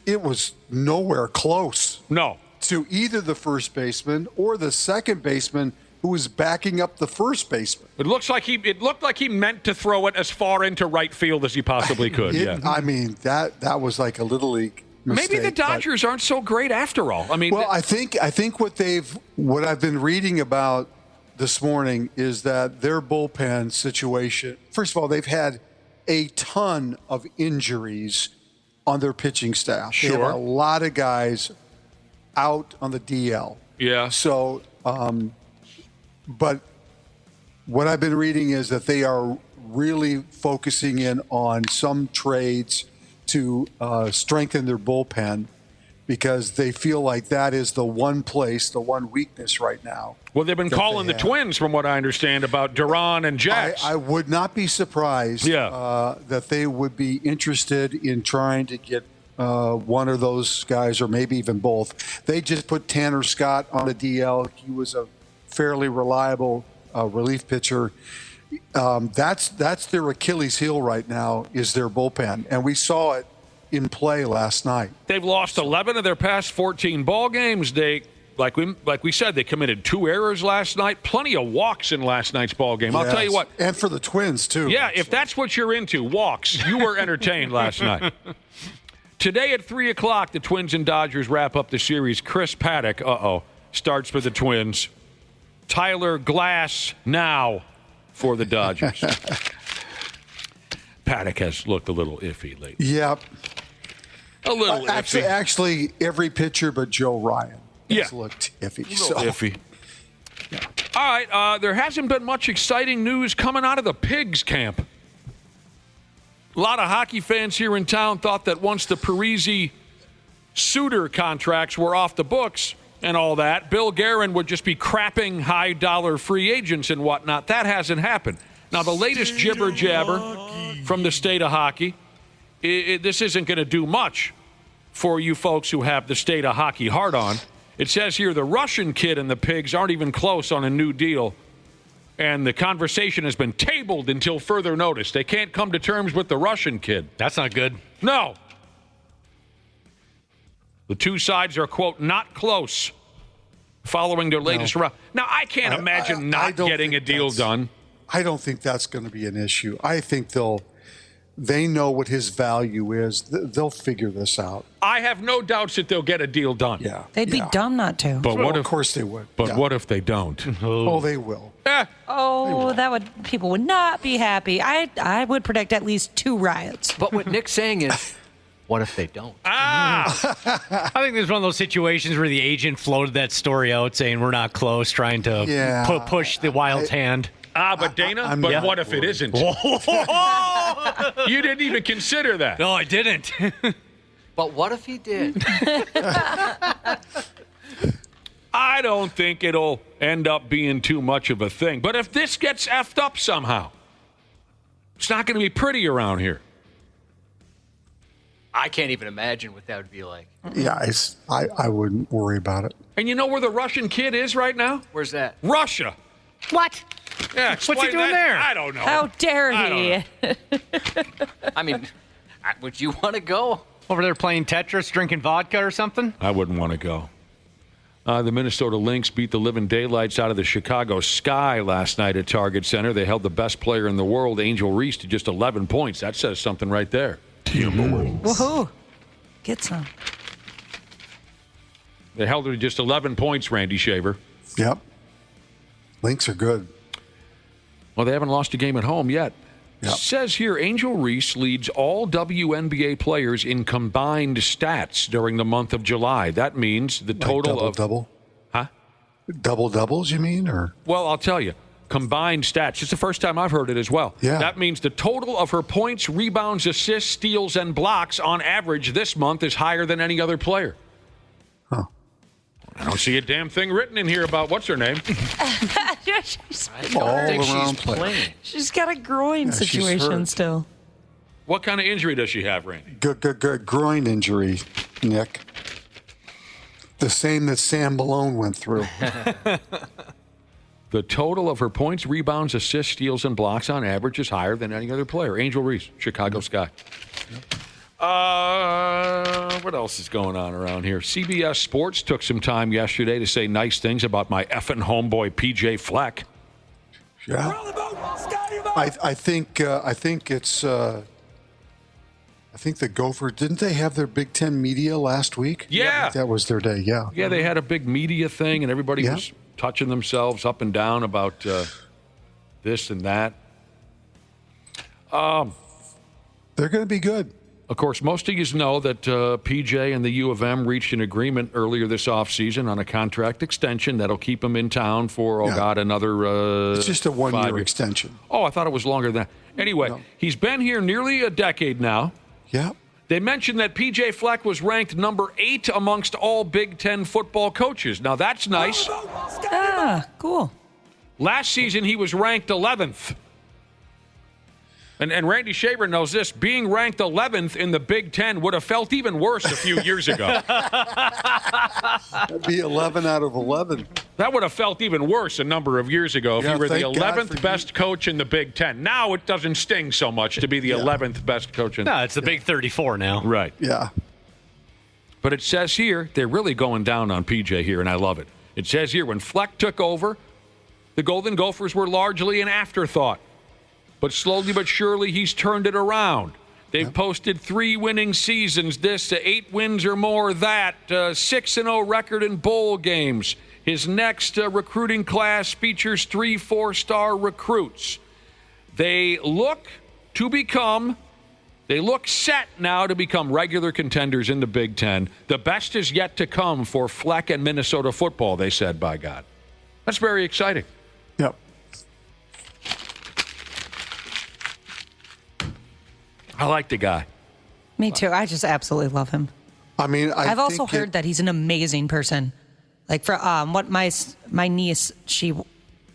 Speaker 12: it was nowhere close.
Speaker 7: No.
Speaker 12: To either the first baseman or the second baseman who was backing up the first baseman.
Speaker 7: It looked like he meant to throw it as far into right field as he possibly could.
Speaker 12: I mean, that was like a little league mistake.
Speaker 7: Maybe the Dodgers aren't so great after all. I mean,
Speaker 12: well, I think what I've been reading about this morning is that their bullpen situation. First of all, they've had a ton of injuries on their pitching staff.
Speaker 7: Sure.
Speaker 12: They have a lot of guys out on the DL.
Speaker 7: Yeah.
Speaker 12: So, but what I've been reading is that they are really focusing in on some trades to strengthen their bullpen. because they feel like that is the one place, the one weakness right now.
Speaker 7: Well, they've been calling the Twins, from what I understand, about Duran and Jax.
Speaker 12: I would not be surprised that they would be interested in trying to get one of those guys, or maybe even both. They just put Tanner Scott on the DL. He was a fairly reliable relief pitcher. That's their Achilles heel right now, is their bullpen, and we saw it in play last night.
Speaker 7: They've lost 11 of their past 14 ball games. They, like we said, they committed 2 errors last night. Plenty of walks in last night's ball game. I'll tell you what.
Speaker 12: And for the Twins, too.
Speaker 7: Yeah, if that's what you're into, walks. You were entertained last night. Today at 3 o'clock, the Twins and Dodgers wrap up the series. Chris Paddock, starts for the Twins. Tyler Glass now for the Dodgers. Paddock has looked a little iffy lately.
Speaker 12: Yep.
Speaker 7: A little iffy.
Speaker 12: Actually, every pitcher but Joe Ryan has looked iffy.
Speaker 7: Iffy. Yeah. All right, there hasn't been much exciting news coming out of the Pigs camp. A lot of hockey fans here in town thought that once the Parisi Suter contracts were off the books and all that, Bill Guerin would just be crapping high-dollar free agents and whatnot. That hasn't happened. Now, the latest jibber-jabber from the state of hockey, this isn't going to do much for you folks who have the state of hockey hard on. It says here the Russian kid and the Pigs aren't even close on a new deal, and the conversation has been tabled until further notice. They can't come to terms with the Russian kid.
Speaker 10: That's not good.
Speaker 7: No. The two sides are, quote, not close following their latest round. Now, I can't imagine not getting a deal done.
Speaker 12: I don't think that's going to be an issue. I think they know what his value is. They'll figure this out.
Speaker 7: I have no doubts that they'll get a deal done.
Speaker 12: Yeah.
Speaker 9: They'd be dumb not to.
Speaker 7: But what if,
Speaker 12: of course they would.
Speaker 7: But what if they don't?
Speaker 12: Oh, they will.
Speaker 9: People would not be happy. I would predict at least 2 riots.
Speaker 8: But what Nick's saying is, what if they don't?
Speaker 10: I think there's one of those situations where the agent floated that story out saying we're not close, trying to push the Wild's hand.
Speaker 7: But Dana, what if it isn't? You didn't even consider that.
Speaker 10: No, I didn't.
Speaker 8: But what if he did?
Speaker 7: I don't think it'll end up being too much of a thing. But if this gets effed up somehow, it's not going to be pretty around here.
Speaker 8: I can't even imagine what that would be like.
Speaker 12: Yeah, I wouldn't worry about it.
Speaker 7: And you know where the Russian kid is right now?
Speaker 8: Where's that?
Speaker 7: Russia.
Speaker 9: What?
Speaker 7: Yeah,
Speaker 10: what's he
Speaker 7: explain
Speaker 10: doing
Speaker 7: that.
Speaker 10: there?
Speaker 7: I don't know.
Speaker 9: How dare he?
Speaker 8: I mean, would you want to go?
Speaker 10: Over there playing Tetris, drinking vodka or something?
Speaker 7: I wouldn't want to go. The Minnesota Lynx beat the living daylights out of the Chicago Sky last night at Target Center. They held the best player in the world, Angel Reese, to just 11 points. That says something right there.
Speaker 9: Woohoo. Get some.
Speaker 7: They held her to just 11 points, Randy Shaver.
Speaker 12: Yep. Lynx are good.
Speaker 7: Well, they haven't lost a game at home yet.
Speaker 12: Yep.
Speaker 7: It says here, Angel Reese leads all WNBA players in combined stats during the month of July. That means the total of...
Speaker 12: Double?
Speaker 7: Huh?
Speaker 12: Double-doubles, you mean? Or?
Speaker 7: Well, I'll tell you. Combined stats. It's the first time I've heard it as well.
Speaker 12: Yeah.
Speaker 7: That means the total of her points, rebounds, assists, steals, and blocks on average this month is higher than any other player.
Speaker 12: Huh.
Speaker 7: I don't see a damn thing written in here about what's her name.
Speaker 12: All-around player.
Speaker 9: She's got a groin situation still.
Speaker 7: What kind of injury does she have, Randy?
Speaker 12: Good groin injury, Nick. The same that Sam Malone went through.
Speaker 7: The total of her points, rebounds, assists, steals, and blocks on average is higher than any other player. Angel Reese, Chicago Sky. What else is going on around here? CBS Sports took some time yesterday to say nice things about my effing homeboy PJ Fleck.
Speaker 12: Yeah. I think it's. I think the Gophers, didn't they have their Big Ten media last week?
Speaker 7: Yeah.
Speaker 12: That was their day, yeah.
Speaker 7: Yeah, they had a big media thing, and everybody was touching themselves up and down about this and that.
Speaker 12: They're going to be good.
Speaker 7: Of course, most of you know that PJ and the U of M reached an agreement earlier this offseason on a contract extension that'll keep him in town for, another
Speaker 12: it's just a 1-year extension.
Speaker 7: Oh, I thought it was longer than that. Anyway, he's been here nearly a decade now.
Speaker 12: Yeah.
Speaker 7: They mentioned that P.J. Fleck was ranked number 8 amongst all Big Ten football coaches. Now, that's nice.
Speaker 9: Ah, cool.
Speaker 7: Last season, he was ranked 11th. And Randy Shaver knows this. Being ranked 11th in the Big Ten would have felt even worse a few years ago.
Speaker 12: That'd be 11 out of 11.
Speaker 7: That would have felt even worse a number of years ago if you were the 11th best coach in the Big Ten. Now it doesn't sting so much to be the 11th best coach.
Speaker 10: No, it's the Big 34 now.
Speaker 7: Right.
Speaker 12: Yeah.
Speaker 7: But it says here, they're really going down on PJ here, and I love it. It says here, when Fleck took over, the Golden Gophers were largely an afterthought. But slowly but surely, he's turned it around. They've posted 3 winning seasons, this to 8 wins or more, that 6-0 record in bowl games. His next recruiting class features 3 4-star recruits. They look set now to become regular contenders in the Big Ten. The best is yet to come for Fleck and Minnesota football, they said, by God. That's very exciting.
Speaker 12: Yep.
Speaker 7: I like the guy.
Speaker 9: Me too. I just absolutely love him.
Speaker 12: I mean,
Speaker 9: I've also heard that he's an amazing person. Like for what my niece, she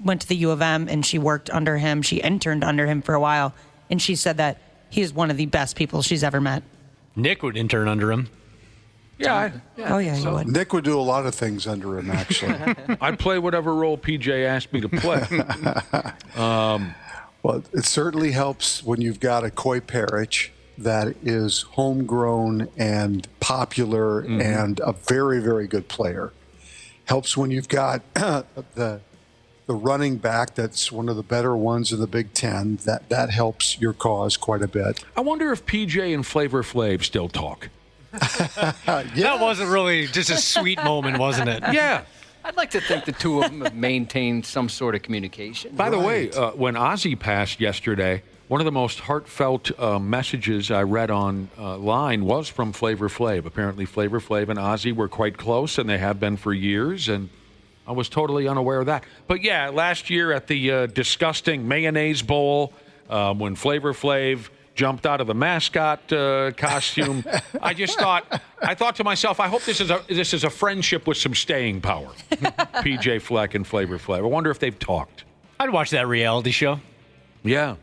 Speaker 9: went to the U of M and she worked under him. She interned under him for a while, and she said that he's one of the best people she's ever met.
Speaker 10: Nick would intern under him.
Speaker 7: Yeah.
Speaker 9: Oh yeah, he would.
Speaker 12: Nick would do a lot of things under him, actually.
Speaker 7: I'd play whatever role PJ asked me to play.
Speaker 12: Well, it certainly helps when you've got a Coy Parrish that is homegrown and popular and a very, very good player. Helps when you've got the running back that's one of the better ones in the Big Ten. That helps your cause quite a bit.
Speaker 7: I wonder if PJ and Flavor Flav still talk.
Speaker 10: That wasn't really just a sweet moment, wasn't it?
Speaker 7: Yeah.
Speaker 8: I'd like to think the two of them have maintained some sort of communication.
Speaker 7: By the way, when Ozzy passed yesterday, one of the most heartfelt messages I read online was from Flavor Flav. Apparently, Flavor Flav and Ozzy were quite close, and they have been for years, and I was totally unaware of that. But yeah, last year at the disgusting Mayonnaise Bowl, when Flavor Flav jumped out of the mascot costume, I thought to myself, I hope this is a friendship with some staying power. PJ Fleck and Flavor Flav. I wonder if they've talked.
Speaker 10: I'd watch that reality show.
Speaker 7: Yeah.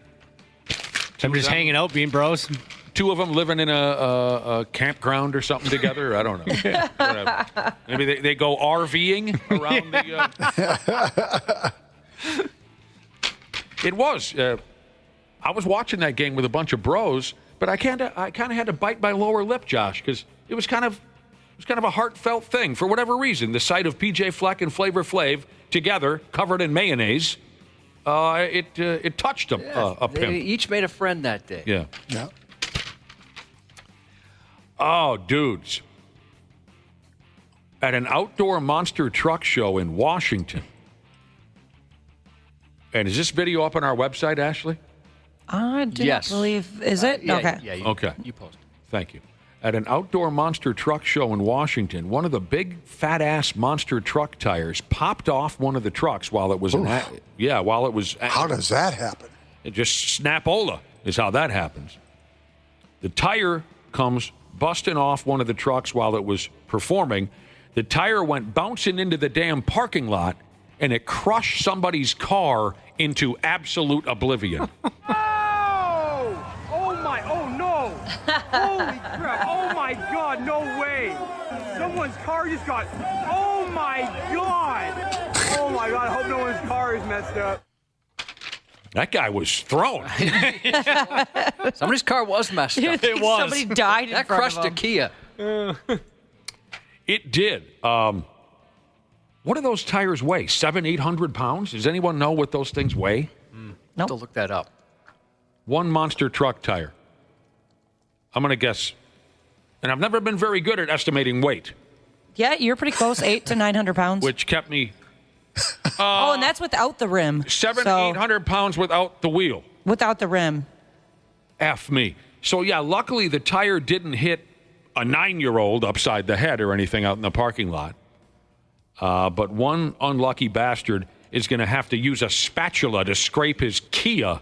Speaker 10: I'm just hanging out, being bros.
Speaker 7: 2 of them living in a campground or something together. I don't know. Whatever. Maybe they go RVing around the... It was... I was watching that game with a bunch of bros, but I kind of had to bite my lower lip, Josh, because it was kind of a heartfelt thing for whatever reason. The sight of PJ Fleck and Flavor Flav together, covered in mayonnaise, it touched them.
Speaker 8: They each made a friend that day.
Speaker 7: Yeah.
Speaker 12: Yeah.
Speaker 7: Oh, dudes! At an outdoor monster truck show in Washington, and is this video up on our website, Ashley?
Speaker 9: I didn't believe. Is it? Okay.
Speaker 8: Yeah,
Speaker 7: Okay.
Speaker 8: You posted.
Speaker 7: Thank you. At an outdoor monster truck show in Washington, one of the big fat-ass monster truck tires popped off one of the trucks while it was
Speaker 12: How does that happen?
Speaker 7: It just snapola is how that happens. The tire comes busting off one of the trucks while it was performing. The tire went bouncing into the damn parking lot, and it crushed somebody's car into absolute oblivion.
Speaker 13: Holy crap. Oh, my God. No way. Someone's car just got... Oh, my God. Oh, my God. I hope no one's car is messed up.
Speaker 7: That guy was thrown.
Speaker 8: Somebody's car was messed up.
Speaker 10: It was.
Speaker 9: Somebody died in
Speaker 8: That
Speaker 9: front
Speaker 8: crushed
Speaker 9: of
Speaker 8: a
Speaker 9: him.
Speaker 8: Kia.
Speaker 7: It did. What do those tires weigh? 700-800 pounds? Does anyone know what those things weigh?
Speaker 8: Nope. To look that up.
Speaker 7: One monster truck tire. I'm going to guess. And I've never been very good at estimating weight.
Speaker 9: Yeah, you're pretty close, 800 to 900 pounds.
Speaker 7: Which kept me...
Speaker 9: and that's without the rim.
Speaker 7: 800 pounds without the wheel.
Speaker 9: Without the rim.
Speaker 7: F me. So, yeah, luckily the tire didn't hit a 9-year-old upside the head or anything out in the parking lot. But one unlucky bastard is going to have to use a spatula to scrape his Kia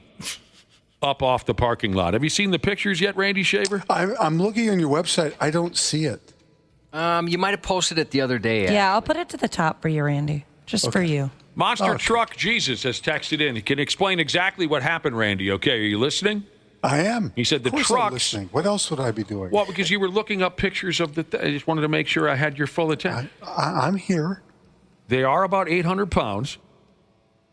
Speaker 7: up off the parking lot. Have you seen the pictures yet, Randy Shaver?
Speaker 12: I'm looking on your website. I don't see it.
Speaker 8: You might have posted it the other day.
Speaker 9: Yeah, I'll put it to the top for you, Randy. Just for you.
Speaker 7: Monster Truck Jesus has texted in. He can explain exactly what happened, Randy. Okay, are you listening?
Speaker 12: I am.
Speaker 7: He said the
Speaker 12: Of course
Speaker 7: trucks.
Speaker 12: I'm listening. What else would I be doing?
Speaker 7: Well, because you were looking up pictures of the. I just wanted to make sure I had your full attention.
Speaker 12: I'm here.
Speaker 7: They are about 800 pounds,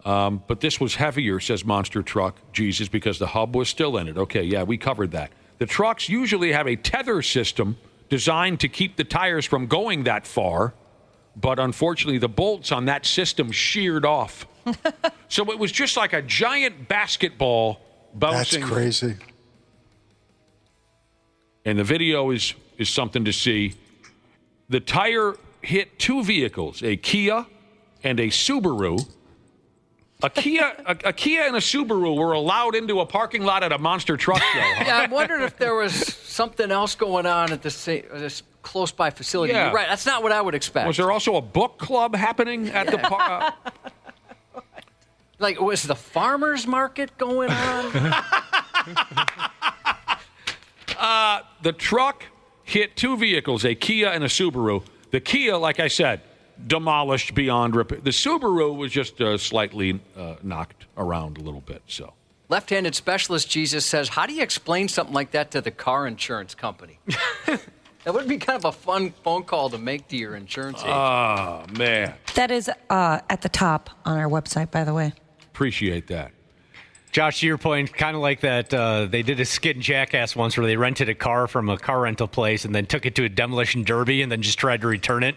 Speaker 7: but this was heavier, says Monster Truck Jesus, because the hub was still in it. Okay, yeah, we covered that. The trucks usually have a tether system designed to keep the tires from going that far, but unfortunately the bolts on that system sheared off. So it was just like a giant basketball bouncing.
Speaker 12: That's crazy.
Speaker 7: And the video is something to see. The tire hit two vehicles, a Kia and a Subaru. A Kia and a Subaru were allowed into a parking lot at a monster truck show. Huh?
Speaker 8: Yeah, I wondered if there was something else going on at this close by facility.
Speaker 7: Yeah.
Speaker 8: You're right. That's not what I would expect.
Speaker 7: Was there also a book club happening at the park?
Speaker 8: Like, was the farmer's market going on?
Speaker 7: The truck hit two vehicles, a Kia and a Subaru. The Kia, like I said, demolished beyond repair. The Subaru was just slightly knocked around a little bit. So,
Speaker 8: Left-handed specialist Jesus says, how do you explain something like that to the car insurance company? That would be kind of a fun phone call to make to your insurance agent.
Speaker 7: Oh, man.
Speaker 9: That is at the top on our website, by the way.
Speaker 7: Appreciate that.
Speaker 10: Josh, to your point, kind of like that, they did a skit in Jackass once where they rented a car from a car rental place and then took it to a demolition derby and then just tried to return it.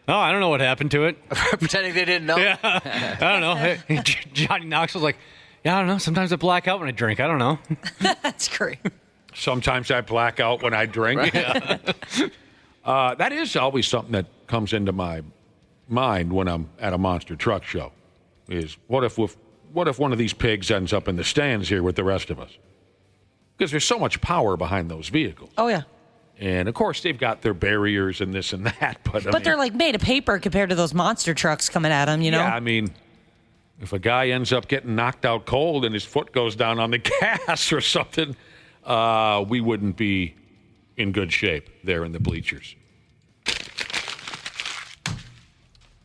Speaker 10: Oh, I don't know what happened to it.
Speaker 8: Pretending they didn't know?
Speaker 10: Yeah, I don't know. Hey, Johnny Knoxville's like, yeah, I don't know. Sometimes I black out when I drink. I don't know.
Speaker 9: That's great.
Speaker 7: Sometimes I black out when I drink. Right. That is always something that comes into my mind when I'm at a monster truck show is what if one of these pigs ends up in the stands here with the rest of us? Because there's so much power behind those vehicles.
Speaker 9: Oh, yeah.
Speaker 7: And, of course, they've got their barriers and this and that. But
Speaker 9: they're like made of paper compared to those monster trucks coming at them, you know?
Speaker 7: Yeah, I mean, if a guy ends up getting knocked out cold and his foot goes down on the gas or something, we wouldn't be in good shape there in the bleachers.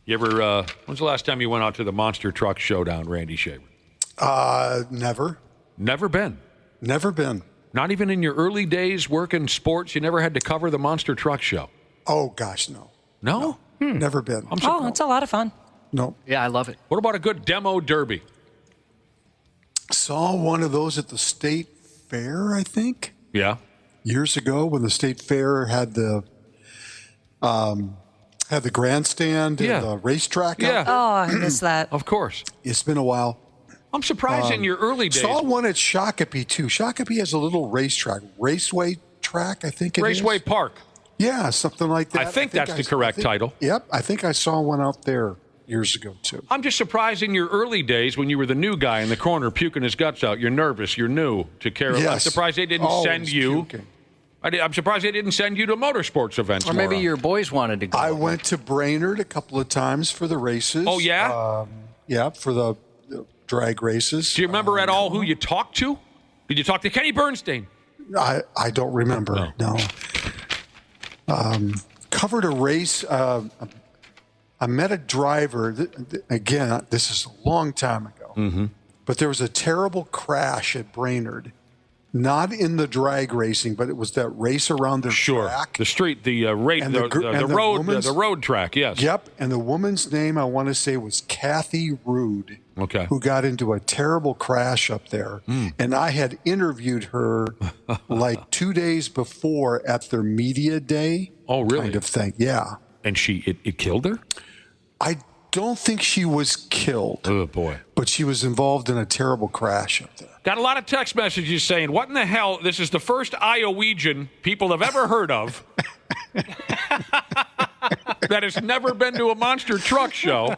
Speaker 7: You ever, when's the last time you went out to the Monster Truck Showdown, Randy Shaver?
Speaker 12: Never.
Speaker 7: Never been?
Speaker 12: Never been.
Speaker 7: Not even in your early days working sports, you never had to cover the Monster Truck Show?
Speaker 12: Oh, gosh, no.
Speaker 7: No?
Speaker 12: Never been.
Speaker 9: It's a lot of fun.
Speaker 12: No.
Speaker 8: Yeah, I love it.
Speaker 7: What about a good demo derby?
Speaker 12: Saw one of those at the state fair, I think.
Speaker 7: Yeah.
Speaker 12: Years ago when the state fair had the grandstand and the racetrack out there.
Speaker 9: Oh, I missed that.
Speaker 7: Of course.
Speaker 12: It's been a while.
Speaker 7: I'm surprised in your early days.
Speaker 12: Saw one at Shakopee, too. Shakopee has a little racetrack. Raceway track, I think it is.
Speaker 7: Raceway Park.
Speaker 12: Yeah, something like that.
Speaker 7: I think that's the correct title.
Speaker 12: Yep, I think I saw one out there years ago, too.
Speaker 7: I'm just surprised in your early days when you were the new guy in the corner puking his guts out. You're nervous. You're new to Carolina.
Speaker 12: Yes.
Speaker 7: I'm surprised they didn't send you.
Speaker 12: Puking.
Speaker 7: I'm surprised they didn't send you to motorsports events.
Speaker 8: Or maybe your boys wanted to go.
Speaker 12: I went to Brainerd a couple of times for the races.
Speaker 7: Oh, yeah?
Speaker 12: Yeah, for the drag races.
Speaker 7: Do you remember at all who you talked to? Did you talk to Kenny Bernstein?
Speaker 12: I don't remember, no. Covered a race. I met a driver. Again, this is a long time ago. But there was a terrible crash at Brainerd. Not in the drag racing, but it was that race around the track.
Speaker 7: The street, the road track, yes.
Speaker 12: Yep, and the woman's name, I want to say, was Kathy Rude.
Speaker 7: Okay.
Speaker 12: Who got into a terrible crash up there. And I had interviewed her like 2 days before at their media day.
Speaker 7: Oh, really?
Speaker 12: Kind of thing, yeah.
Speaker 7: And it killed her?
Speaker 12: I don't think she was killed.
Speaker 7: Oh, boy.
Speaker 12: But she was involved in a terrible crash up there.
Speaker 7: Got a lot of text messages saying, what in the hell? This is the first Iowegian people have ever heard of. that has never been to a monster truck show.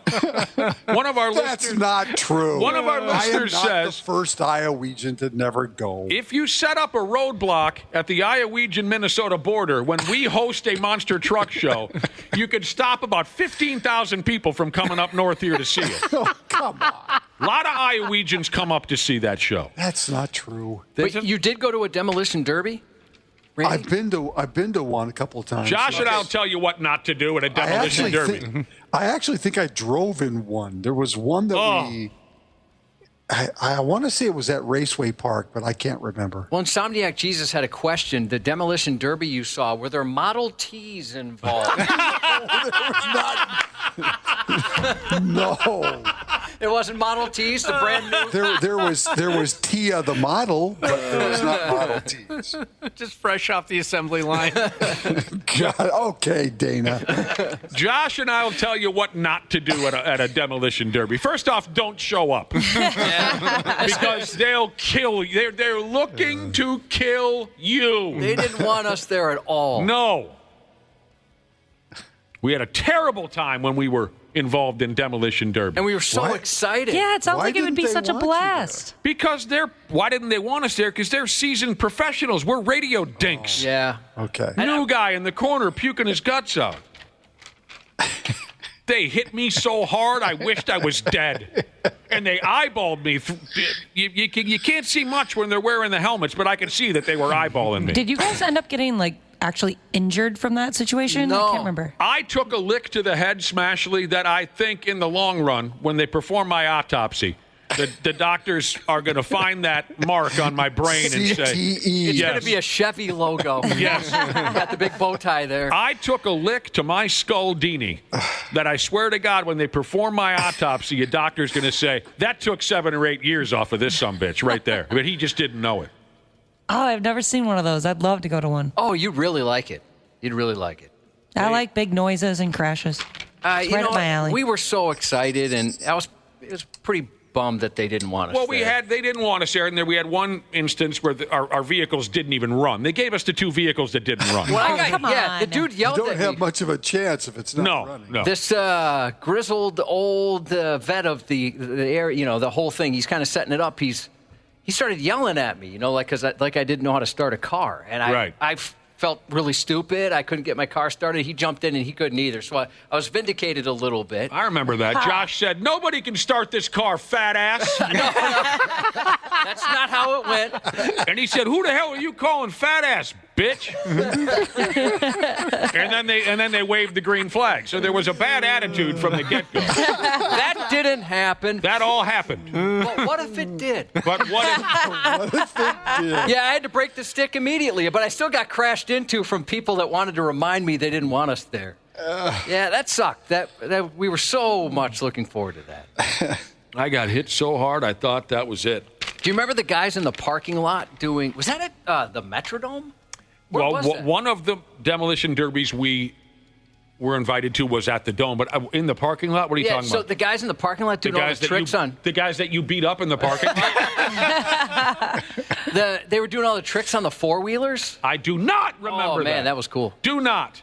Speaker 7: One of our
Speaker 12: That's
Speaker 7: listeners.
Speaker 12: not true.
Speaker 7: One of our listeners
Speaker 12: I am not
Speaker 7: says,
Speaker 12: the first Iowegian to never go.
Speaker 7: if you set up a roadblock at the Iowegian-Minnesota border when we host a monster truck show, you could stop about 15,000 people from coming up north here to see it.
Speaker 12: Oh, come on.
Speaker 7: A lot of Iowegians come up to see that show.
Speaker 12: That's not true.
Speaker 8: But you did go to a demolition derby? Randy?
Speaker 12: I've been to one a couple of times.
Speaker 7: Josh and I'll tell you what not to do at a demolition derby.
Speaker 12: I actually think I drove in one. There was one that I want to say it was at Raceway Park, but I can't remember.
Speaker 8: Well, Insomniac Jesus had a question. The demolition derby you saw, were there Model Ts involved?
Speaker 12: No.
Speaker 8: It wasn't Model Ts, the brand new.
Speaker 12: There was Tia the model, but there was not Model Ts.
Speaker 10: Just fresh off the assembly line.
Speaker 12: God, okay, Dana.
Speaker 7: Josh and I will tell you what not to do at a demolition derby. First off, don't show up. Because they'll kill you. They're looking to kill you.
Speaker 8: They didn't want us there at all.
Speaker 7: No. We had a terrible time when we were involved in demolition derby.
Speaker 8: And we were so excited.
Speaker 9: Yeah, it sounds like it would be such a blast.
Speaker 7: Because why didn't they want us there? Because they're seasoned professionals. We're radio dinks.
Speaker 8: Yeah.
Speaker 12: Okay.
Speaker 7: New guy in the corner puking his guts out. They hit me so hard, I wished I was dead. And they eyeballed me. You can't see much when they're wearing the helmets, but I could see that they were eyeballing me.
Speaker 9: Did you guys end up getting, actually injured from that situation?
Speaker 8: No.
Speaker 9: I can't remember.
Speaker 7: I took a lick to the head, Smashley, that I think in the long run, when they perform my autopsy, the doctors are going to find that mark on my brain and say,
Speaker 8: it's going to be a Chevy logo.
Speaker 7: Yes.
Speaker 8: Got the big bow tie there.
Speaker 7: I took a lick to my skull dini that I swear to God, when they perform my autopsy, a doctor's going to say, that took 7 or 8 years off of this sumbitch right there. But he just didn't know it.
Speaker 9: Oh, I've never seen one of those. I'd love to go to one.
Speaker 8: Oh, you'd really like it. You'd really like it.
Speaker 9: I like big noises and crashes. It's right up my alley.
Speaker 8: We were so excited, and it was pretty bummed that they didn't want us
Speaker 7: Well,
Speaker 8: there.
Speaker 7: they didn't want us there, and then we had one instance where our vehicles didn't even run. They gave us the 2 vehicles that didn't run.
Speaker 8: The dude yelled
Speaker 12: You don't
Speaker 8: at
Speaker 12: have
Speaker 8: me.
Speaker 12: much of a chance if it's not running.
Speaker 7: No.
Speaker 8: This grizzled old vet of the area, the whole thing, he's kind of setting it up. He started yelling at me, because I didn't know how to start a car. And I felt really stupid. I couldn't get my car started. He jumped in and he couldn't either. So I was vindicated a little bit.
Speaker 7: I remember that. Josh said, nobody can start this car, fat ass.
Speaker 8: That's not how it went.
Speaker 7: And he said, who the hell are you calling fat ass, bitch? and then they waved the green flag. So there was a bad attitude from the get-go.
Speaker 8: That didn't happen.
Speaker 7: That all happened.
Speaker 8: But what if it did?
Speaker 7: But what if
Speaker 12: it did?
Speaker 8: Yeah, I had to break the stick immediately, but I still got crashed into from people that wanted to remind me they didn't want us there. Yeah, that sucked. That we were so much looking forward to that.
Speaker 7: I got hit so hard, I thought that was it.
Speaker 8: Do you remember the guys in the parking lot doing? Was that at the Metrodome? Where was that?
Speaker 7: One of the demolition derbies we were invited to was at the Dome, but in the parking lot. What are you talking about?
Speaker 8: So the guys in the parking lot doing all the tricks on
Speaker 7: the guys that you beat up in the parking lot.
Speaker 8: They were doing all the tricks on the 4-wheelers.
Speaker 7: I do not remember that.
Speaker 8: Man, that was cool.
Speaker 7: Do not.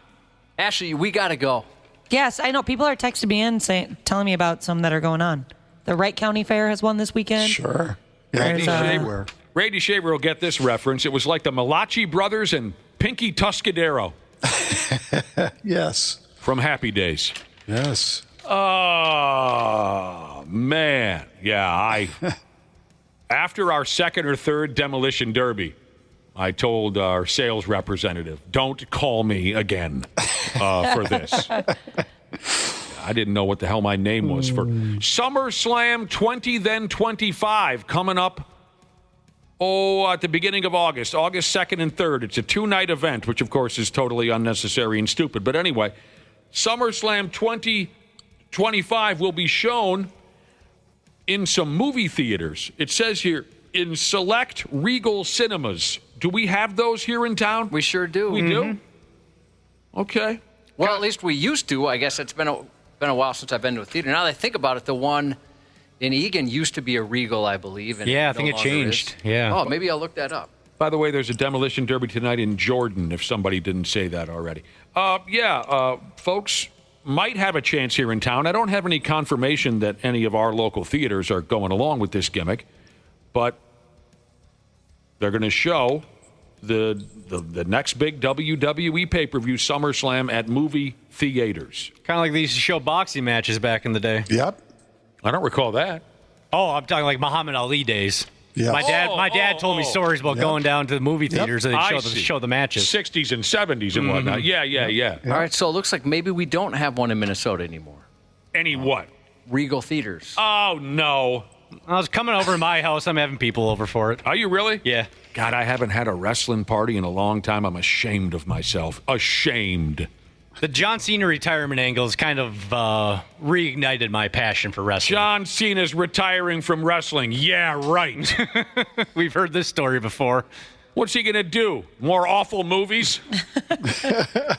Speaker 8: Ashley, we got to go.
Speaker 9: Yes, I know. People are texting me in telling me about some that are going on. The Wright County Fair has one this weekend.
Speaker 12: Sure.
Speaker 7: Randy Shaver will get this reference. It was like the Malachi Brothers and Pinky Tuscadero.
Speaker 12: Yes.
Speaker 7: From Happy Days.
Speaker 12: Yes.
Speaker 7: Oh, man. Yeah, after our second or third demolition derby, I told our sales representative, don't call me again for this. I didn't know what the hell my name was for SummerSlam 20, then 25, coming up, at the beginning of August 2nd and 3rd. It's a 2-night event, which, of course, is totally unnecessary and stupid. But anyway, SummerSlam 2025 will be shown in some movie theaters. It says here, in select Regal cinemas. Do we have those here in town?
Speaker 8: We sure do.
Speaker 7: We do? Okay.
Speaker 8: Well, at least we used to. I guess it's been a while since I've been to a theater. Now that I think about it, the one in Eagan used to be a Regal, I believe. And
Speaker 10: I think it changed.
Speaker 8: Is.
Speaker 10: Yeah.
Speaker 8: Oh, maybe I'll look that up.
Speaker 7: By the way, there's a demolition derby tonight in Jordan, if somebody didn't say that already. Folks, might have a chance here in town. I don't have any confirmation that any of our local theaters are going along with this gimmick, but they're going to show the next big WWE pay-per-view, SummerSlam, at movie theaters.
Speaker 10: Kind of like they used to show boxing matches back in the day.
Speaker 12: Yep.
Speaker 7: I don't recall that.
Speaker 10: Oh, I'm talking like Muhammad Ali days.
Speaker 12: Yeah.
Speaker 10: My dad told me stories about going down to the movie theaters and they'd show the matches.
Speaker 7: 60s and 70s and whatnot. Yeah.
Speaker 8: All right, so it looks like maybe we don't have one in Minnesota anymore.
Speaker 7: Any what?
Speaker 8: Regal Theaters.
Speaker 7: Oh, no.
Speaker 10: I was coming over to my house. I'm having people over for it.
Speaker 7: Are you really?
Speaker 10: Yeah.
Speaker 7: God, I haven't had a wrestling party in a long time. I'm ashamed of myself. Ashamed.
Speaker 10: The John Cena retirement angle has kind of reignited my passion for wrestling.
Speaker 7: John Cena's retiring from wrestling. Yeah, right.
Speaker 10: We've heard this story before.
Speaker 7: What's he going to do? More awful movies?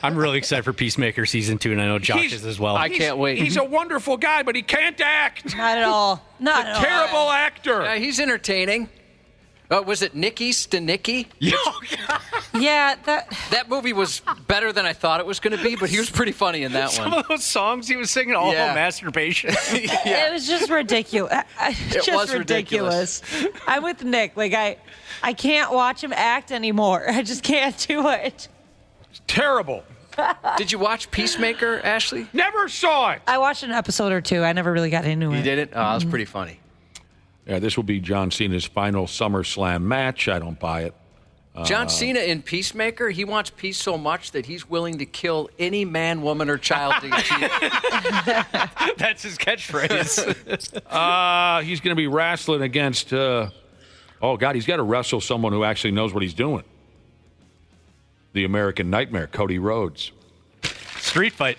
Speaker 10: I'm really excited for Peacemaker Season 2, and I know Josh is as well.
Speaker 8: I can't wait.
Speaker 7: He's a wonderful guy, but he can't act.
Speaker 9: Not at all. Not at all.
Speaker 7: Terrible actor.
Speaker 8: Yeah, he's entertaining. Was it Nikki Stanicki?
Speaker 9: Yeah,
Speaker 8: that movie was better than I thought it was going to be, but he was pretty funny in that one.
Speaker 10: Some of those songs he was singing all about masturbation.
Speaker 9: It was just ridiculous.
Speaker 8: It was ridiculous.
Speaker 9: I'm with Nick. Like I can't watch him act anymore. I just can't do it.
Speaker 7: It's terrible.
Speaker 8: Did you watch Peacemaker, Ashley?
Speaker 7: Never saw it.
Speaker 9: I watched an episode or two. I never really got into it.
Speaker 8: You did it? Oh, it was pretty funny.
Speaker 7: Yeah, this will be John Cena's final SummerSlam match. I don't buy it.
Speaker 8: John Cena in Peacemaker, he wants peace so much that he's willing to kill any man, woman, or child to achieve it.
Speaker 10: That's his catchphrase.
Speaker 7: He's going to be wrestling against, he's got to wrestle someone who actually knows what he's doing. The American Nightmare, Cody Rhodes.
Speaker 10: Street fight.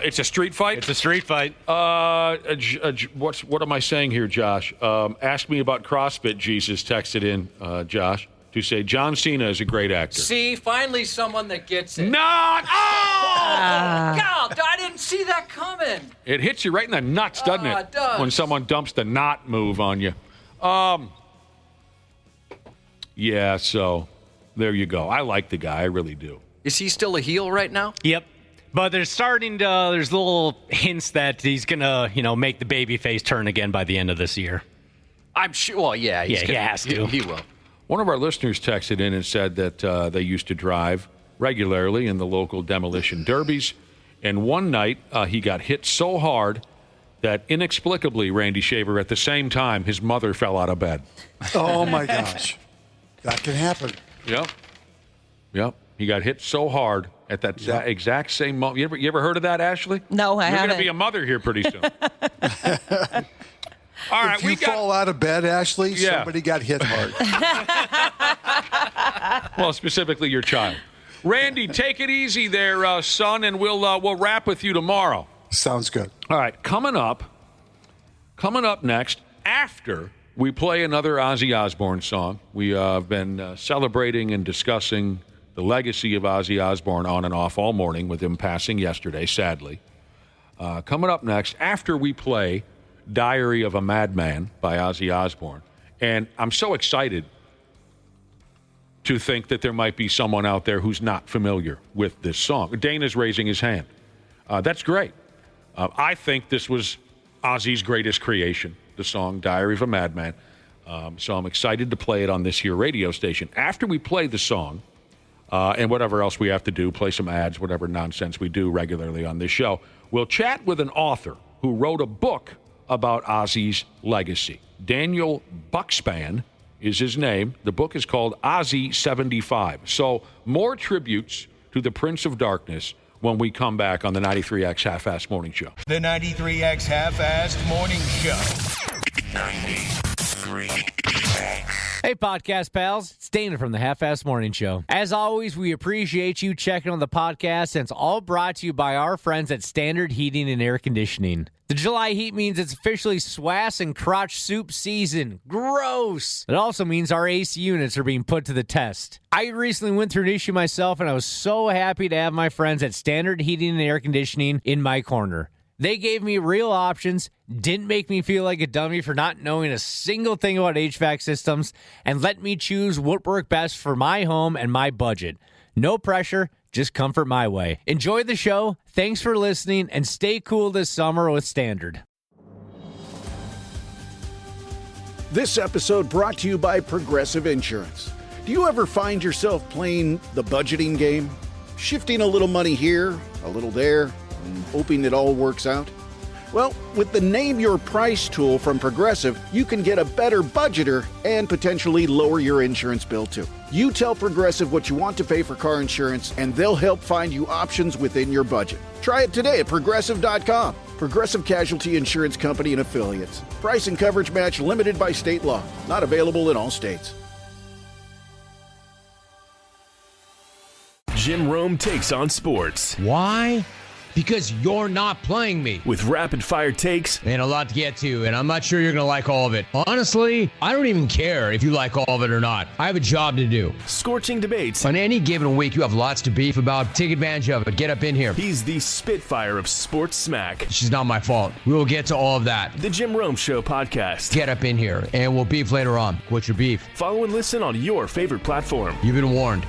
Speaker 7: It's a street fight?
Speaker 10: It's a street fight.
Speaker 7: What am I saying here, Josh? Ask me about CrossFit, Jesus texted in, Josh, to say John Cena is a great actor.
Speaker 8: See, finally someone that gets it.
Speaker 7: Not!
Speaker 8: God, I didn't see that coming.
Speaker 7: It hits you right in the nuts, doesn't it?
Speaker 8: It does.
Speaker 7: When someone dumps the knot move on you. Yeah, so there you go. I like the guy. I really do.
Speaker 8: Is he still a heel right now?
Speaker 10: Yep. But there's little hints that he's going to, make the babyface turn again by the end of this year.
Speaker 8: I'm sure. Well, yeah.
Speaker 10: He has to.
Speaker 8: He will.
Speaker 7: One of our listeners texted in and said that they used to drive regularly in the local demolition derbies. And one night he got hit so hard that inexplicably, Randy Shaver, at the same time, his mother fell out of bed.
Speaker 12: Oh, my gosh. That can happen.
Speaker 7: Yep. He got hit so hard at that exact same moment. You ever heard of that, Ashley?
Speaker 9: No, I haven't.
Speaker 7: You're going to be a mother here pretty soon. All right,
Speaker 12: if you fall out of bed, Ashley, somebody got hit hard.
Speaker 7: Well, specifically your child. Randy, take it easy there, son, and we'll wrap with you tomorrow.
Speaker 12: Sounds good.
Speaker 7: All right, coming up next, after we play another Ozzy Osbourne song, we have been celebrating and discussing the legacy of Ozzy Osbourne on and off all morning, with him passing yesterday, sadly. Coming up next, after we play Diary of a Madman by Ozzy Osbourne, and I'm so excited to think that there might be someone out there who's not familiar with this song. Dana's raising his hand. That's great. I think this was Ozzy's greatest creation, the song Diary of a Madman. So I'm excited to play it on this here radio station. After we play the song, and whatever else we have to do, play some ads, whatever nonsense we do regularly on this show, we'll chat with an author who wrote a book about Ozzy's legacy. Daniel Buckspan is his name. The book is called Ozzy 75. So more tributes to the Prince of Darkness when we come back on the 93X Half-Assed Morning Show.
Speaker 2: The 93X Half-Assed Morning Show. 93X.
Speaker 14: Hey, podcast pals. It's Dana from the Half-Assed Morning Show. As always, we appreciate you checking on the podcast, and it's all brought to you by our friends at Standard Heating and Air Conditioning. The July heat means it's officially swass and crotch soup season. Gross! It also means our AC units are being put to the test. I recently went through an issue myself, and I was so happy to have my friends at Standard Heating and Air Conditioning in my corner. They gave me real options, didn't make me feel like a dummy for not knowing a single thing about HVAC systems, and let me choose what worked best for my home and my budget. No pressure, just comfort my way. Enjoy the show. Thanks for listening, and stay cool this summer with Standard.
Speaker 15: This episode brought to you by Progressive Insurance. Do you ever find yourself playing the budgeting game? Shifting a little money here, a little there, and hoping it all works out? Well, with the Name Your Price tool from Progressive, you can get a better budgeter and potentially lower your insurance bill too. You tell Progressive what you want to pay for car insurance, and they'll help find you options within your budget. Try it today at Progressive.com. Progressive Casualty Insurance Company and Affiliates. Price and coverage match limited by state law. Not available in all states.
Speaker 16: Jim Rome takes on sports.
Speaker 17: Why? Because you're not playing me.
Speaker 16: With rapid-fire takes.
Speaker 17: And a lot to get to, and I'm not sure you're going to like all of it. Honestly, I don't even care if you like all of it or not. I have a job to do.
Speaker 16: Scorching debates.
Speaker 17: On any given week, you have lots to beef about. Take advantage of it. Get up in here.
Speaker 16: He's the Spitfire of sports smack.
Speaker 17: She's not my fault. We will get to all of that.
Speaker 16: The Jim Rome Show podcast.
Speaker 17: Get up in here, and we'll beef later on. What's your beef?
Speaker 16: Follow and listen on your favorite platform.
Speaker 17: You've been warned.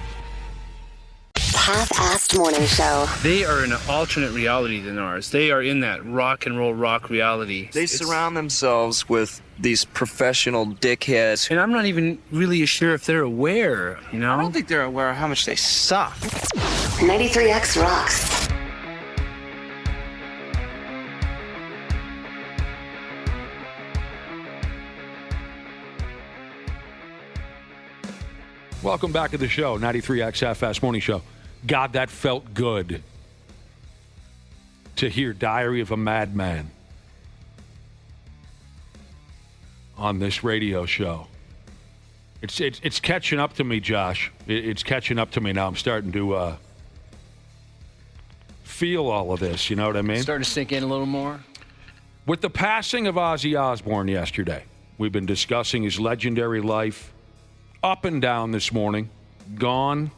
Speaker 1: Half-assed morning show.
Speaker 18: They are in an alternate reality than ours. They are in that rock and roll rock reality.
Speaker 19: They surround themselves with these professional dickheads.
Speaker 18: And I'm not even really sure if they're aware, you know?
Speaker 19: I don't think they're aware of how much they suck.
Speaker 1: 93X rocks.
Speaker 7: Welcome back to the show, 93X Half-Fast Morning Show. God, that felt good to hear Diary of a Madman on this radio show. It's catching up to me, Josh. It's catching up to me now. I'm starting to feel all of this, you know what I mean?
Speaker 8: Starting to sink in a little more.
Speaker 7: With the passing of Ozzy Osbourne yesterday, we've been discussing his legendary life up and down this morning. Gone,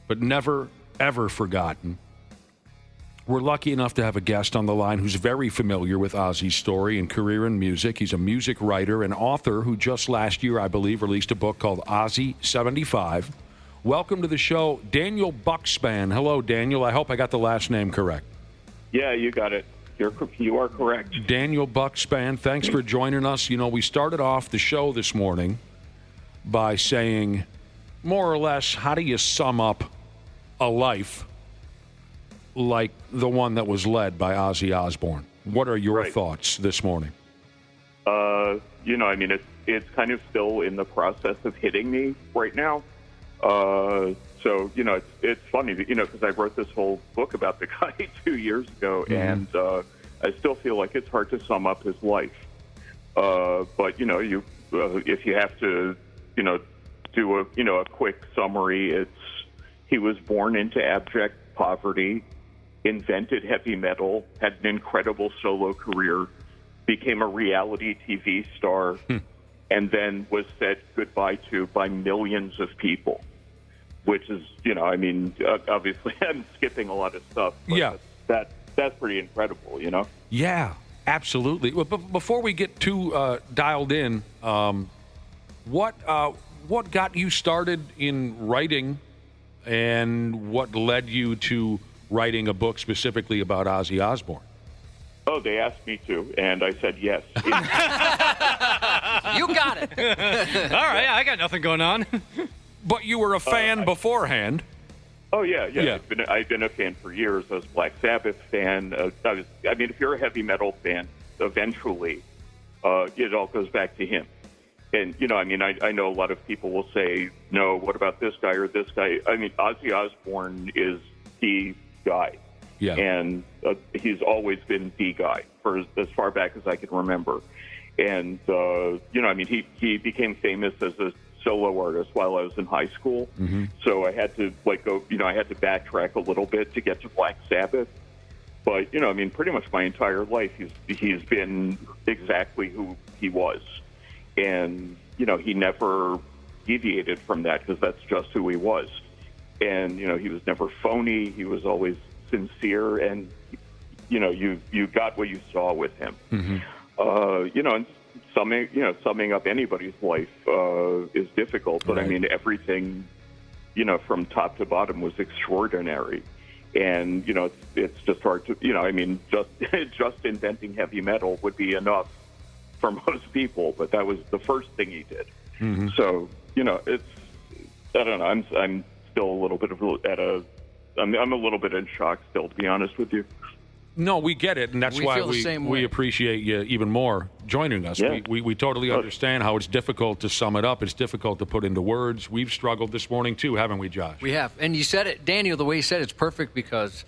Speaker 7: but never, ever forgotten. We're lucky enough to have a guest on the line who's very familiar with Ozzy's story and career in music. He's a music writer and author who just last year, I believe, released a book called Ozzy 75. Welcome to the show, Daniel Buckspan. Hello, Daniel. I hope I got the last name correct.
Speaker 20: Yeah, you got it. You are correct.
Speaker 7: Daniel Buckspan, thanks for joining us. You know, we started off the show this morning by saying, more or less, how do you sum up a life like the one that was led by Ozzy Osbourne? What are your thoughts this morning?
Speaker 20: It's kind of still in the process of hitting me right now. So, it's funny, because I wrote this whole book about the guy 2 years ago, and I still feel like it's hard to sum up his life. But, if you have to, do a quick summary, he was born into abject poverty, invented heavy metal, had an incredible solo career, became a reality TV star, and then was said goodbye to by millions of people, which is, obviously I'm skipping a lot of stuff. But that's pretty incredible,
Speaker 7: Yeah, absolutely. Well, but before we get too dialed in, what got you started in writing, and what led you to writing a book specifically about Ozzy Osbourne?
Speaker 20: Oh, they asked me to, and I said yes.
Speaker 8: You got it.
Speaker 10: All right, I got nothing going on.
Speaker 7: But you were a fan beforehand.
Speaker 20: Oh, yeah. I've been a fan for years. I was a Black Sabbath fan. If you're a heavy metal fan, eventually it all goes back to him. And, I know a lot of people will say, no, what about this guy or this guy? Ozzy Osbourne is the guy.
Speaker 7: Yeah.
Speaker 20: And he's always been the guy for as far back as I can remember. And, he became famous as a solo artist while I was in high school.
Speaker 7: Mm-hmm.
Speaker 20: So I had to I had to backtrack a little bit to get to Black Sabbath. But, pretty much my entire life, he's been exactly who he was. And, he never deviated from that because that's just who he was. And, he was never phony. He was always sincere. And, you got what you saw with him.
Speaker 7: Mm-hmm.
Speaker 20: And summing up anybody's life is difficult. But,
Speaker 7: right.
Speaker 20: Everything from top to bottom was extraordinary. And, it's just hard to, just inventing heavy metal would be enough for most people, but that was the first thing he did.
Speaker 7: Mm-hmm.
Speaker 20: So, it's, I don't know, I'm still a little bit I'm a little bit in shock still, to be honest with you.
Speaker 7: No, we get it, and that's
Speaker 8: We
Speaker 7: why
Speaker 8: feel the same way.
Speaker 7: we appreciate you even more joining us.
Speaker 20: Yeah.
Speaker 7: We totally understand how it's difficult to sum it up. It's difficult to put into words. We've struggled this morning, too, haven't we, Josh?
Speaker 8: We have. And you said it, Daniel, the way you said it's perfect because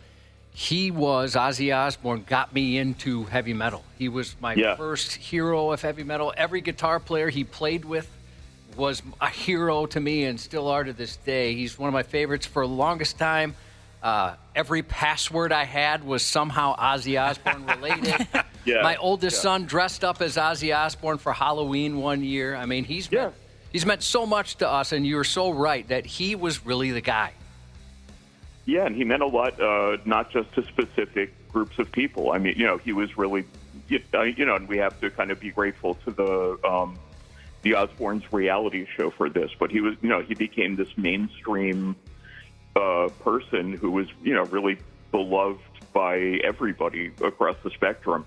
Speaker 8: Ozzy Osbourne got me into heavy metal. He was my first hero of heavy metal. Every guitar player he played with was a hero to me and still are to this day. He's one of my favorites for the longest time. Every password I had was somehow Ozzy Osbourne related. My oldest son dressed up as Ozzy Osbourne for Halloween one year. I mean, he's meant so much to us, and you're so right that he was really the guy.
Speaker 20: Yeah, and he meant a lot, not just to specific groups of people. I mean, he was really, and we have to kind of be grateful to the Osbournes reality show for this. But he was, he became this mainstream person who was, really beloved by everybody across the spectrum,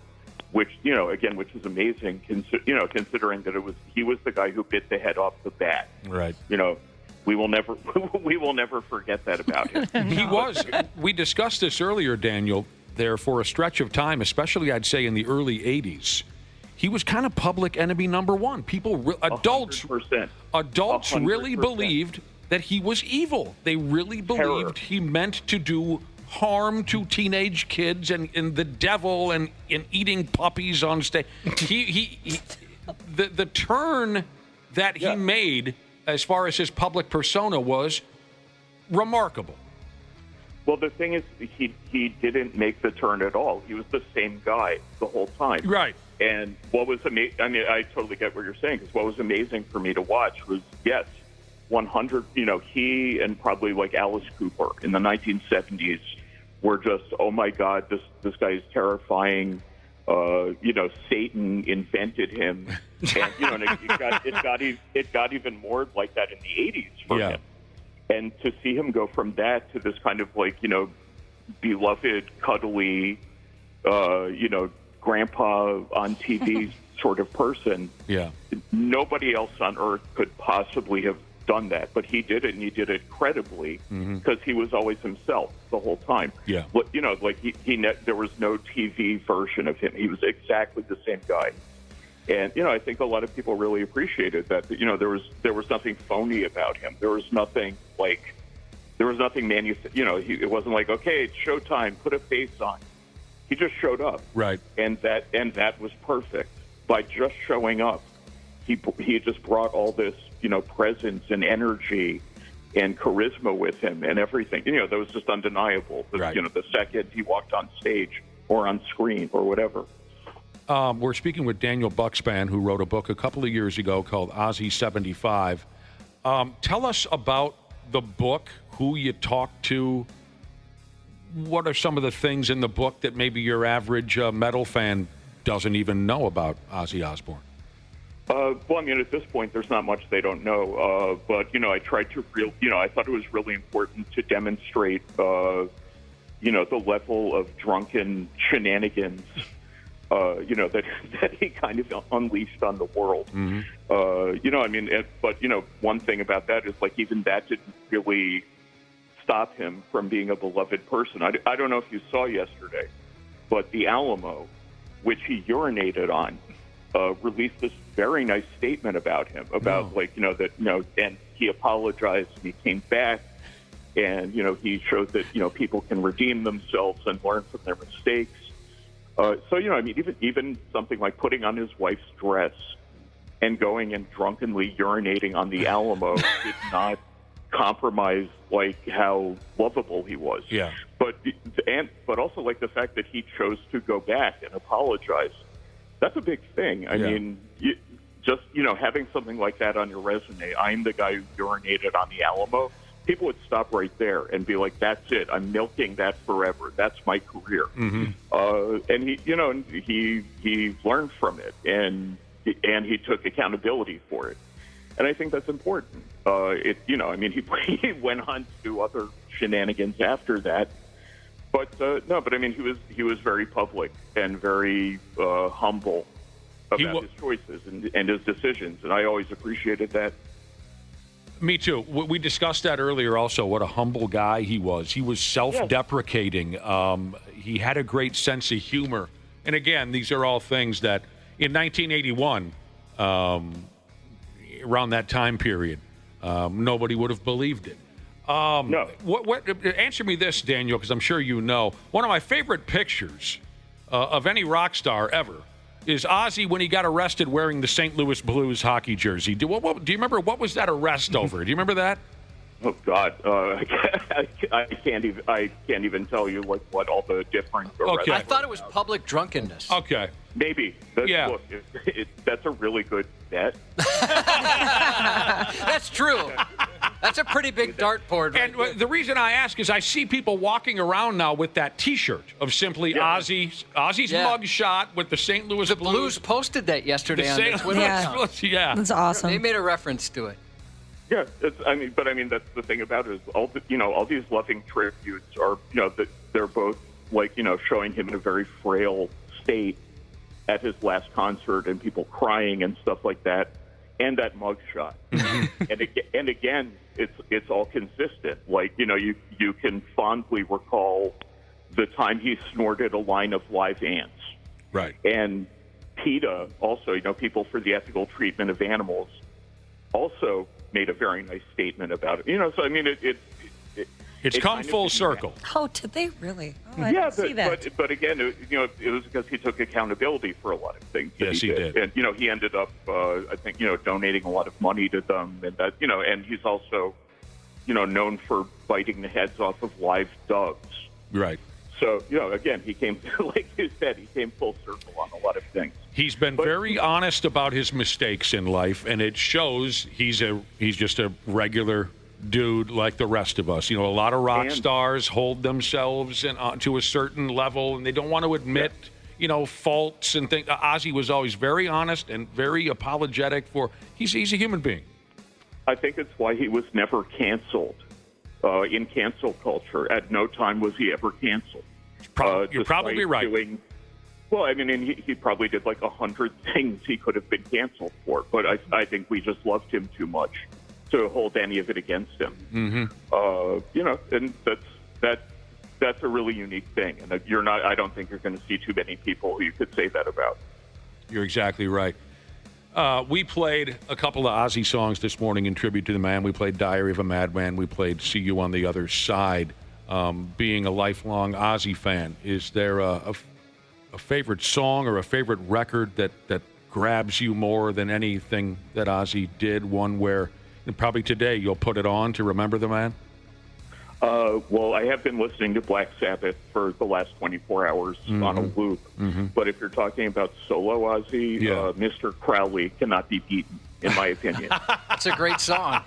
Speaker 20: which, which is amazing, considering that he was the guy who bit the head off the bat.
Speaker 7: Right.
Speaker 20: We will never forget that about him.
Speaker 7: He was. We discussed this earlier, Daniel, there for a stretch of time, especially I'd say in the early 80s. He was kind of public enemy number one. Adults
Speaker 20: 100%.
Speaker 7: really believed that he was evil. They really believed he meant to do harm to teenage kids and the devil and eating puppies on stage. The turn that he made as far as his public persona was remarkable.
Speaker 20: Well, the thing is, he didn't make the turn at all. He was the same guy the whole time.
Speaker 7: Right.
Speaker 20: And what was amazing, I mean, I totally get what you're saying, because what was amazing for me to watch was, 100, he and probably like Alice Cooper in the 1970s were just, oh my God, this guy is terrifying. Satan invented him, and and it got even more like that in the 80s for him. And to see him go from that to this kind of like beloved, cuddly, grandpa on TV sort of person.
Speaker 7: Yeah,
Speaker 20: nobody else on earth could possibly have done that, but he did it, and he did it credibly because he was always himself the whole time.
Speaker 7: Yeah,
Speaker 20: there was no TV version of him. He was exactly the same guy, and I think a lot of people really appreciated that. There was nothing phony about him. There was nothing it wasn't like, okay, it's showtime, put a face on. He just showed up,
Speaker 7: right,
Speaker 20: and that was perfect. By just showing up, he just brought all this presence and energy and charisma with him and everything. That was just undeniable.
Speaker 7: Right.
Speaker 20: The second he walked on stage or on screen or whatever.
Speaker 7: We're speaking with Daniel Buckspan, who wrote a book a couple of years ago called Ozzy 75. Tell us about the book, who you talked to. What are some of the things in the book that maybe your average metal fan doesn't even know about Ozzy Osbourne?
Speaker 20: Well, I mean, at this point, there's not much they don't know. But, I tried to I thought it was really important to demonstrate, the level of drunken shenanigans, that he kind of unleashed on the world.
Speaker 7: Mm-hmm.
Speaker 20: But one thing about that is, like, even that didn't really stop him from being a beloved person. I don't know if you saw yesterday, but the Alamo, which he urinated on, released this very nice statement about him, and he apologized and he came back, and he showed that people can redeem themselves and learn from their mistakes. Even something like putting on his wife's dress and going and drunkenly urinating on the Alamo did not compromise how lovable he was.
Speaker 7: Yeah.
Speaker 20: But also the fact that he chose to go back and apologize. That's a big thing. I mean, having something like that on your resume, I'm the guy who urinated on the Alamo, people would stop right there and be like, that's it. I'm milking that forever. That's my career.
Speaker 7: Mm-hmm.
Speaker 20: And he learned from it, and he took accountability for it. And I think that's important. He went on to do other shenanigans after that. But he was very public and very humble about his choices and his decisions, and I always appreciated that.
Speaker 7: Me too. We discussed that earlier also, what a humble guy he was. He was self-deprecating. He had a great sense of humor. And again, these are all things that in 1981, around that time period, nobody would have believed it. No. Answer me this, Daniel, because I'm sure you know. One of my favorite pictures of any rock star ever is Ozzy when he got arrested wearing the St. Louis Blues hockey jersey. Do you remember what was that arrest over? Do you remember that?
Speaker 20: Oh God, I can't even tell you what all the different.
Speaker 8: Okay. I thought it was public drunkenness.
Speaker 7: Okay,
Speaker 20: maybe. Look, that's a really good bet.
Speaker 8: That's true. That's a pretty big dartboard.
Speaker 7: And the reason I ask is I see people walking around now with that T-shirt of simply Ozzy's mug shot with the St. Louis Blues.
Speaker 8: Blues posted that yesterday on their Twitter account.
Speaker 7: Yeah,
Speaker 9: that's awesome.
Speaker 8: They made a reference to it.
Speaker 20: Yeah, that's the thing about it is all these loving tributes are they're both showing him in a very frail state at his last concert and people crying and stuff like that, and that mugshot. and again, it's all consistent. You can fondly recall the time he snorted a line of live ants.
Speaker 7: Right.
Speaker 20: And PETA also, People for the Ethical Treatment of Animals, also made a very nice statement about it.
Speaker 7: It's come full circle.
Speaker 9: Oh, did they really? Oh, I didn't see that.
Speaker 20: But again, it was because he took accountability for a lot of things.
Speaker 7: Yes, he did.
Speaker 20: And he ended up, I think, donating a lot of money to them, and that, and he's also, known for biting the heads off of live doves.
Speaker 7: Right.
Speaker 20: So, again, he came, like you said, he came full circle on a lot of things.
Speaker 7: He's been very honest about his mistakes in life, and it shows he's just a regular dude like the rest of us. A lot of rock stars hold themselves to a certain level, and they don't want to admit, faults and things. Ozzy was always very honest and very apologetic for. He's a human being.
Speaker 20: I think it's why he was never canceled in cancel culture. At no time was he ever canceled.
Speaker 7: You're probably right.
Speaker 20: He probably did like 100 things he could have been canceled for, but I think we just loved him too much to hold any of it against him.
Speaker 7: Mm-hmm.
Speaker 20: And that's a really unique thing. And I don't think you're going to see too many people who you could say that about.
Speaker 7: You're exactly right. We played a couple of Ozzy songs this morning in tribute to the man. We played Diary of a Madman. We played See You on the Other Side. Being a lifelong Ozzy fan, is there a favorite song or a favorite record that grabs you more than anything that Ozzy did? One where probably today you'll put it on to remember the man?
Speaker 20: Well, I have been listening to Black Sabbath for the last 24 hours on a loop. Mm-hmm. But if you're talking about solo Ozzy, Mr. Crowley cannot be beaten, in my opinion.
Speaker 8: That's a great song.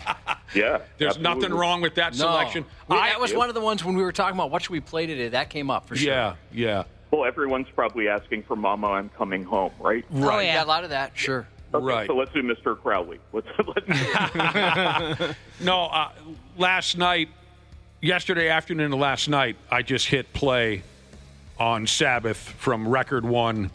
Speaker 20: Yeah.
Speaker 7: There's nothing wrong with that selection.
Speaker 8: That was one of the ones when we were talking about what should we play today. That came up for sure.
Speaker 7: Yeah.
Speaker 20: Well, everyone's probably asking for Mama, I'm Coming Home, right?
Speaker 8: Right. Oh, yeah, a lot of that, sure.
Speaker 20: Okay,
Speaker 7: right.
Speaker 20: So let's do Mr. Crowley.
Speaker 7: No, yesterday afternoon and last night, I just hit play on Sabbath from record one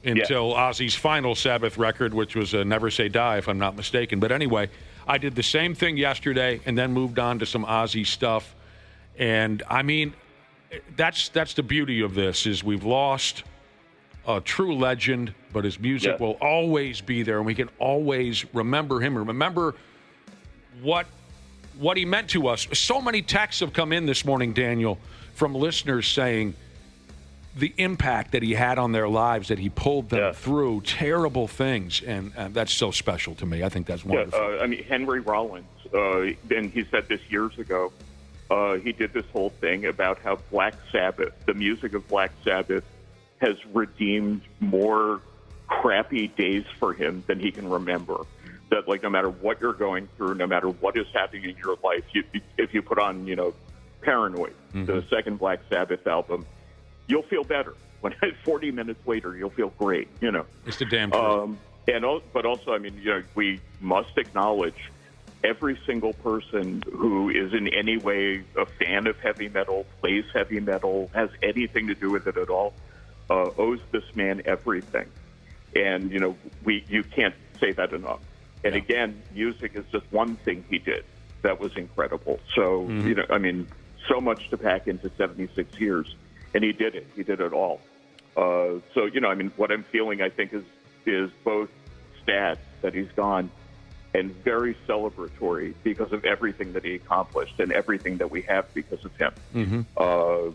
Speaker 7: until Ozzy's final Sabbath record, which was Never Say Die, if I'm not mistaken. But anyway, I did the same thing yesterday and then moved on to some Ozzy stuff. And, that's the beauty of this, is we've lost a true legend, but his music will always be there, and we can always remember him, remember what he meant to us. So many texts have come in this morning, Daniel, from listeners saying the impact that he had on their lives, that he pulled them through terrible things, and that's so special to me. I think that's wonderful.
Speaker 20: Henry Rollins, and he said this years ago, he did this whole thing about how Black Sabbath, the music of Black Sabbath, has redeemed more crappy days for him than he can remember. That, no matter what you're going through, no matter what is happening in your life, if you put on, Paranoid, the second Black Sabbath album, you'll feel better. When 40 minutes later, you'll feel great,
Speaker 7: It's the damn truth.
Speaker 20: But also, I mean, we must acknowledge every single person who is in any way a fan of heavy metal, plays heavy metal, has anything to do with it at all, owes this man everything. And, you can't say that enough. And again, music is just one thing he did that was incredible. So, I mean, so much to pack into 76 years. And he did it. He did it all. So, I mean, what I'm feeling, I think, is both sad that he's gone and very celebratory because of everything that he accomplished and everything that we have because of him. So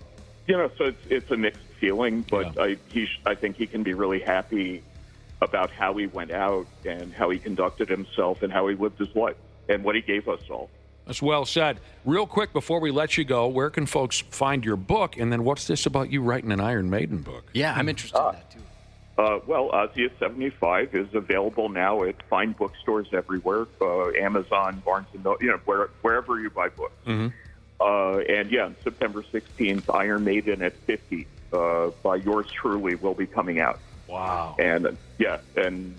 Speaker 20: it's a mixed feeling, but I think he can be really happy about how he went out and how he conducted himself and how he lived his life and what he gave us all.
Speaker 7: That's well said. Real quick, before we let you go, where can folks find your book? And then what's this about you writing an Iron Maiden book?
Speaker 8: Yeah, I'm interested in that, too.
Speaker 20: Well, Ozzy at 75 is available now at fine bookstores everywhere, Amazon, Barnes & Noble, wherever you buy books. And, on September 16th, Iron Maiden at 50 by yours truly will be coming out.
Speaker 7: Wow.
Speaker 20: And, I'm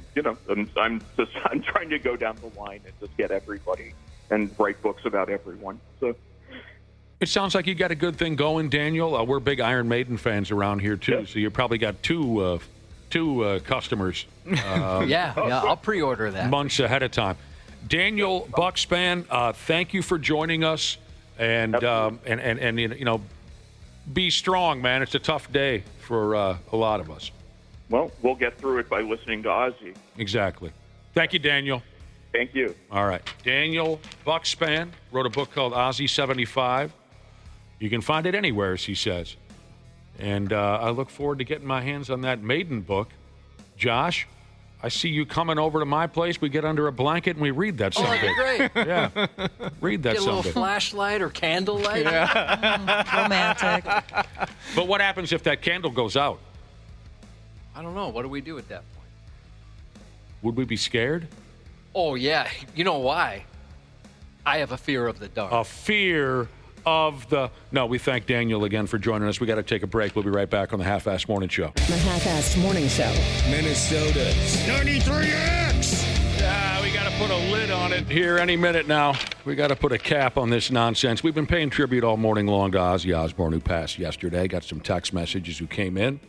Speaker 20: trying to go down the line and just get everybody and write books about everyone. So
Speaker 7: it sounds like you got a good thing going, Daniel. We're big Iron Maiden fans around here, too, so you probably got two customers.
Speaker 8: I'll pre-order that.
Speaker 7: Months ahead of time. Daniel Buckspan, thank you for joining us, and be strong, man. It's a tough day for a lot of us.
Speaker 20: Well, we'll get through it by listening to Ozzy.
Speaker 7: Exactly. Thank you, Daniel.
Speaker 20: Thank you.
Speaker 7: All right. Daniel Buckspan wrote a book called Ozzy 75. You can find it anywhere, as he says. And I look forward to getting my hands on that Maiden book. Josh, I see you coming over to my place. We get under a blanket and we read that
Speaker 8: Oh,
Speaker 7: Sunday.
Speaker 8: that'd be great.
Speaker 7: Yeah. Read that
Speaker 8: Get a little
Speaker 7: Sunday.
Speaker 8: flashlight or candlelight.
Speaker 9: Romantic.
Speaker 7: But what happens if that candle goes out?
Speaker 8: I don't know. What do we do at that point?
Speaker 7: Would we be scared?
Speaker 8: Oh, yeah. You know why? I have a fear of the dark.
Speaker 7: A fear of the... No, we thank Daniel again for joining us. We got to take a break. We'll be right back on the Half-Assed Morning Show.
Speaker 6: The Half-Assed Morning Show.
Speaker 2: Minnesota's 93X.
Speaker 7: We got to put a lid on it here any minute now. We got to put a cap on this nonsense. We've been paying tribute all morning long to Ozzy Osbourne, who passed yesterday. Got some text messages who came in.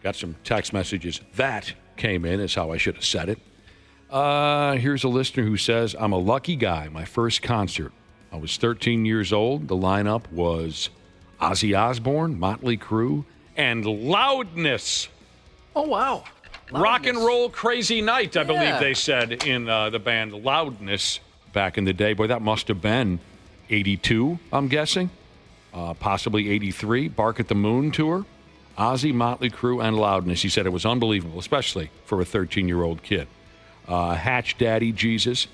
Speaker 7: Got some text messages that came in, is how I should have said it. Here's a listener who says, I'm a lucky guy. My first concert. I was 13 years old. The lineup was Ozzy Osbourne, Motley Crue, and Loudness.
Speaker 8: Oh, wow.
Speaker 7: Rock and Roll Crazy Night, I believe they said in the band Loudness back in the day. Boy, that must have been 82, I'm guessing. Possibly 83. Bark at the Moon tour. Ozzy, Motley Crue, and Loudness. He said it was unbelievable, especially for a 13-year-old kid. Hatch Daddy Jesus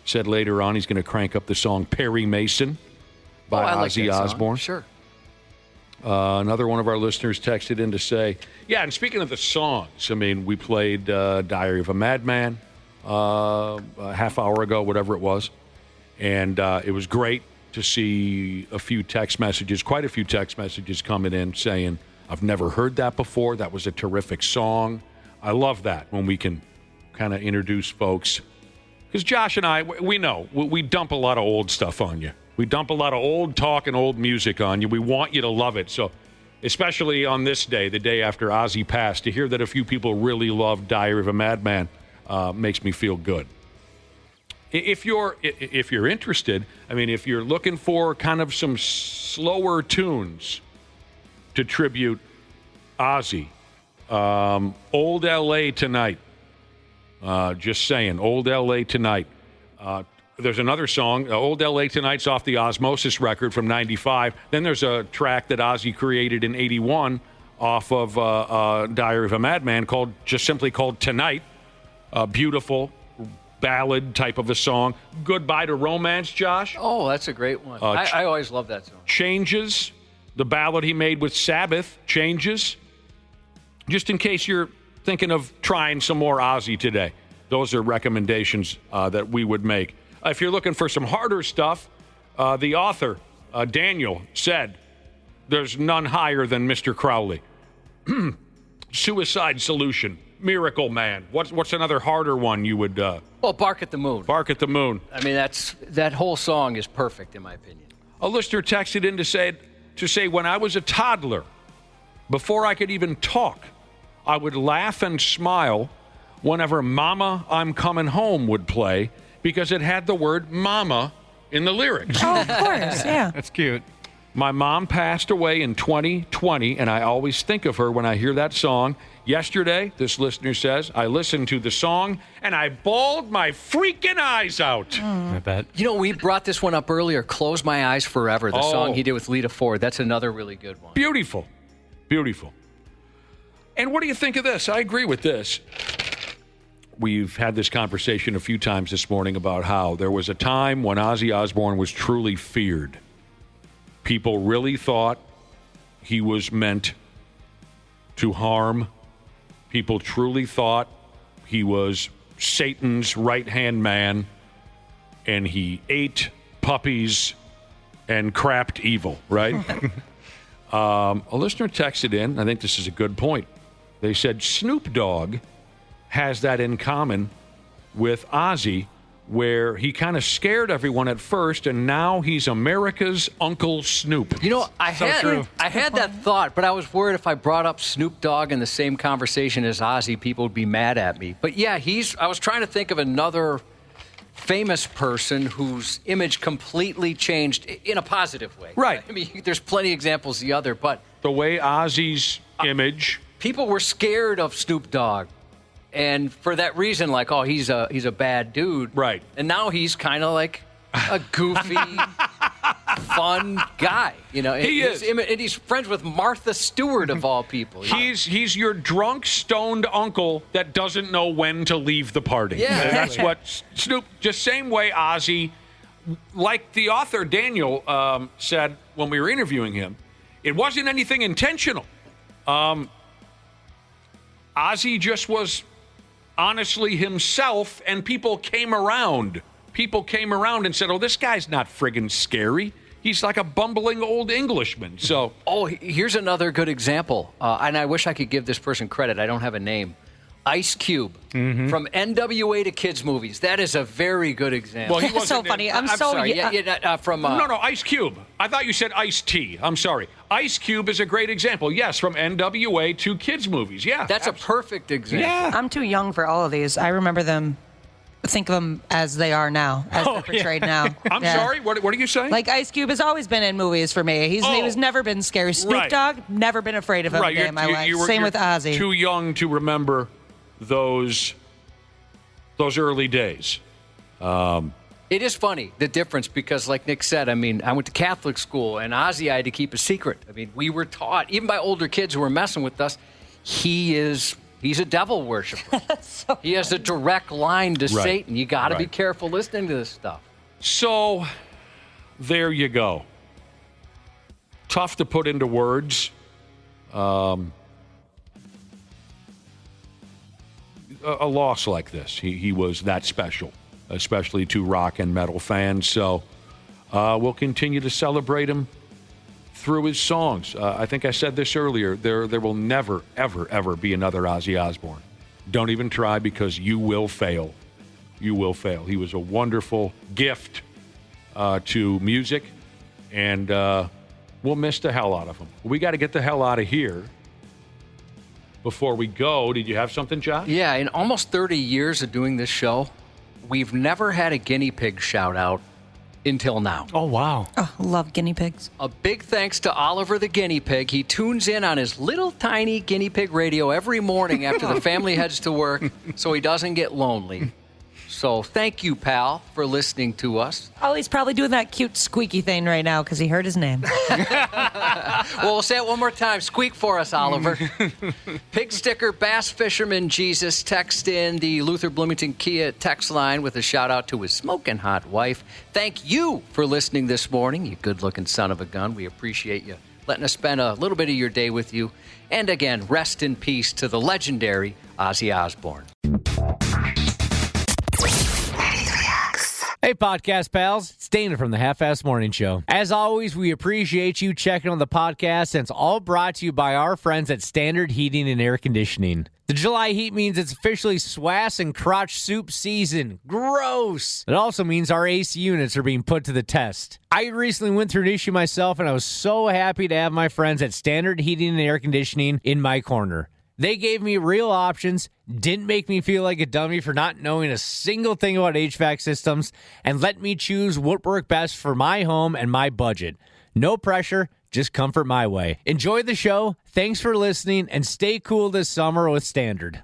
Speaker 7: said later on he's going to crank up the song Perry Mason by Ozzy Osbourne.
Speaker 8: Sure.
Speaker 7: Another one of our listeners texted in to say, yeah, and speaking of the songs, I mean, we played Diary of a Madman a half hour ago, whatever it was, and it was great to see quite a few text messages coming in saying, I've never heard that before. That was a terrific song. I love that when we can kind of introduce folks. Because Josh and I, we know, we dump a lot of old stuff on you. We dump a lot of old talk and old music on you. We want you to love it. So especially on this day, the day after Ozzy passed, to hear that a few people really love Diary of a Madman makes me feel good. If you're interested, I mean, if you're looking for kind of some slower tunes to tribute Ozzy, Old L.A. Tonight. Just saying, Old L.A. Tonight. There's another song, Old L.A. Tonight's off the Osmosis record from 95. Then there's a track that Ozzy created in 81 off of Diary of a Madman simply called Tonight. Beautiful ballad type of a song. Goodbye to Romance, Josh.
Speaker 8: Oh, that's a great one. I always love that song.
Speaker 7: Changes, the ballad he made with Sabbath, Changes. Just in case you're thinking of trying some more Ozzy today. Those are recommendations that we would make. If you're looking for some harder stuff, the author, Daniel, said, there's none higher than Mr. Crowley. Suicide Solution. Miracle Man. What's another harder one you would...
Speaker 8: Well, Bark at the Moon.
Speaker 7: Bark at the Moon.
Speaker 8: I mean, that whole song is perfect, in my opinion.
Speaker 7: A listener texted in to say when I was a toddler, before I could even talk, I would laugh and smile whenever Mama, I'm Coming Home would play because it had the word mama in the lyrics.
Speaker 9: Oh, of course, yeah.
Speaker 10: That's cute.
Speaker 7: My mom passed away in 2020, and I always think of her when I hear that song. Yesterday, this listener says, I listened to the song, and I bawled my freaking eyes out.
Speaker 10: I bet.
Speaker 8: You know, we brought this one up earlier, Close My Eyes Forever, the song he did with Lita Ford. That's another really good one.
Speaker 7: Beautiful. Beautiful. And what do you think of this? I agree with this. We've had this conversation a few times this morning about how there was a time when Ozzy Osbourne was truly feared. People really thought he was meant to harm. People truly thought he was Satan's right-hand man, and he ate puppies and crapped evil, right? A listener texted in, I think this is a good point. They said Snoop Dogg has that in common with Ozzy, where he kind of scared everyone at first, and now he's America's Uncle Snoop.
Speaker 8: You know, I had that thought, but I was worried if I brought up Snoop Dogg in the same conversation as Ozzy, people would be mad at me. But yeah, I was trying to think of another famous person whose image completely changed in a positive way.
Speaker 7: Right.
Speaker 8: I mean, there's plenty of examples the other, but...
Speaker 7: The way Ozzy's image...
Speaker 8: People were scared of Snoop Dogg. And for that reason, like, oh, he's a bad dude.
Speaker 7: Right.
Speaker 8: And now he's kind of like a goofy, fun guy. You know,
Speaker 7: he is.
Speaker 8: And he's friends with Martha Stewart, of all people.
Speaker 7: He's your drunk, stoned uncle that doesn't know when to leave the party.
Speaker 8: Yeah.
Speaker 7: That's what Snoop, just same way Ozzy, like the author Daniel said when we were interviewing him, it wasn't anything intentional. Ozzy just was honestly himself, and people came around. People came around and said, oh, this guy's not friggin' scary. He's like a bumbling old Englishman. So,
Speaker 8: oh, here's another good example. And I wish I could give this person credit. I don't have a name. Ice Cube from NWA to kids movies. That is a very good example.
Speaker 7: Well, he
Speaker 9: That's so funny. I'm so
Speaker 8: sorry.
Speaker 7: No, Ice Cube. I thought you said Ice-T. I'm sorry. Ice Cube is a great example. Yes, from NWA to kids movies. Yeah,
Speaker 8: that's a perfect example.
Speaker 9: Yeah. I'm too young for all of these. I remember them. Think of them as they are now, as they're portrayed now.
Speaker 7: I'm sorry. What are you saying?
Speaker 9: Like Ice Cube has always been in movies for me. He's never been scary. Snoop Dogg, never been afraid of him a day in my life. Same with Ozzy.
Speaker 7: Too young to remember those early days.
Speaker 8: It is funny, the difference, because like Nick said, I mean, I went to Catholic school, and Ozzy I had to keep a secret. I mean, we were taught, even by older kids who were messing with us, he's a devil worshiper. He has a direct line to Satan. You got to be careful listening to this stuff.
Speaker 7: So, there you go. Tough to put into words. A loss like this. He was that special, especially to rock and metal fans. So we'll continue to celebrate him through his songs. I think I said this earlier. There will never, ever, ever be another Ozzy Osbourne. Don't even try, because you will fail. You will fail. He was a wonderful gift to music, and we'll miss the hell out of him. We got to get the hell out of here. Before we go, did you have something, Josh?
Speaker 8: Yeah, in almost 30 years of doing this show, we've never had a guinea pig shout out until now.
Speaker 10: Oh, wow.
Speaker 9: Oh, love guinea pigs.
Speaker 8: A big thanks to Oliver the guinea pig. He tunes in on his little tiny guinea pig radio every morning after the family heads to work so he doesn't get lonely. So thank you, pal, for listening to us.
Speaker 9: Oh, he's probably doing that cute squeaky thing right now because he heard his name.
Speaker 8: Well, we'll say it one more time. Squeak for us, Oliver. Pig sticker, bass fisherman Jesus text in the Luther Bloomington Kia text line with a shout-out to his smoking hot wife. Thank you for listening this morning, you good-looking son of a gun. We appreciate you letting us spend a little bit of your day with you. And again, rest in peace to the legendary Ozzy Osbourne.
Speaker 14: Hey, podcast pals. It's Dana from the Half-Ass Morning Show. As always, we appreciate you checking on the podcast, and it's all brought to you by our friends at Standard Heating and Air Conditioning. The July heat means it's officially swass and crotch soup season. Gross! It also means our AC units are being put to the test. I recently went through an issue myself, and I was so happy to have my friends at Standard Heating and Air Conditioning in my corner. They gave me real options, didn't make me feel like a dummy for not knowing a single thing about HVAC systems, and let me choose what worked best for my home and my budget. No pressure, just comfort my way. Enjoy the show, thanks for listening, and stay cool this summer with Standard.